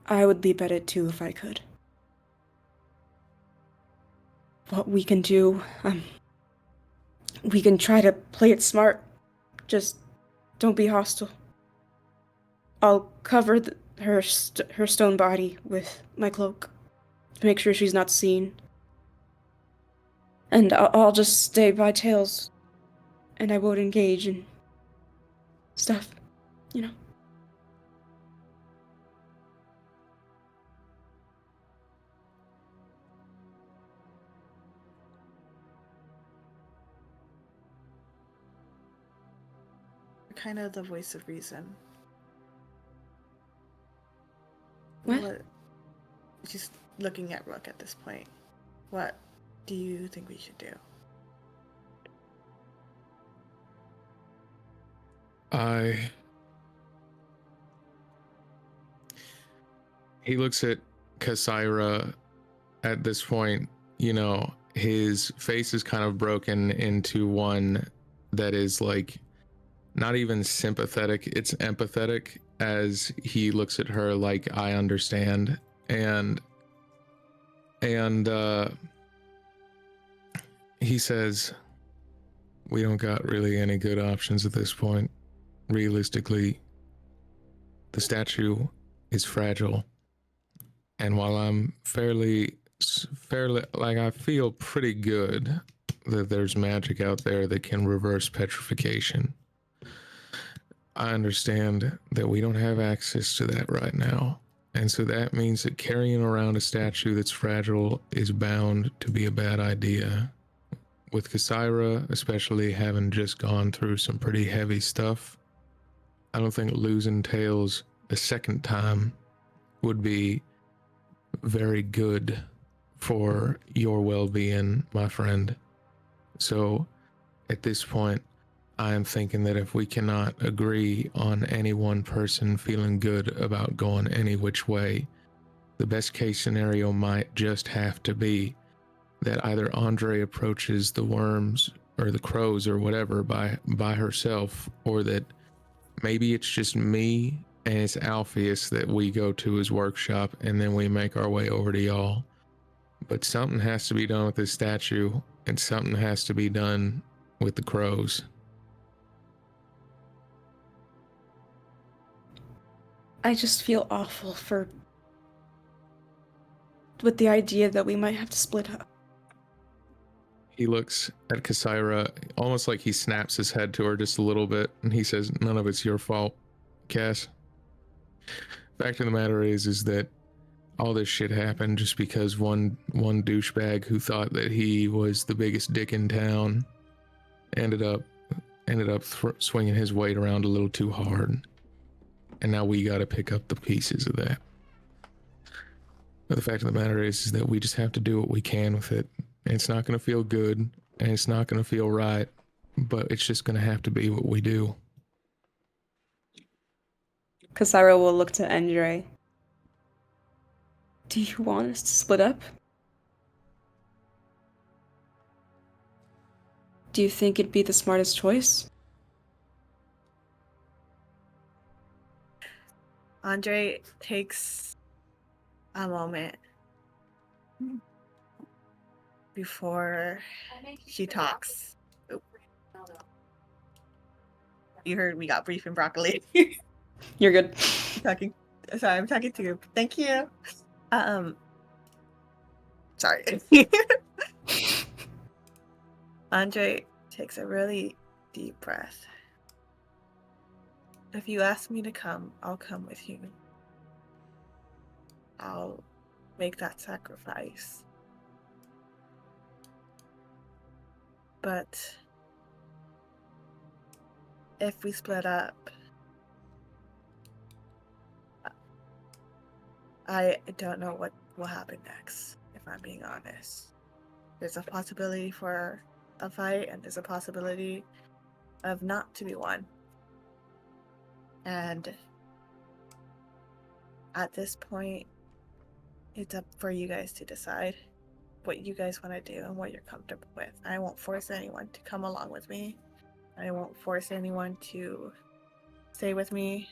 I would leap at it too if I could. What we can do, we can try to play it smart. Just don't be hostile. I'll cover her stone body with my cloak to make sure she's not seen. And I'll just stay by Tails, and I won't engage in stuff, you know. Kind of the voice of reason. What? Just looking at Rook at this point. What do you think we should do? He looks at Kasaira at this point, his face is kind of broken into one that is like not even sympathetic, it's empathetic as he looks at her like, I understand. And he says, we don't got really any good options at this point. Realistically, the statue is fragile. And while I'm fairly, like, I feel pretty good that there's magic out there that can reverse petrification, I understand that we don't have access to that right now. And so that means that carrying around a statue that's fragile is bound to be a bad idea. With Kasaira, especially having just gone through some pretty heavy stuff, I don't think losing Tails a second time would be very good for your well-being, my friend. So at this point, I am thinking that if we cannot agree on any one person feeling good about going any which way, the best case scenario might just have to be that either Andre approaches the worms or the crows or whatever by herself, or that maybe it's just me and it's Alpheus that we go to his workshop and then we make our way over to y'all. But something has to be done with this statue, and something has to be done with the crows. I just feel awful with the idea that we might have to split up. He looks at Kasaira almost like he snaps his head to her just a little bit, and he says, none of it's your fault, Cass. Fact of the matter is that all this shit happened just because one douchebag who thought that he was the biggest dick in town ended up swinging his weight around a little too hard. And now we got to pick up the pieces of that. But the fact of the matter is that we just have to do what we can with it. And it's not going to feel good, and it's not going to feel right, but it's just going to have to be what we do. Kasaira will look to Andre. Do you want us to split up? Do you think it'd be the smartest choice? Andre takes a moment before she talks. Oh. You heard we got beef and broccoli. You're good. I'm talking to you. Thank you. Sorry. Andre takes a really deep breath. If you ask me to come, I'll come with you. I'll make that sacrifice. But if we split up, I don't know what will happen next, if I'm being honest. There's a possibility for a fight, and there's a possibility of not to be one. And at this point, it's up for you guys to decide what you guys want to do and what you're comfortable with. I won't force anyone to come along with me. I won't force anyone to stay with me,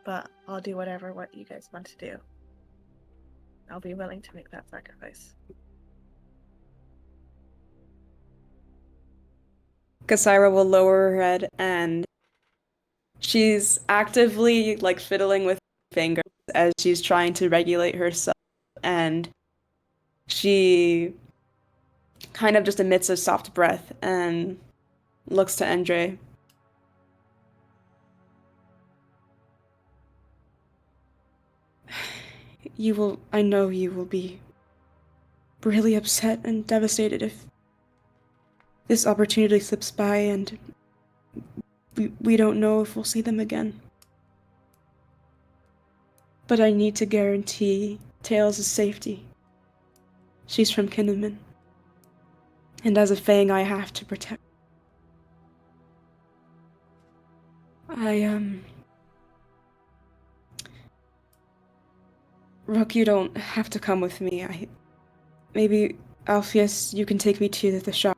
but I'll do what you guys want to do. I'll be willing to make that sacrifice. Kasira will lower her head, and she's actively like fiddling with her fingers as she's trying to regulate herself, and she kind of just emits a soft breath and looks to Andre. I know you will be really upset and devastated if this opportunity slips by and we don't know if we'll see them again. But I need to guarantee Tails' safety. She's from Kinnaman. And as a Fang, I have to protect. Rook, you don't have to come with me. Maybe, Alpheus, you can take me to the shop.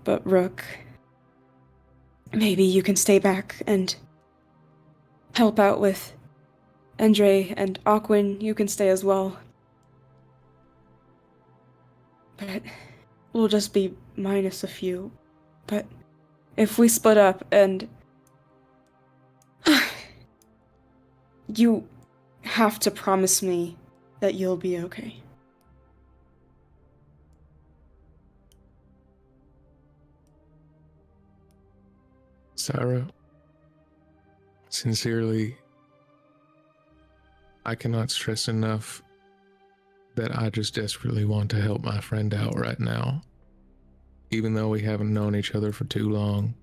But Rook, maybe you can stay back and help out with Andre, and Aquin, you can stay as well. But we'll just be minus a few. But if we split up and you have to promise me that you'll be okay. Sarah, sincerely, I cannot stress enough that I just desperately want to help my friend out right now. Even though we haven't known each other for too long,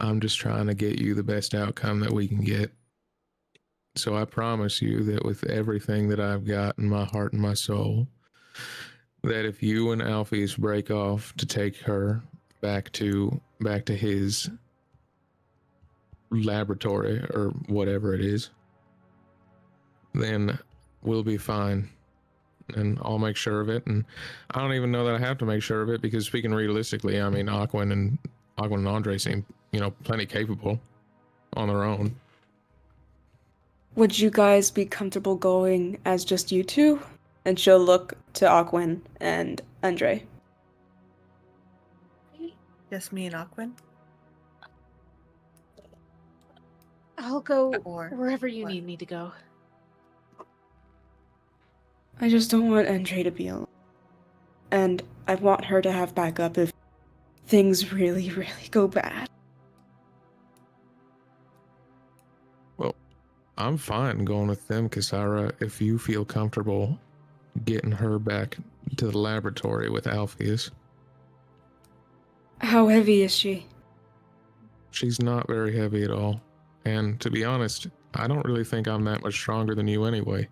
I'm just trying to get you the best outcome that we can get. So I promise you that with everything that I've got in my heart and my soul, that if you and Alpheus break off to take her back to his laboratory or whatever it is, then we'll be fine. And I'll make sure of it. And I don't even know that I have to make sure of it, because speaking realistically, I mean, Aquin and Andre seem, plenty capable on their own. Would you guys be comfortable going as just you two? And she'll look to Aquin and Andre. Just me and Aquin? I'll go Or wherever you what? need me to go. I just don't want Andre to be alone. And I want her to have backup if things really, really go bad. Well, I'm fine going with them, Kasara, if you feel comfortable getting her back to the laboratory with Alpheus. How heavy is she? She's not very heavy at all. And to be honest, I don't really think I'm that much stronger than you anyway.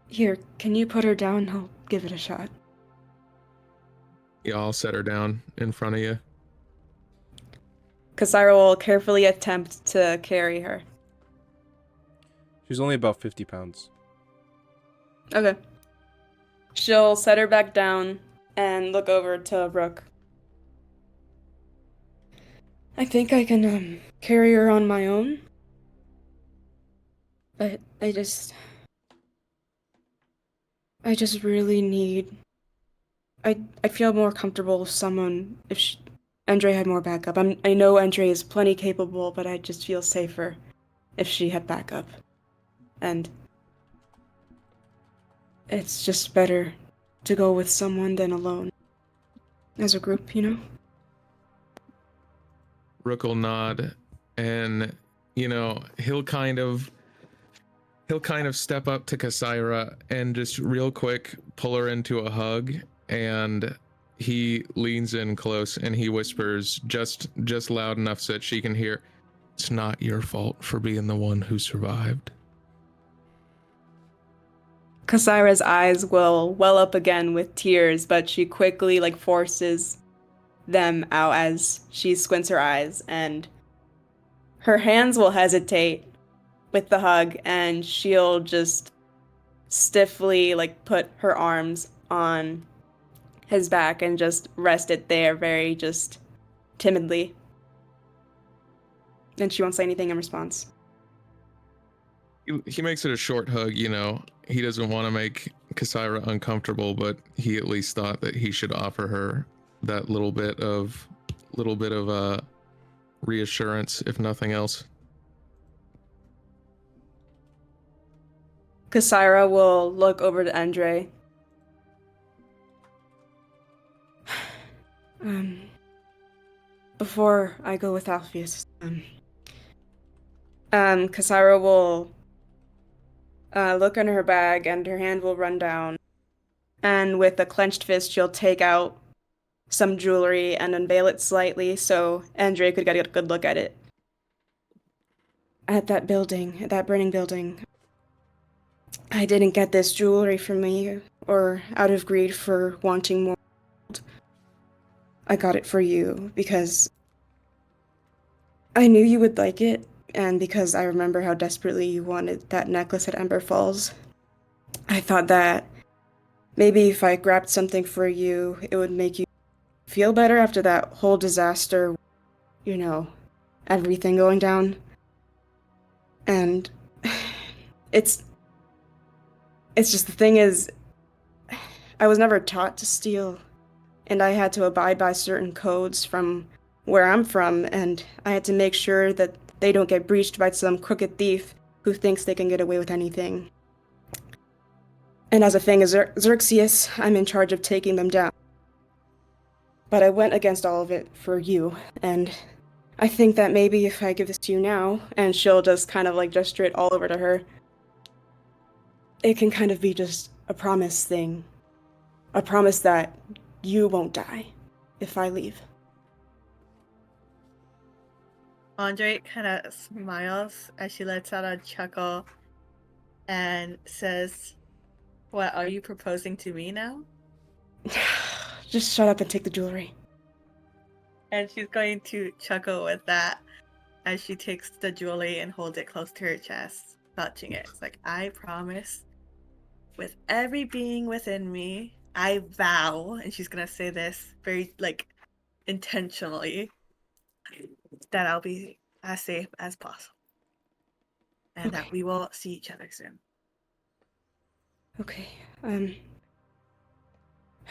Here, can you put her down? I'll give it a shot. Yeah, I'll set her down in front of you. Kasira will carefully attempt to carry her. She's only about 50 pounds. Okay. She'll set her back down and look over to Rook. I think I can carry her on my own. But I just really need... I feel more comfortable with someone if Andre had more backup. I know Andre is plenty capable, but I just feel safer if she had backup. And it's just better to go with someone than alone. As a group, Rook will nod, and he'll kind of step up to Kasira and just real quick pull her into a hug, and he leans in close and he whispers just loud enough so that she can hear, It's not your fault for being the one who survived. Kasira's eyes will well up again with tears, but she quickly forces them out as she squints her eyes, and her hands will hesitate with the hug, and she'll just stiffly put her arms on his back and just rest it there very just timidly. And she won't say anything in response. He makes it a short hug, you know. He doesn't want to make Kasira uncomfortable, but he at least thought that he should offer her that little bit of reassurance, if nothing else. Kasira will look over to Andre. Before I go with Alpheus, Kasira will look in her bag, and her hand will run down, and with a clenched fist, she'll take out some jewelry and unveil it slightly so Andre could get a good look at it. At that burning building, I didn't get this jewelry for me or out of greed for wanting more. I got it for you because I knew you would like it, and because I remember how desperately you wanted that necklace at Ember Falls. I thought that maybe if I grabbed something for you, it would make you feel better after that whole disaster, you know, everything going down. And it's just, the thing is, I was never taught to steal, and I had to abide by certain codes from where I'm from, and I had to make sure that they don't get breached by some crooked thief who thinks they can get away with anything. And as a thing as Xerxes, I'm in charge of taking them down. But I went against all of it for you, and I think that maybe if I give this to you now, and she'll just kind of gesture it all over to her, it can kind of be just a promise thing. A promise that you won't die if I leave. Andre kind of smiles as she lets out a chuckle and says, "What, are you proposing to me now?" Just shut up and take the jewelry. And she's going to chuckle with that as she takes the jewelry and holds it close to her chest, touching it. It's like, "I promise, with every being within me, I vow," and she's gonna say this very intentionally, "that I'll be as safe as possible, and that we will see each other soon." Okay, I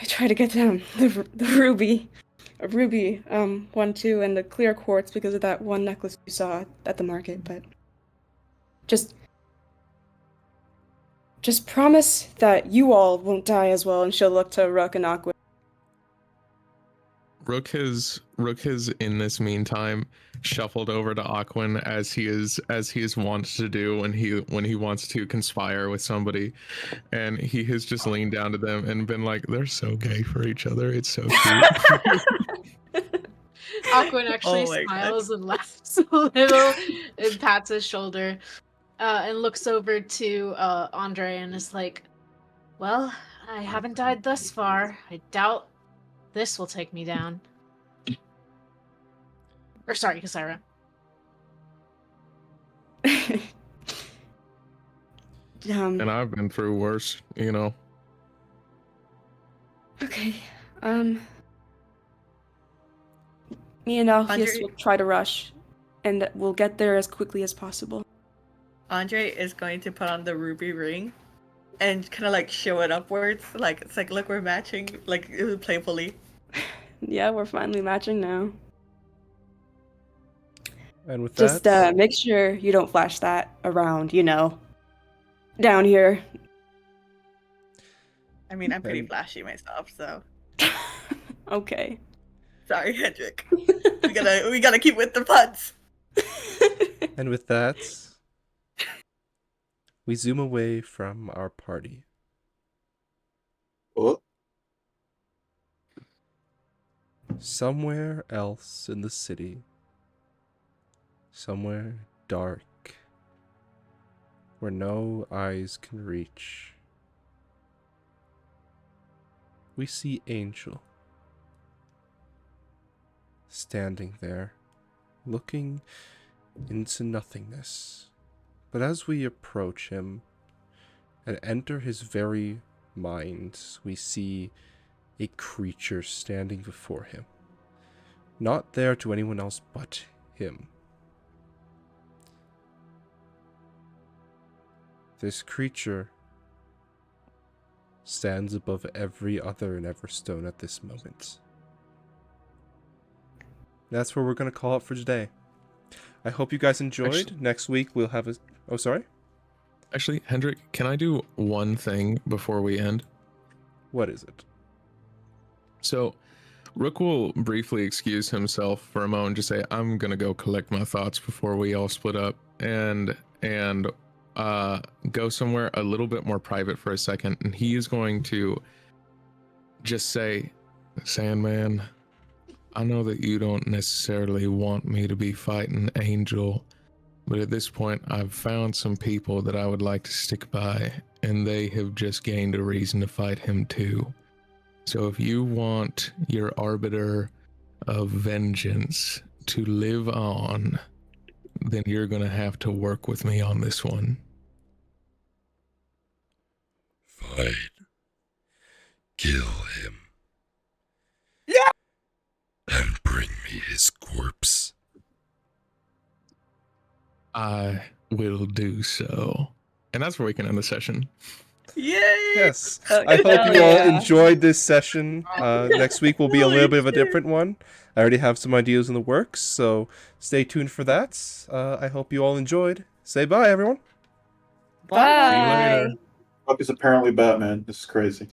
try to get them the ruby, a ruby, 1, 2, and the clear quartz because of that one necklace we saw at the market, but just promise that you all won't die as well. And she'll look to Rook and Aqua. Rook has in this meantime shuffled over to Aquin as he is wont to do when he wants to conspire with somebody, and he has just leaned down to them and been like, "They're so gay for each other. It's so cute." Aquin actually smiles and laughs a little and pats his shoulder and looks over to Andre and is like, "Well, I haven't died thus far. I doubt this will take me down." Or sorry, Kasira. And I've been through worse, you know. Okay, me and Alpheus will try to rush, and we'll get there as quickly as possible. Andre is going to put on the ruby ring and kind of show it upwards. It's like, "Look, we're matching," playfully. Yeah, we're finally matching now. And with Just that, make sure you don't flash that around, down here. I mean, I'm pretty flashy myself, so. Okay. Sorry, Hendrik. we gotta keep with the puns. and with that, we zoom away from our party. Oh, Somewhere else in the city, somewhere dark, where no eyes can reach, we see Angel standing there, looking into nothingness. But as we approach him and enter his very mind, we see a creature standing before him, not there to anyone else but him. This creature stands above every other in Everstone at this moment. That's where we're going to call it for today. I hope you guys enjoyed. Actually- Next week we'll have a... Oh, sorry? Actually, Hendrik, can I do one thing before we end? What is it? So, Rook will briefly excuse himself for a moment, just say, "I'm gonna go collect my thoughts before we all split up," and go somewhere a little bit more private for a second. And he is going to just say, "Sandman, I know that you don't necessarily want me to be fighting Angel, but at this point, I've found some people that I would like to stick by, and they have just gained a reason to fight him too. So if you want your Arbiter of Vengeance to live on, then you're going to have to work with me on this one." Fine. Kill him. Yeah! And bring me his corpse. I will do so. And that's where we can end the session. Yay! Yes. Oh, I hope hell you all yeah. enjoyed this session. Next week will be a little bit of a different one. I already have some ideas in the works, so stay tuned for that. I hope you all enjoyed. Say bye, everyone. Bye. See you later. Buck is apparently Batman. This is crazy.